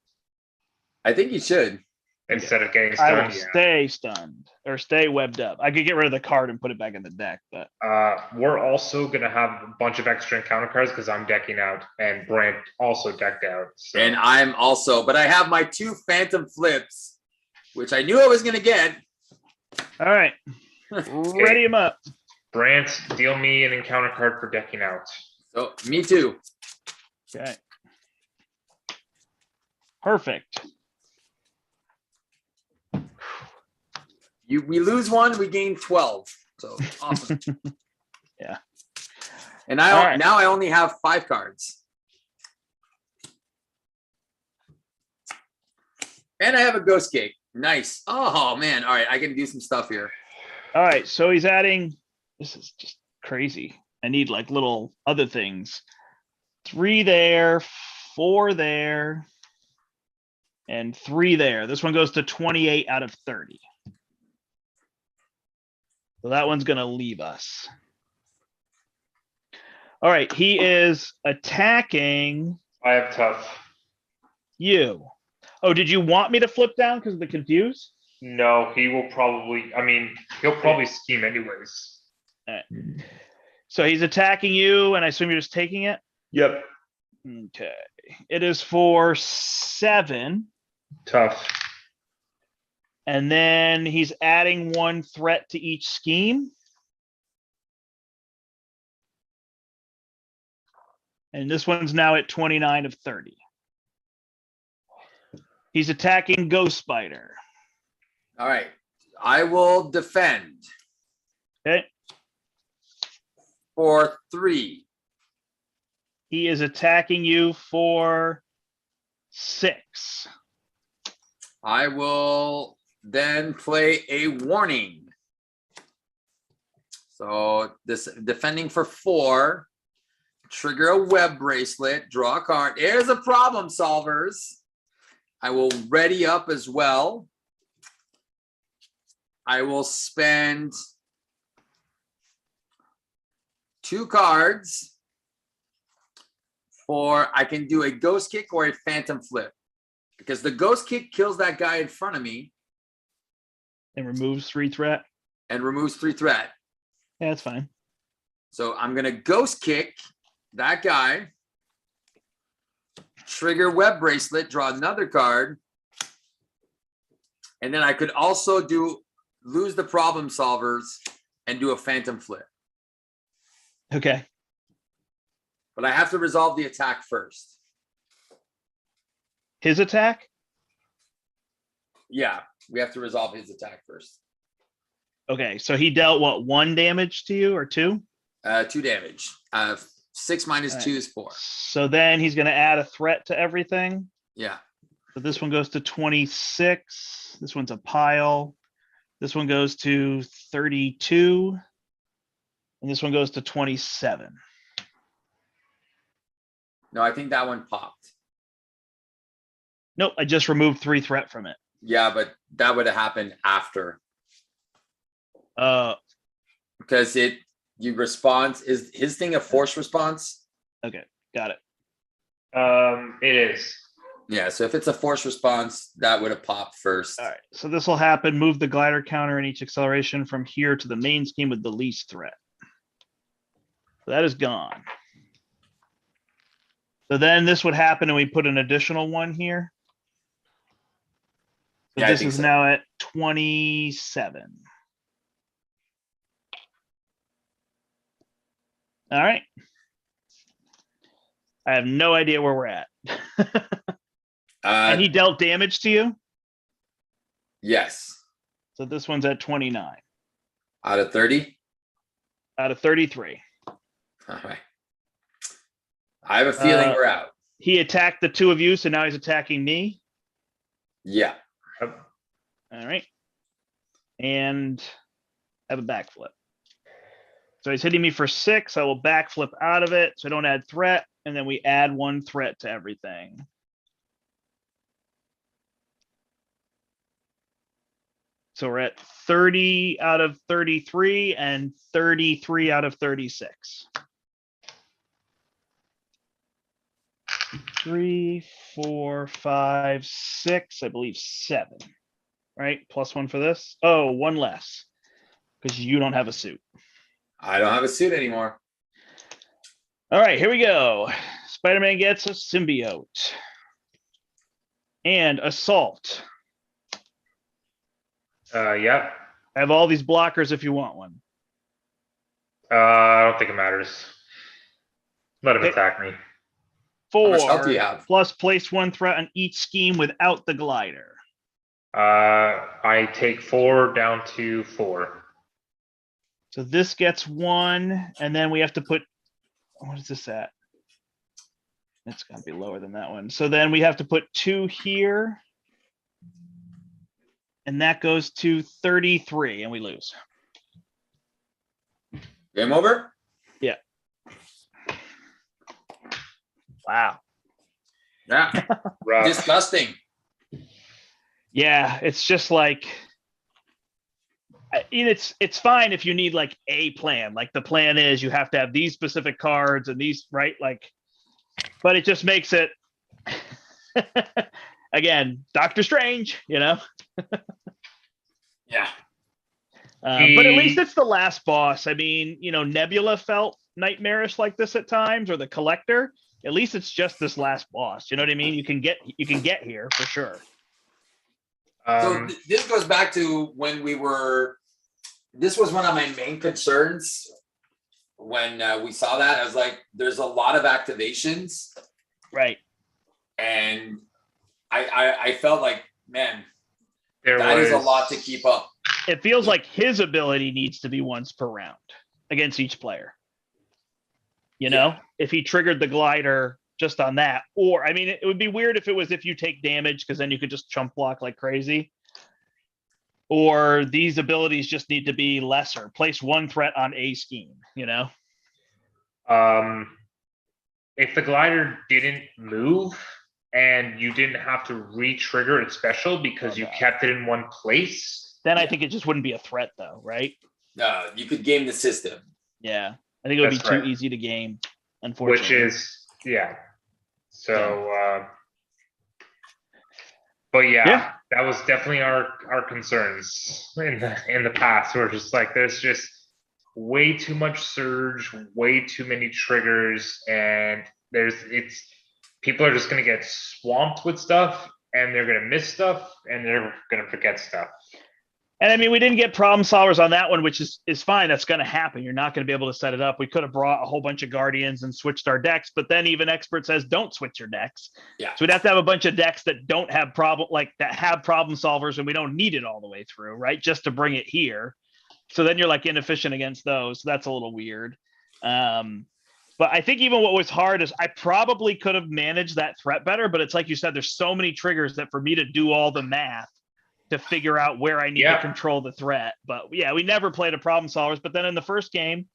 I think you should. Instead of getting I will stunned, yeah. stay stunned or stay webbed up. I could get rid of the card and put it back in the deck, but We're also gonna have a bunch of extra encounter cards because I'm decking out, and Brandt also decked out. So. And I'm also, but I have my 2 Phantom Flips, which I knew I was going to get. all right. Ready him up. Brandt, deal me an encounter card for decking out. So, me too. Okay. Perfect. We lose 1, we gain 12. So awesome. Yeah. And All right. now I only have 5 cards. And I have a Ghost Cake. Nice. Oh man. All right, I can do some stuff here. All right. So he's adding. This is just crazy. I need like little other things. 3 there, 4 there, and 3 there. This one goes to 28 out of 30. So that one's going to leave us. All right. He is attacking I have tough. you. Oh, did you want me to flip down because of the confuse? No, he will probably. I mean, he'll probably scheme anyways. All right. So he's attacking you, and I assume you're just taking it? Yep. Okay. It is for 7. Tough. And then he's adding 1 threat to each scheme. And this one's now at 29 of 30. He's attacking Ghost Spider. All right. I will defend Okay. for 3. He is attacking you for 6. I will then play a warning. So this defending for 4. Trigger a web bracelet, draw a card. There's a problem, solvers. I will ready up as well. I will spend 2 cards for, I can do a Ghost Kick or a Phantom Flip. Because the Ghost Kick kills that guy in front of me. And removes 3 threat. And removes 3 threat. Yeah, that's fine. So I'm going to Ghost Kick that guy. Trigger web bracelet, draw another card. And then I could also lose the problem solvers and do a Phantom Flip. Okay. But I have to resolve the attack first. His attack? Yeah, we have to resolve his attack first. Okay, so he dealt what, 1 damage to you or 2? 2 damage. 6 minus 2 is 4. So then he's going to add a threat to everything. Yeah. So this one goes to 26. This one's a pile. This one goes to 32. And this one goes to 27. No, I think that one popped. Nope, I just removed 3 threat from it. Yeah, but that would have happened after. Because you respond, is his thing a force response? Okay, got it. It is. Yeah, so if it's a force response, that would have popped first. All right, so this will happen. Move the glider counter in each acceleration from here to the main scheme with the least threat. So that is gone. So then this would happen and we put an additional 1 here. Yeah, I This think is so. now at 27. All right. I have no idea where we're at. And he dealt damage to you. Yes. So this one's at 29 Out of 30. out of 33. All right. I have a feeling we're out. He attacked the two of you, so now he's attacking me. Yeah. All right. And have a backflip. So he's hitting me for 6. I will backflip out of it, so I don't add threat. And then we add 1 threat to everything. So we're at 30 out of 33 and 33 out of 36. 3, 4, 5, 6, I believe 7. Right? +1 for this. Oh, 1 less. Because you don't have a suit. I don't have a suit anymore. All right, here we go. Spider-Man gets a symbiote. And assault. Yep. I have all these blockers if you want one. I don't think it matters. Let him Okay. attack me. How much health do 4 you have? plus place 1 threat on each scheme without the glider. I take 4 down to 4. So this gets 1, and then we have to put, what is this at? It's gonna be lower than that one. So then we have to put 2 here. And that goes to 33, and we lose. Game over? Yeah. Wow. Yeah. Rough. Disgusting. Yeah, it's just like, it's fine if you need like a plan. Like the plan is you have to have these specific cards and these, right? Like, but it just makes it, again, Doctor Strange, you know? Yeah. But at least it's the last boss. I mean, you know, Nebula felt nightmarish like this at times, or the Collector. At least it's just this last boss. You know what I mean? You can get here for sure. So this goes back to when this was one of my main concerns when we saw that. I was like, there's a lot of activations. Right. And I felt like, man, There that was is a lot to keep up. It feels like his ability needs to be once per round against each player. You know, Yeah. if he triggered the glider just on that, or I mean, it would be weird if it was if you take damage, because then you could just chump block like crazy. Or these abilities just need to be lesser. Place 1 threat on a scheme, you know? If the glider didn't move and you didn't have to re-trigger its special because you kept it in one place, then I think it just wouldn't be a threat though, right? You could game the system. Yeah. I think it would be That's too right. easy to game, unfortunately. which is so. But yeah, that was definitely our concerns in the past. We're just like, there's just way too much surge, way too many triggers, and people are just gonna get swamped with stuff, and they're gonna miss stuff, and they're gonna forget stuff. And I mean, we didn't get problem solvers on that one, which is fine. That's going to happen. You're not going to be able to set it up. We could have brought a whole bunch of guardians and switched our decks, but then even expert says don't switch your decks. Yeah. So we'd have to have a bunch of decks that don't have that have problem solvers, and we don't need it all the way through, right? Just to bring it here. So then you're like inefficient against those. So that's a little weird. But I think even what was hard is I probably could have managed that threat better, but it's like you said, there's so many triggers that for me to do all the math to figure out where I need to control the threat. But yeah, we never played a problem solvers. But then in the first game,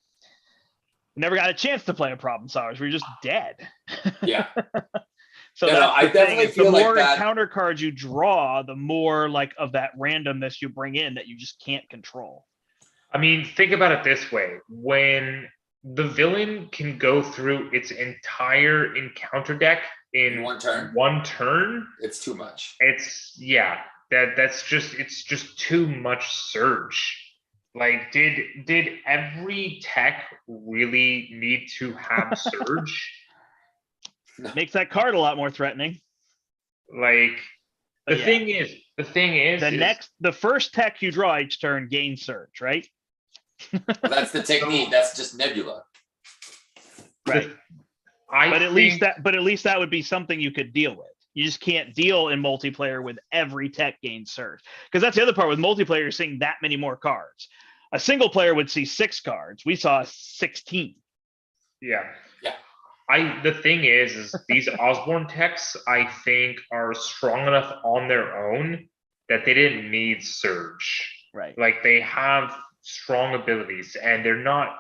we never got a chance to play a problem solvers. We were just dead. Yeah. So I definitely feel the like more that encounter cards you draw, the more like of that randomness you bring in that you just can't control. I mean, think about it this way: when the villain can go through its entire encounter deck in one turn, it's too much. It's just too much surge. Like, did every tech really need to have surge? Makes that card a lot more threatening. Like, The yeah. thing is, the first tech you draw each turn gains surge, right? Well, that's the technique. That's just Nebula. Right. But at least that would be something you could deal with. You just can't deal in multiplayer with every tech gain surge. Because that's the other part with multiplayer, you're seeing that many more cards. A single player would see 6 cards. We saw 16. Yeah. Yeah. The thing is these Osborne techs, I think, are strong enough on their own that they didn't need surge. Right. Like, they have strong abilities, and they're not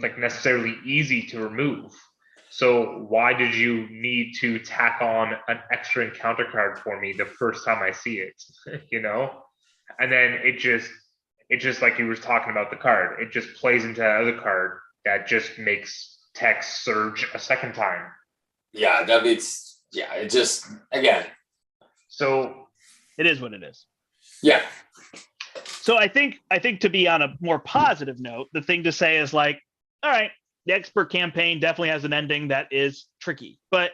like necessarily easy to remove. So why did you need to tack on an extra encounter card for me the first time I see it? You know? And then it just like you were talking about the card, it just plays into that other card that just makes tech surge a second time. Yeah, it just, again. So it is what it is. Yeah. So I think to be on a more positive note, the thing to say is like, all right, the expert campaign definitely has an ending that is tricky, but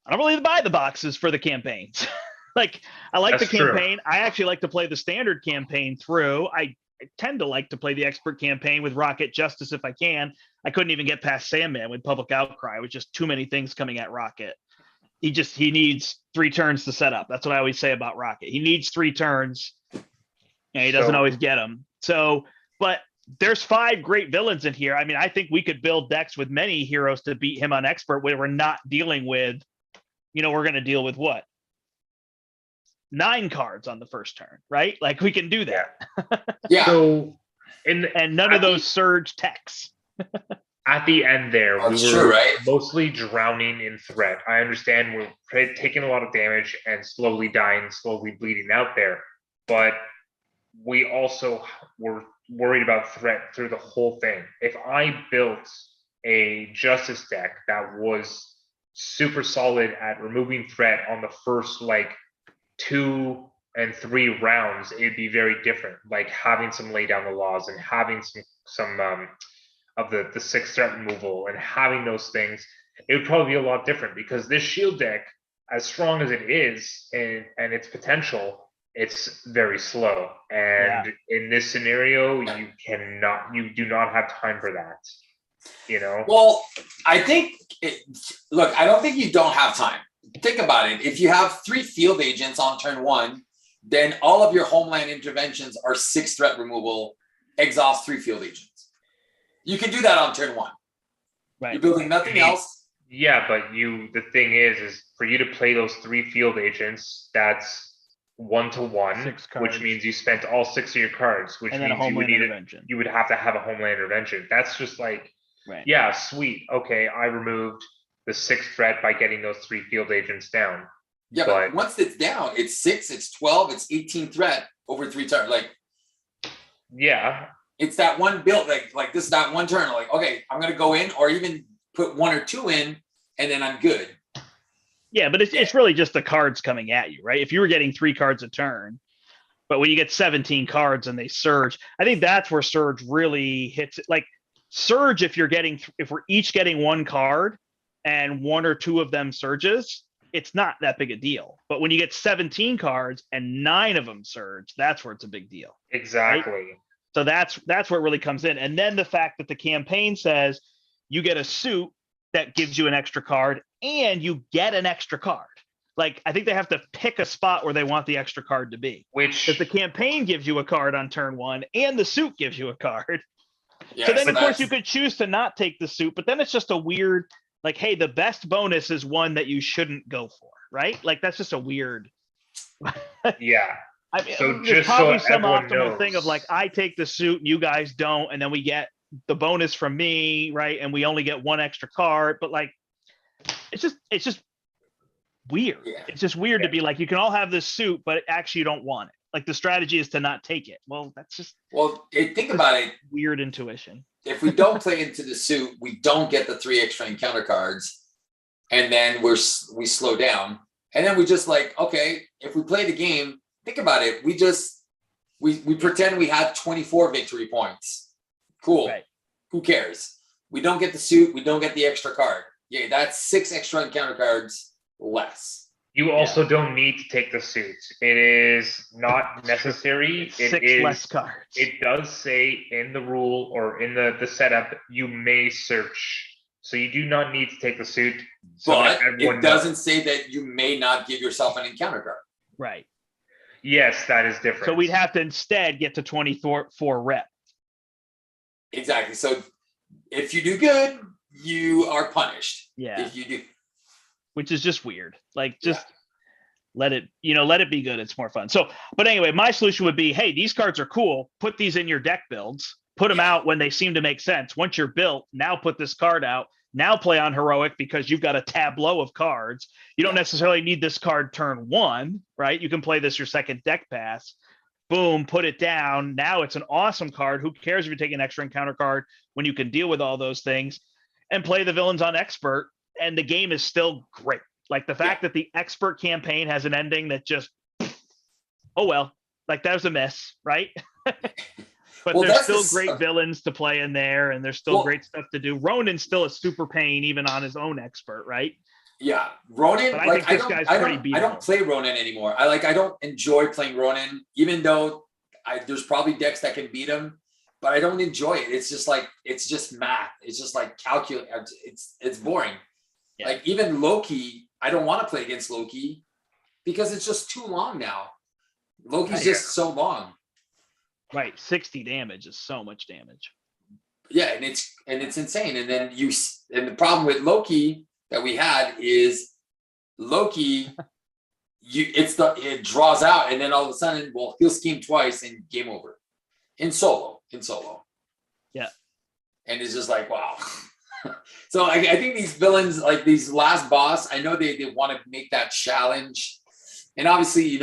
I don't really buy the boxes for the campaigns. Like, I like That's the true. campaign. I actually like to play the standard campaign through. I tend to like to play the expert campaign with Rocket Justice if I can. I couldn't even get past Sandman with Public Outcry. It was just too many things coming at Rocket. He needs 3 turns to set up. That's what I always say about Rocket. He needs 3 turns, and he doesn't always get them. So, but there's 5 great villains in here. I mean, I think we could build decks with many heroes to beat him on expert where we're not dealing with, we're going to deal with what? 9 cards on the first turn, right? Like, we can do that. Yeah. So, and none of those surge techs. At the end there, That's we were true, right? mostly drowning in threat. I understand we're taking a lot of damage and slowly dying, slowly bleeding out there, but we also were worried about threat through the whole thing. If I built a Justice deck that was super solid at removing threat on the first, 2 and 3 rounds, it'd be very different. Like, having some lay down the laws and having some of the 6 threat removal and having those things, it would probably be a lot different, because this shield deck, as strong as it is and its potential, it's very slow. And in this scenario, you do not have time for that. Well, I think look, I don't think you don't have time. Think about it. If you have 3 field agents on turn 1, then all of your homeland interventions are 6 threat removal, exhaust 3 field agents. You can do that on turn 1. Right. You're building nothing else. Yeah, but the thing is for you to play those 3 field agents, that's 1-to-1, which means you spent all 6 of your cards, which means you would have to have a homeland intervention. That's just like, yeah, sweet. Okay, I removed the 6th threat by getting those 3 field agents down. Yeah, but once it's down, it's 6, it's 12, it's 18 threat over 3 turns. Like, yeah, it's that one build, like this is that one turn. Like, okay, I'm gonna go in, or even put 1 or 2 in, and then I'm good. Yeah, but it's really just the cards coming at you, right? If you were getting 3 cards a turn, but when you get 17 cards and they surge, I think that's where surge really hits it. Like, surge, if we're each getting 1 card and 1 or 2 of them surges, it's not that big a deal. But when you get 17 cards and 9 of them surge, that's where it's a big deal. Exactly. Right? So that's where it really comes in. And then the fact that the campaign says you get a suit that gives you an extra card and you get an extra card. Like, I think they have to pick a spot where they want the extra card to be. Because the campaign gives you a card on turn 1 and the suit gives you a card. Yeah, so then, of course, you could choose to not take the suit, but then it's just a weird, like, hey, the best bonus is one that you shouldn't go for, right? Like, that's just a weird. Yeah. I mean, so there's probably some optimal knows. thing of like, I take the suit and you guys don't, and then we get the bonus from me, right? And we only get 1 extra card, but like, it's just weird. Yeah. It's just weird to be like, you can all have this suit, but actually you don't want it. Like, the strategy is to not take it. Well, that's just think about it. Weird intuition. If we don't play into the suit, we don't get the 3 extra encounter cards, and then we slow down, and then we just like, okay, if we play the game, think about it. We pretend we had 24 victory points. Cool. Right. Who cares? We don't get the suit. We don't get the extra card. Yeah, that's 6 extra encounter cards less. You also don't need to take the suit. It is not necessary. Six less cards. It does say in the rule or in the setup, you may search. So you do not need to take the suit. So But it doesn't say that you may not give yourself an encounter card. Right. Yes, that is different. So we'd have to instead get to 24 rep. Exactly. So if you do good, you are punished. Yeah. If you do, which is just weird. Like, just let it be good. It's more fun. So, but anyway, my solution would be, hey, these cards are cool. Put these in your deck builds. Put them out when they seem to make sense. Once you're built, now put this card out. Now play on heroic because you've got a tableau of cards. You don't necessarily need this card turn 1, right? You can play this your second deck pass. Boom, put it down. Now it's an awesome card. Who cares if you take an extra encounter card when you can deal with all those things, and play the villains on expert, and the game is still great. Like the fact that the expert campaign has an ending that just, oh well, like that was a miss, right? But there's still great villains to play in there, and there's still great stuff to do. Ronin's still a super pain even on his own expert, right? Yeah, Ronin. But I think this guy's pretty beatable. I don't play Ronin anymore. I don't enjoy playing Ronin, even though there's probably decks that can beat him, but I don't enjoy it. It's just like, it's just math. It's just like calculate. It's boring. Yeah. Like even Loki, I don't want to play against Loki because it's just too long now. Loki's just so long. Right, 60 damage is so much damage. Yeah, and it's insane. And then the problem with Loki that we had is Loki, it draws out, and then all of a sudden, well, he'll scheme twice and game over. In solo. Yeah. And it's just like, wow. So I think these villains, like these last boss, I know they want to make that challenge. And obviously,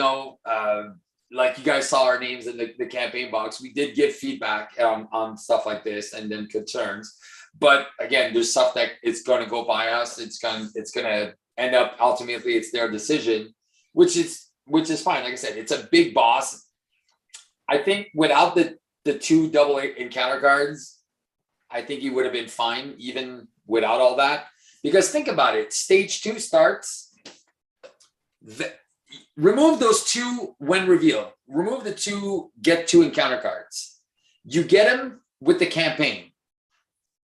like you guys saw our names in the campaign box, we did give feedback on stuff like this and then concerns. But again, there's stuff that it's going to go by us. It's going to end up ultimately it's their decision, which is fine. Like I said, it's a big boss. I think without the 2 double encounter cards, I think he would have been fine even without all that. Because think about it, stage 2 starts. Remove those 2 when revealed. Remove the 2 get 2 encounter cards. You get them with the campaign.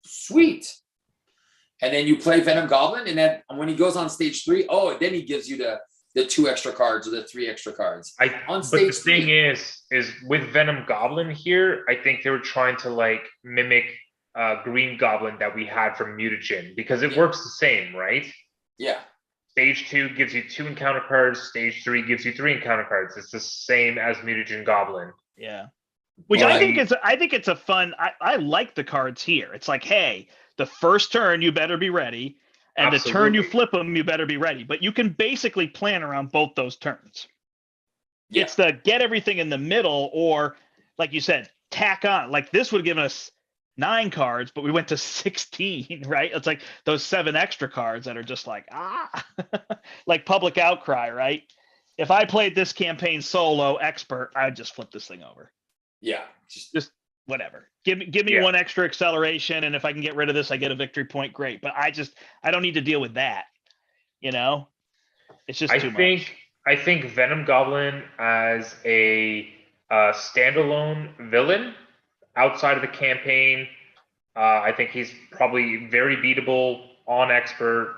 Sweet. And then you play Venom Goblin, and then when he goes on stage 3, then he gives you the 2 extra cards or the 3 extra cards. But the thing is with Venom Goblin here, I think they were trying to like mimic Green Goblin that we had from Mutagen because it works the same, right? Yeah. Stage 2 gives you 2 encounter cards. Stage 3 gives you 3 encounter cards. It's the same as Mutagen Goblin. Yeah. Which I think it's a fun. I like the cards here. It's like, hey, the first turn you better be ready, and the turn you flip them you better be ready. But you can basically plan around both those turns. Yeah. It's the get everything in the middle, or like you said, tack on. Like this would have given us 9 cards, but we went to 16, right? It's like those 7 extra cards that are just like, like public outcry, right? If I played this campaign solo expert, I'd just flip this thing over. Yeah. Just whatever. Give me 1 extra acceleration, and if I can get rid of this, I get a victory point. Great. But I don't need to deal with that. It's just too much. I think Venom Goblin as a standalone villain outside of the campaign, I think he's probably very beatable on expert.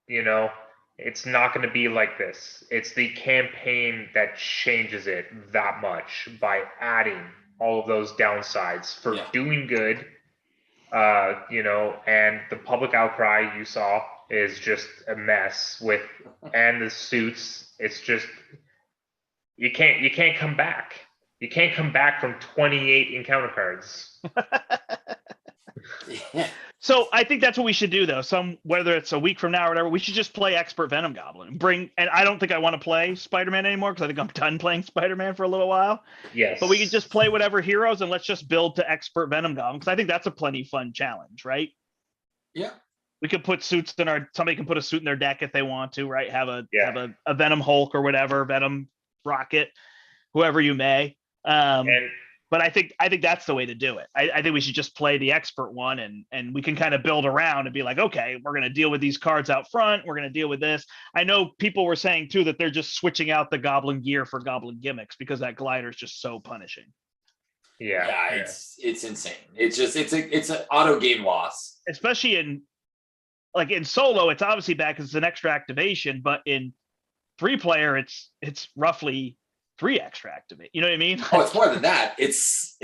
It's not going to be like this. It's the campaign that changes it that much by adding all of those downsides for doing good. And the public outcry you saw is just a mess and the suits. It's just you can't come back. You can't come back from 28 encounter cards. So I think that's what we should do, though. Whether it's a week from now or whatever, we should just play Expert Venom Goblin. And I don't think I want to play Spider-Man anymore because I think I'm done playing Spider-Man for a little while. Yes. But we could just play whatever heroes and let's just build to Expert Venom Goblin because I think that's a plenty fun challenge, right? Yeah. We could put suits somebody can put a suit in their deck if they want to, right? Have a Venom Hulk or whatever, Venom Rocket, whoever you may. And But I think that's the way to do it. I think we should just play the expert one, and we can kind of build around and be like, okay, we're going to deal with these cards out front. We're going to deal with this. I know people were saying too that they're just switching out the goblin gear for goblin gimmicks because that glider is just so punishing. Yeah, it's insane. It's an auto game loss. Especially in solo, it's obviously bad because it's an extra activation, but in 3-player, it's roughly 3 extra activate. You know what I mean? Oh, it's more than that. It's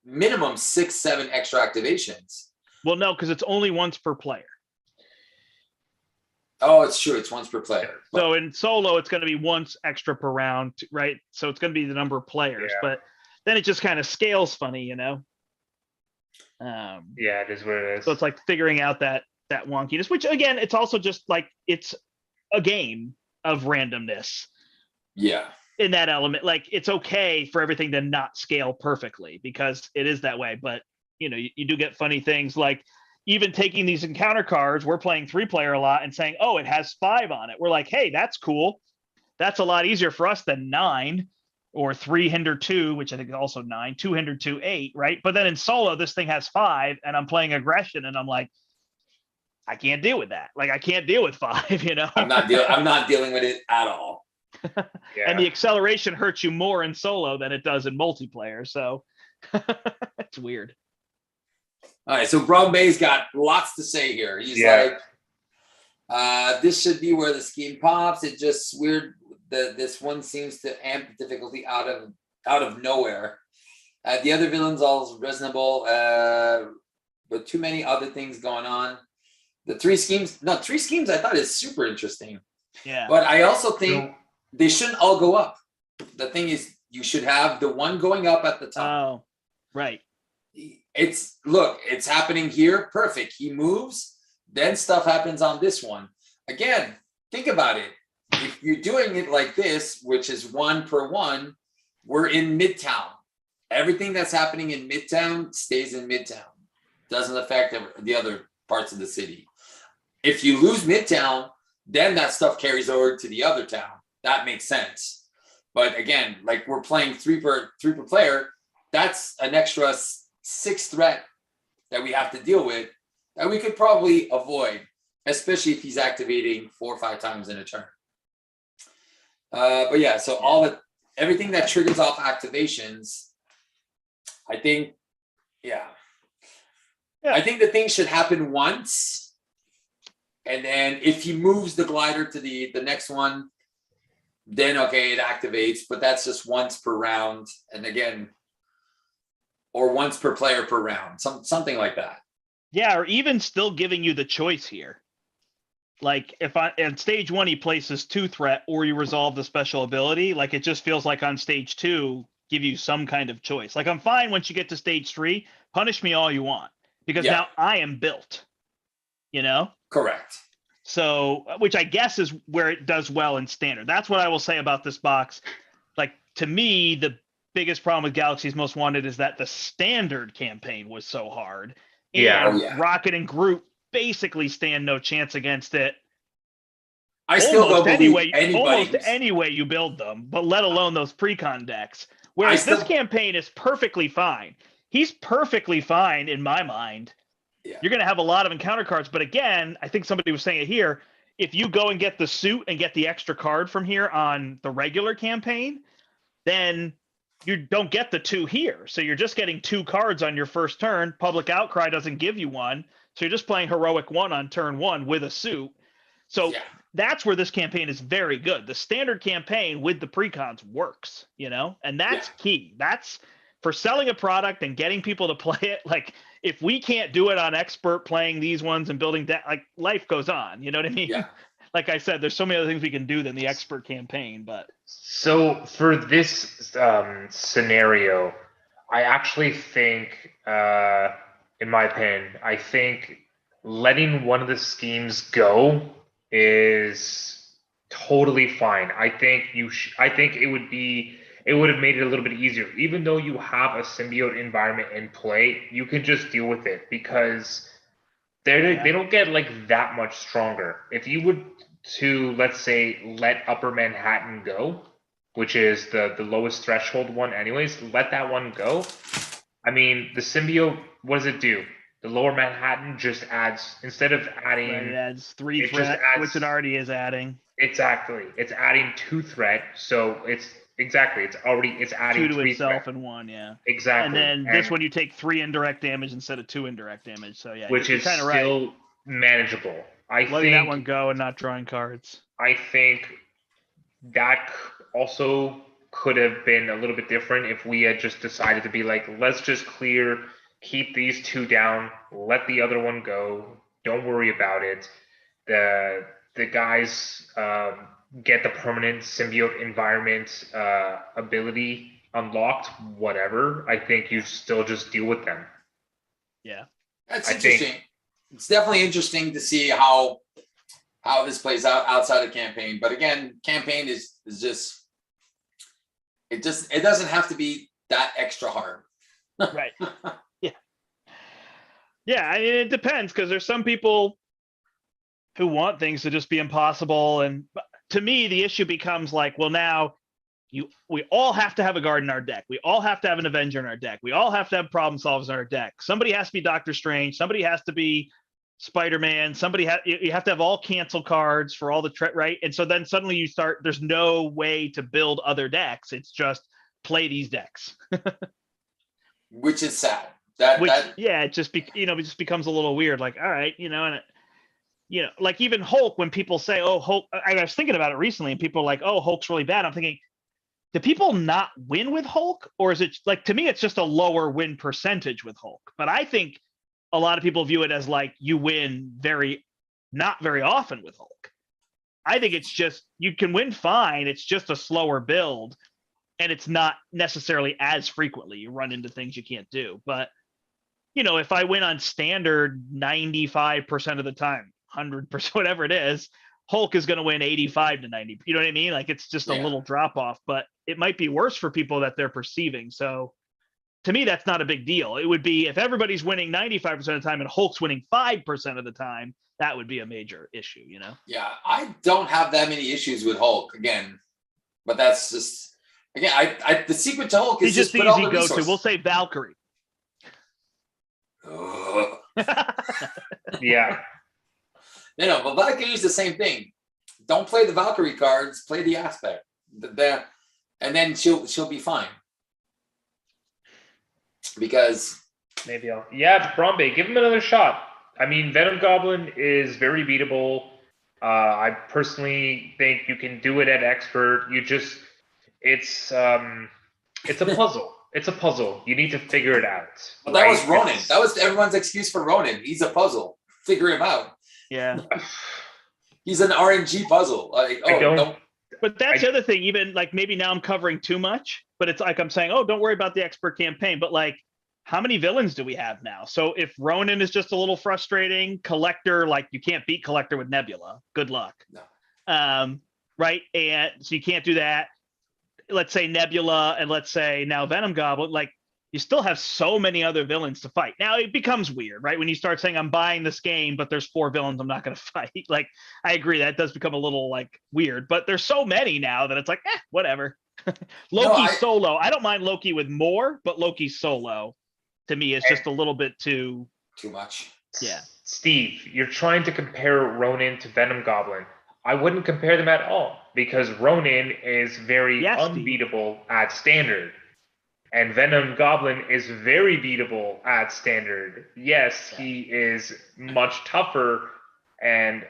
minimum 6-7 extra activations. Well, no, because it's only once per player. Oh, it's true. It's once per player. So in solo, it's going to be once extra per round, right? So it's going to be the number of players, but then it just kind of scales funny, you know? Yeah, it is what it is. So it's like figuring out that wonkiness, which again, it's also just like, it's a game of randomness. Yeah. In that element, like it's okay for everything to not scale perfectly because it is that way. But you know, you do get funny things like even taking these encounter cards. We're playing 3-player a lot and saying, oh, it has 5 on it. We're like, hey, that's cool. That's a lot easier for us than 9 or 3 hinder 2, which I think is also 9, 2 hinder 2, 8, right? But then in solo, this thing has 5 and I'm playing aggression and I'm like, I can't deal with that. Like I can't deal with 5, you know? I'm not dealing with it at all. And the acceleration hurts you more in solo than it does in multiplayer. So it's weird. All right. So Brown Bay's got lots to say here. He's like, this should be where the scheme pops. It just weird that this one seems to amp the difficulty out of nowhere. The other villains all reasonable, but too many other things going on. The 3 schemes I thought is super interesting. Yeah. But I also think they shouldn't all go up. The thing is, you should have the one going up at the top. Oh, right. It's happening here. Perfect. He moves, then stuff happens on this one. Again, think about it. If you're doing it like this, which is 1 per 1, we're in Midtown. Everything that's happening in Midtown stays in Midtown. Doesn't affect the other parts of the city. If you lose Midtown, then that stuff carries over to the other town. That makes sense. But again, like we're playing 3 per player, that's an extra 6 threat that we have to deal with that we could probably avoid, especially if he's activating 4 or 5 times in a turn. But yeah, so everything that triggers off activations, I think, I think the thing should happen once. And then if he moves the glider to the next one, then okay, it activates, but that's just once per round. And again, or once per player per round, something like that. Yeah, or even still giving you the choice here. Like if at stage 1 he places 2 threat or you resolve the special ability, like it just feels like on stage 2 give you some kind of choice. Like I'm fine once you get to stage 3, punish me all you want because now I am built, you know? Correct. So, which I guess is where it does well in standard. That's what I will say about this box. Like to me, the biggest problem with Galaxy's Most Wanted is that the standard campaign was so hard. And Rocket and Groot basically stand no chance against it. I still don't believe almost any way you build them, but let alone those pre-con decks. Whereas this campaign is perfectly fine. He's perfectly fine in my mind. Yeah. You're going to have a lot of encounter cards, but again, I think somebody was saying it here. If you go and get the suit and get the extra card from here on the regular campaign, then you don't get the 2 here. So you're just getting 2 cards on your first turn. Public Outcry doesn't give you one. So you're just playing Heroic 1 on turn 1 with a suit. So that's where this campaign is very good. The standard campaign with the precons works, you know, and that's key. That's for selling a product and getting people to play it. Like if we can't do it on expert playing these ones and building that, like life goes on, you know what I mean? Yeah. Like I said, there's so many other things we can do than the expert campaign, but. So for this scenario, I actually think, in my opinion, I think letting one of the schemes go is totally fine. I think I think it would have made it a little bit easier. Even though you have a symbiote environment in play, you can just deal with it because they don't get like that much stronger. If you would to, let's say, let Upper Manhattan go, which is the lowest threshold one anyways, let that one go. I mean, the symbiote, what does it do? The lower Manhattan just adds, instead of adding, Right, it adds 3 it just threat, adds- which it already is adding. exactly, it's adding 2 threat, so it's adding 2 to 3 itself threat. and 1, yeah. Exactly. And then this one you take 3 indirect damage instead of 2 indirect damage. So yeah, which you're is kind of still right. manageable. Letting that one go and not drawing cards. I think that also could have been a little bit different if we had just decided to be like, let's just clear, keep these 2 down, let the other one go, don't worry about it. The guys get the permanent symbiote environment ability unlocked, whatever. I think you still just deal with them. Yeah. That's I interesting. think- It's definitely interesting to see how this plays out outside of campaign. But again, campaign is just it doesn't have to be that extra hard. Right. Yeah. Yeah, I mean, it depends because there's some people who want things to just be impossible. And to me, the issue becomes like, well, now we all have to have a guard in our deck. We all have to have an Avenger in our deck. We all have to have problem solvers in our deck. Somebody has to be Doctor Strange. Somebody has to be Spider-Man. You have to have all cancel cards for all the right. And so then suddenly you start, there's no way to build other decks. It's just play these decks. Which is sad. It just it just becomes a little weird. Like, all right, and like even Hulk, when people say, oh, Hulk, I was thinking about it recently and people are like, oh, Hulk's really bad. I'm thinking, do people not win with Hulk? Or is it like, to me, it's just a lower win percentage with Hulk. But I think a lot of people view it as like you win not very often with Hulk. I think it's just, you can win fine. It's just a slower build and it's not necessarily as frequently. You run into things you can't do. But, if I win on standard 95% of the time, 100%, whatever it is, Hulk is going to win 85 to 90. You know what I mean? Like it's just a little drop off, but it might be worse for people that they're perceiving. So to me, that's not a big deal. It would be if everybody's winning 95% of the time and Hulk's winning 5% of the time, that would be a major issue, Yeah, I don't have that many issues with Hulk again, but that's just, again, I the secret to Hulk is just put all easy the go resources. to. We'll say Valkyrie. Yeah. No, but Valkyrie is the same thing. Don't play the Valkyrie cards, play the aspect. And then she'll be fine. Because maybe Bromby, give him another shot. I mean, Venom Goblin is very beatable. I personally think you can do it at expert. It's a puzzle. It's a puzzle. You need to figure it out. Well, that was Ronin. That was everyone's excuse for Ronin. He's a puzzle. Figure him out. Yeah. He's an RNG puzzle. Like, don't. But that's the other thing. Even like maybe now I'm covering too much, but it's like I'm saying, oh, don't worry about the expert campaign. But like, how many villains do we have now? So if Ronin is just a little frustrating, Collector, like you can't beat Collector with Nebula. Good luck. No. Right. And so you can't do that. Let's say Nebula and let's say now Venom Goblin, like you still have so many other villains to fight. Now it becomes weird, right? When you start saying I'm buying this game, but there's 4 villains I'm not going to fight. Like I agree that does become a little like weird, but there's so many now that it's like, whatever. Loki solo. I don't mind Loki with more, but Loki solo to me is just a little bit too much. Yeah. Steve, you're trying to compare Ronin to Venom Goblin. I wouldn't compare them at all because Ronin is very unbeatable at standard. And Venom Goblin is very beatable at standard. Yes, he is much tougher and,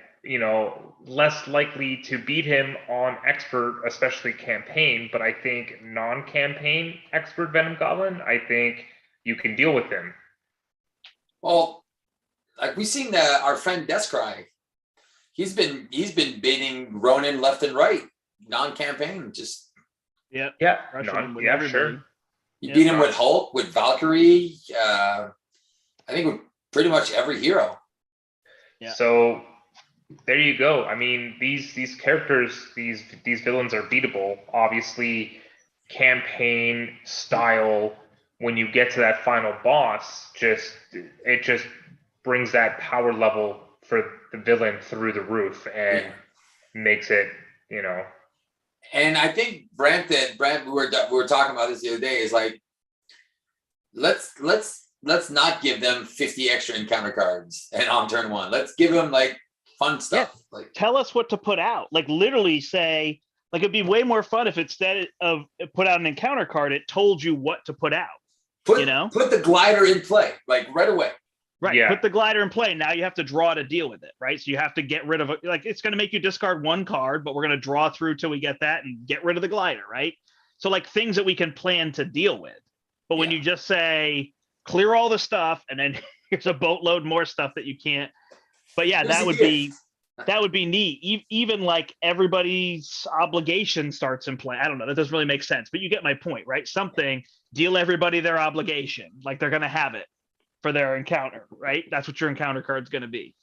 less likely to beat him on expert, especially campaign. But I think non-campaign expert Venom Goblin, I think you can deal with him. Well, like we've seen our friend Descry. He's been baiting Ronin left and right, non-campaign. Just sure. You beat him with Hulk, with Valkyrie. I think with pretty much every hero. Yeah. So there you go. I mean, these characters, these villains are beatable. Obviously, campaign style. When you get to that final boss, it just brings that power level for the villain through the roof and makes it, And I think Brandt, we were talking about this the other day, is like, let's not give them 50 extra encounter cards and on turn one. Let's give them like fun stuff. Yeah. Like, tell us what to put out. Like literally say, like it'd be way more fun if instead of put out an encounter card, it told you what to put out. put you know? put the glider in play, like right away. Right. Yeah. Put the glider in play. Now you have to draw to deal with it, right? So you have to get rid of it. Like it's going to make you discard one card, but we're going to draw through till we get that and get rid of the glider, right? So like things that we can plan to deal with. But when Yeah. you just say clear all the stuff and then here's a boatload more stuff that you can't. But yeah, Here's that the would gift. be neat. Even like everybody's obligation starts in play. I don't know. That doesn't really make sense, but you get my point, right? Something, deal everybody their obligation. Like they're going to have it for their encounter, right? That's what your encounter card's going to be.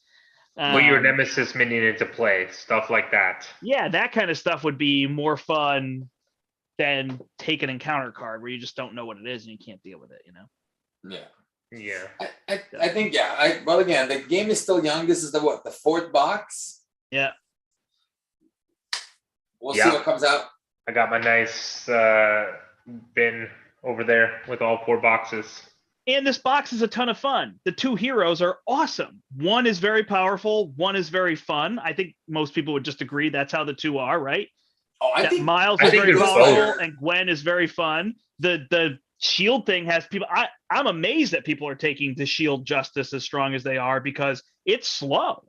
Put your nemesis minion into play, stuff like that. Yeah, that kind of stuff would be more fun than take an encounter card where you just don't know what it is and you can't deal with it, you know? Yeah. Yeah. I think, yeah. Well, again, the game is still young. This is the fourth box. Yeah. We'll Yeah. see what comes out. I got my nice bin over there with all 4 boxes. And this box is a ton of fun. The 2 heroes are awesome. One is very powerful. One is very fun. I think most people would just agree that's how the 2 are, right? Oh, I think Miles I is think very they're powerful both. and Gwen is very fun. The shield thing has people. I'm amazed that people are taking the shield justice as strong as they are because it's slow.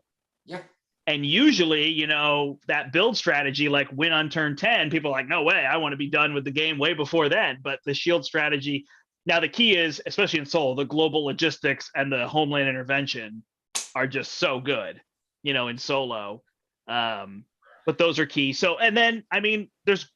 Yeah. And usually, you know, that build strategy, like win on turn 10, people are like, no way, I want to be done with the game way before then. But the shield strategy, now the key is, especially in Soul, the global logistics and the homeland intervention are just so good, you know, in solo. But those are key. So, and then, I mean, there's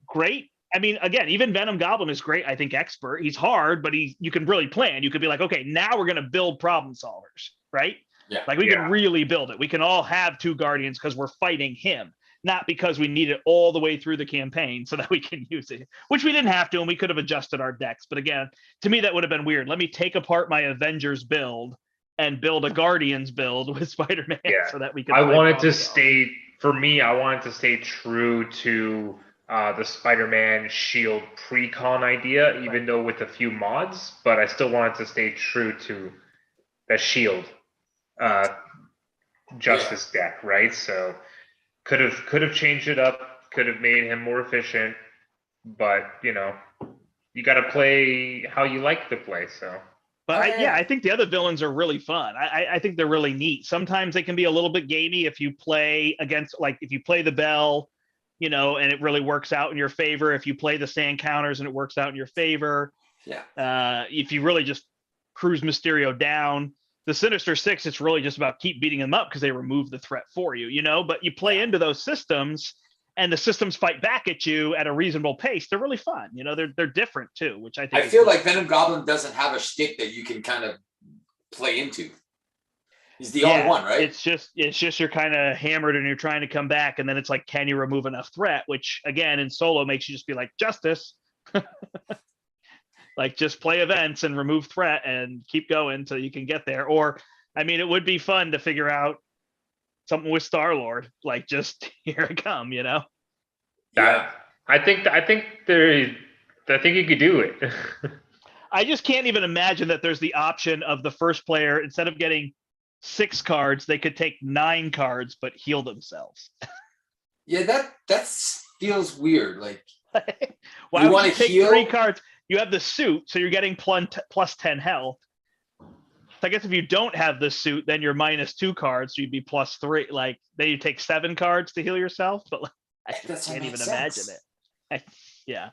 great. I mean, again, even Venom Goblin is great. I think expert. He's hard, but you can really plan. You could be like, okay, now we're going to build problem solvers, right? Yeah. Like we can really build it. We can all have 2 guardians because we're fighting him, not because we need it all the way through the campaign so that we can use it, which we didn't have to, and we could have adjusted our decks. But again, to me, that would have been weird. Let me take apart my Avengers build and build a Guardians build with Spider-Man so that we can. I wanted to stay, for me, I wanted to stay true to the Spider-Man Shield pre-con idea, even though with a few mods, but I still wanted to stay true to the Shield Justice deck, right? So could have changed it up, could have made him more efficient, but you know, you got to play how you like to play. So, but I think the other villains are really fun. I think they're really neat. Sometimes they can be a little bit gamey if you play against, like if you play the Bell, you know, and it really works out in your favor. If you play the sand counters and it works out in your favor. Yeah. If you really just cruise Mysterio down. The Sinister Six, it's really just about keep beating them up because they remove the threat for you, you know, but you play into those systems and the systems fight back at you at a reasonable pace. They're really fun. You know, they're different too, which I think. I feel like Venom Goblin doesn't have a shtick that you can kind of play into. He's the only one, right? It's just you're kind of hammered and you're trying to come back. And then it's like, can you remove enough threat? Which again, in solo makes you just be like, justice. Like just play events and remove threat and keep going until you can get there. Or, I mean, it would be fun to figure out something with Star-Lord, like just here I come, you know? Yeah. I think you could do it. I just can't even imagine that there's the option of the first player, instead of getting 6 cards, they could take 9 cards, but heal themselves. Yeah, that feels weird. Like, why you would want you to take heal 3 cards? You have the suit, so you're getting plus 10 health. So I guess if you don't have the suit, then you're minus 2 cards, so you'd be plus 3. Like then you take 7 cards to heal yourself, but like, I just can't even imagine it. Yeah.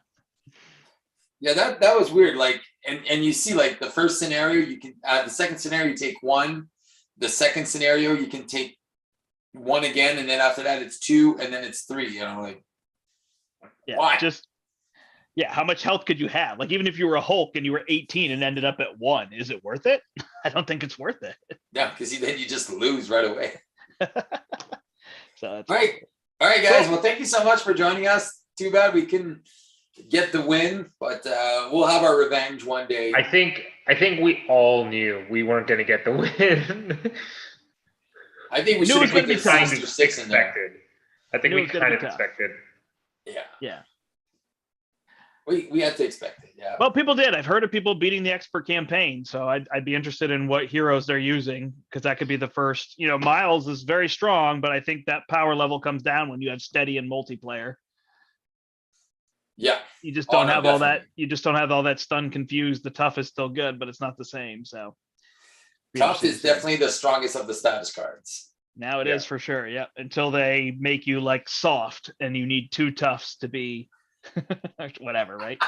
Yeah, that was weird. Like, and you see, like the first scenario, you can the second scenario you take 1. The second scenario you can take 1 again, and then after that it's 2, and then it's 3. You know, like why? How much health could you have? Like, even if you were a Hulk and you were 18 and ended up at 1, is it worth it? I don't think it's worth it. Yeah, because then you just lose right away. So that's all right, guys. Well, thank you so much for joining us. Too bad we couldn't get the win, but we'll have our revenge one day. I think we all knew we weren't going to get the win. I think we should have put the Sinister Six in there. I think we kind of expected. Yeah. Yeah. We have to expect it. Yeah. Well, people did. I've heard of people beating the expert campaign, so I'd be interested in what heroes they're using because that could be the first. Miles is very strong, but I think that power level comes down when you have steady and multiplayer. Yeah. You just Oh, don't no, have all that. definitely. You just don't have all that stun confused. The tough is still good, but it's not the same. So Tough is definitely the strongest of the status cards. now it is for sure. Yeah, until they make you like soft, and you need 2 toughs to be whatever, right?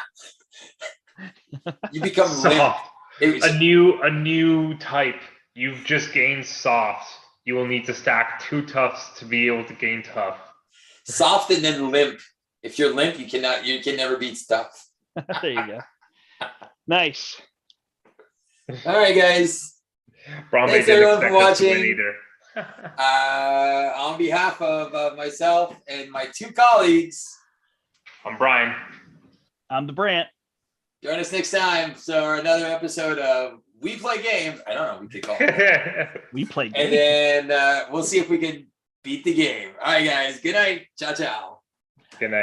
You become limp. Soft. A new type. You've just gained soft. You will need to stack 2 toughs to be able to gain tough. Soft and then limp. If you're limp, you can never beat tough. There you go. Nice. All right, guys. Bromley Thanks, didn't everyone, for expect us to win watching. either. On behalf of myself and my 2 colleagues, I'm Brian. I'm the Brandt. join us next time for another episode of We Play Games. I don't know. We could call it. We played And games. then we'll see if we can beat the game. All right, guys. Good night. Ciao, ciao. Good night.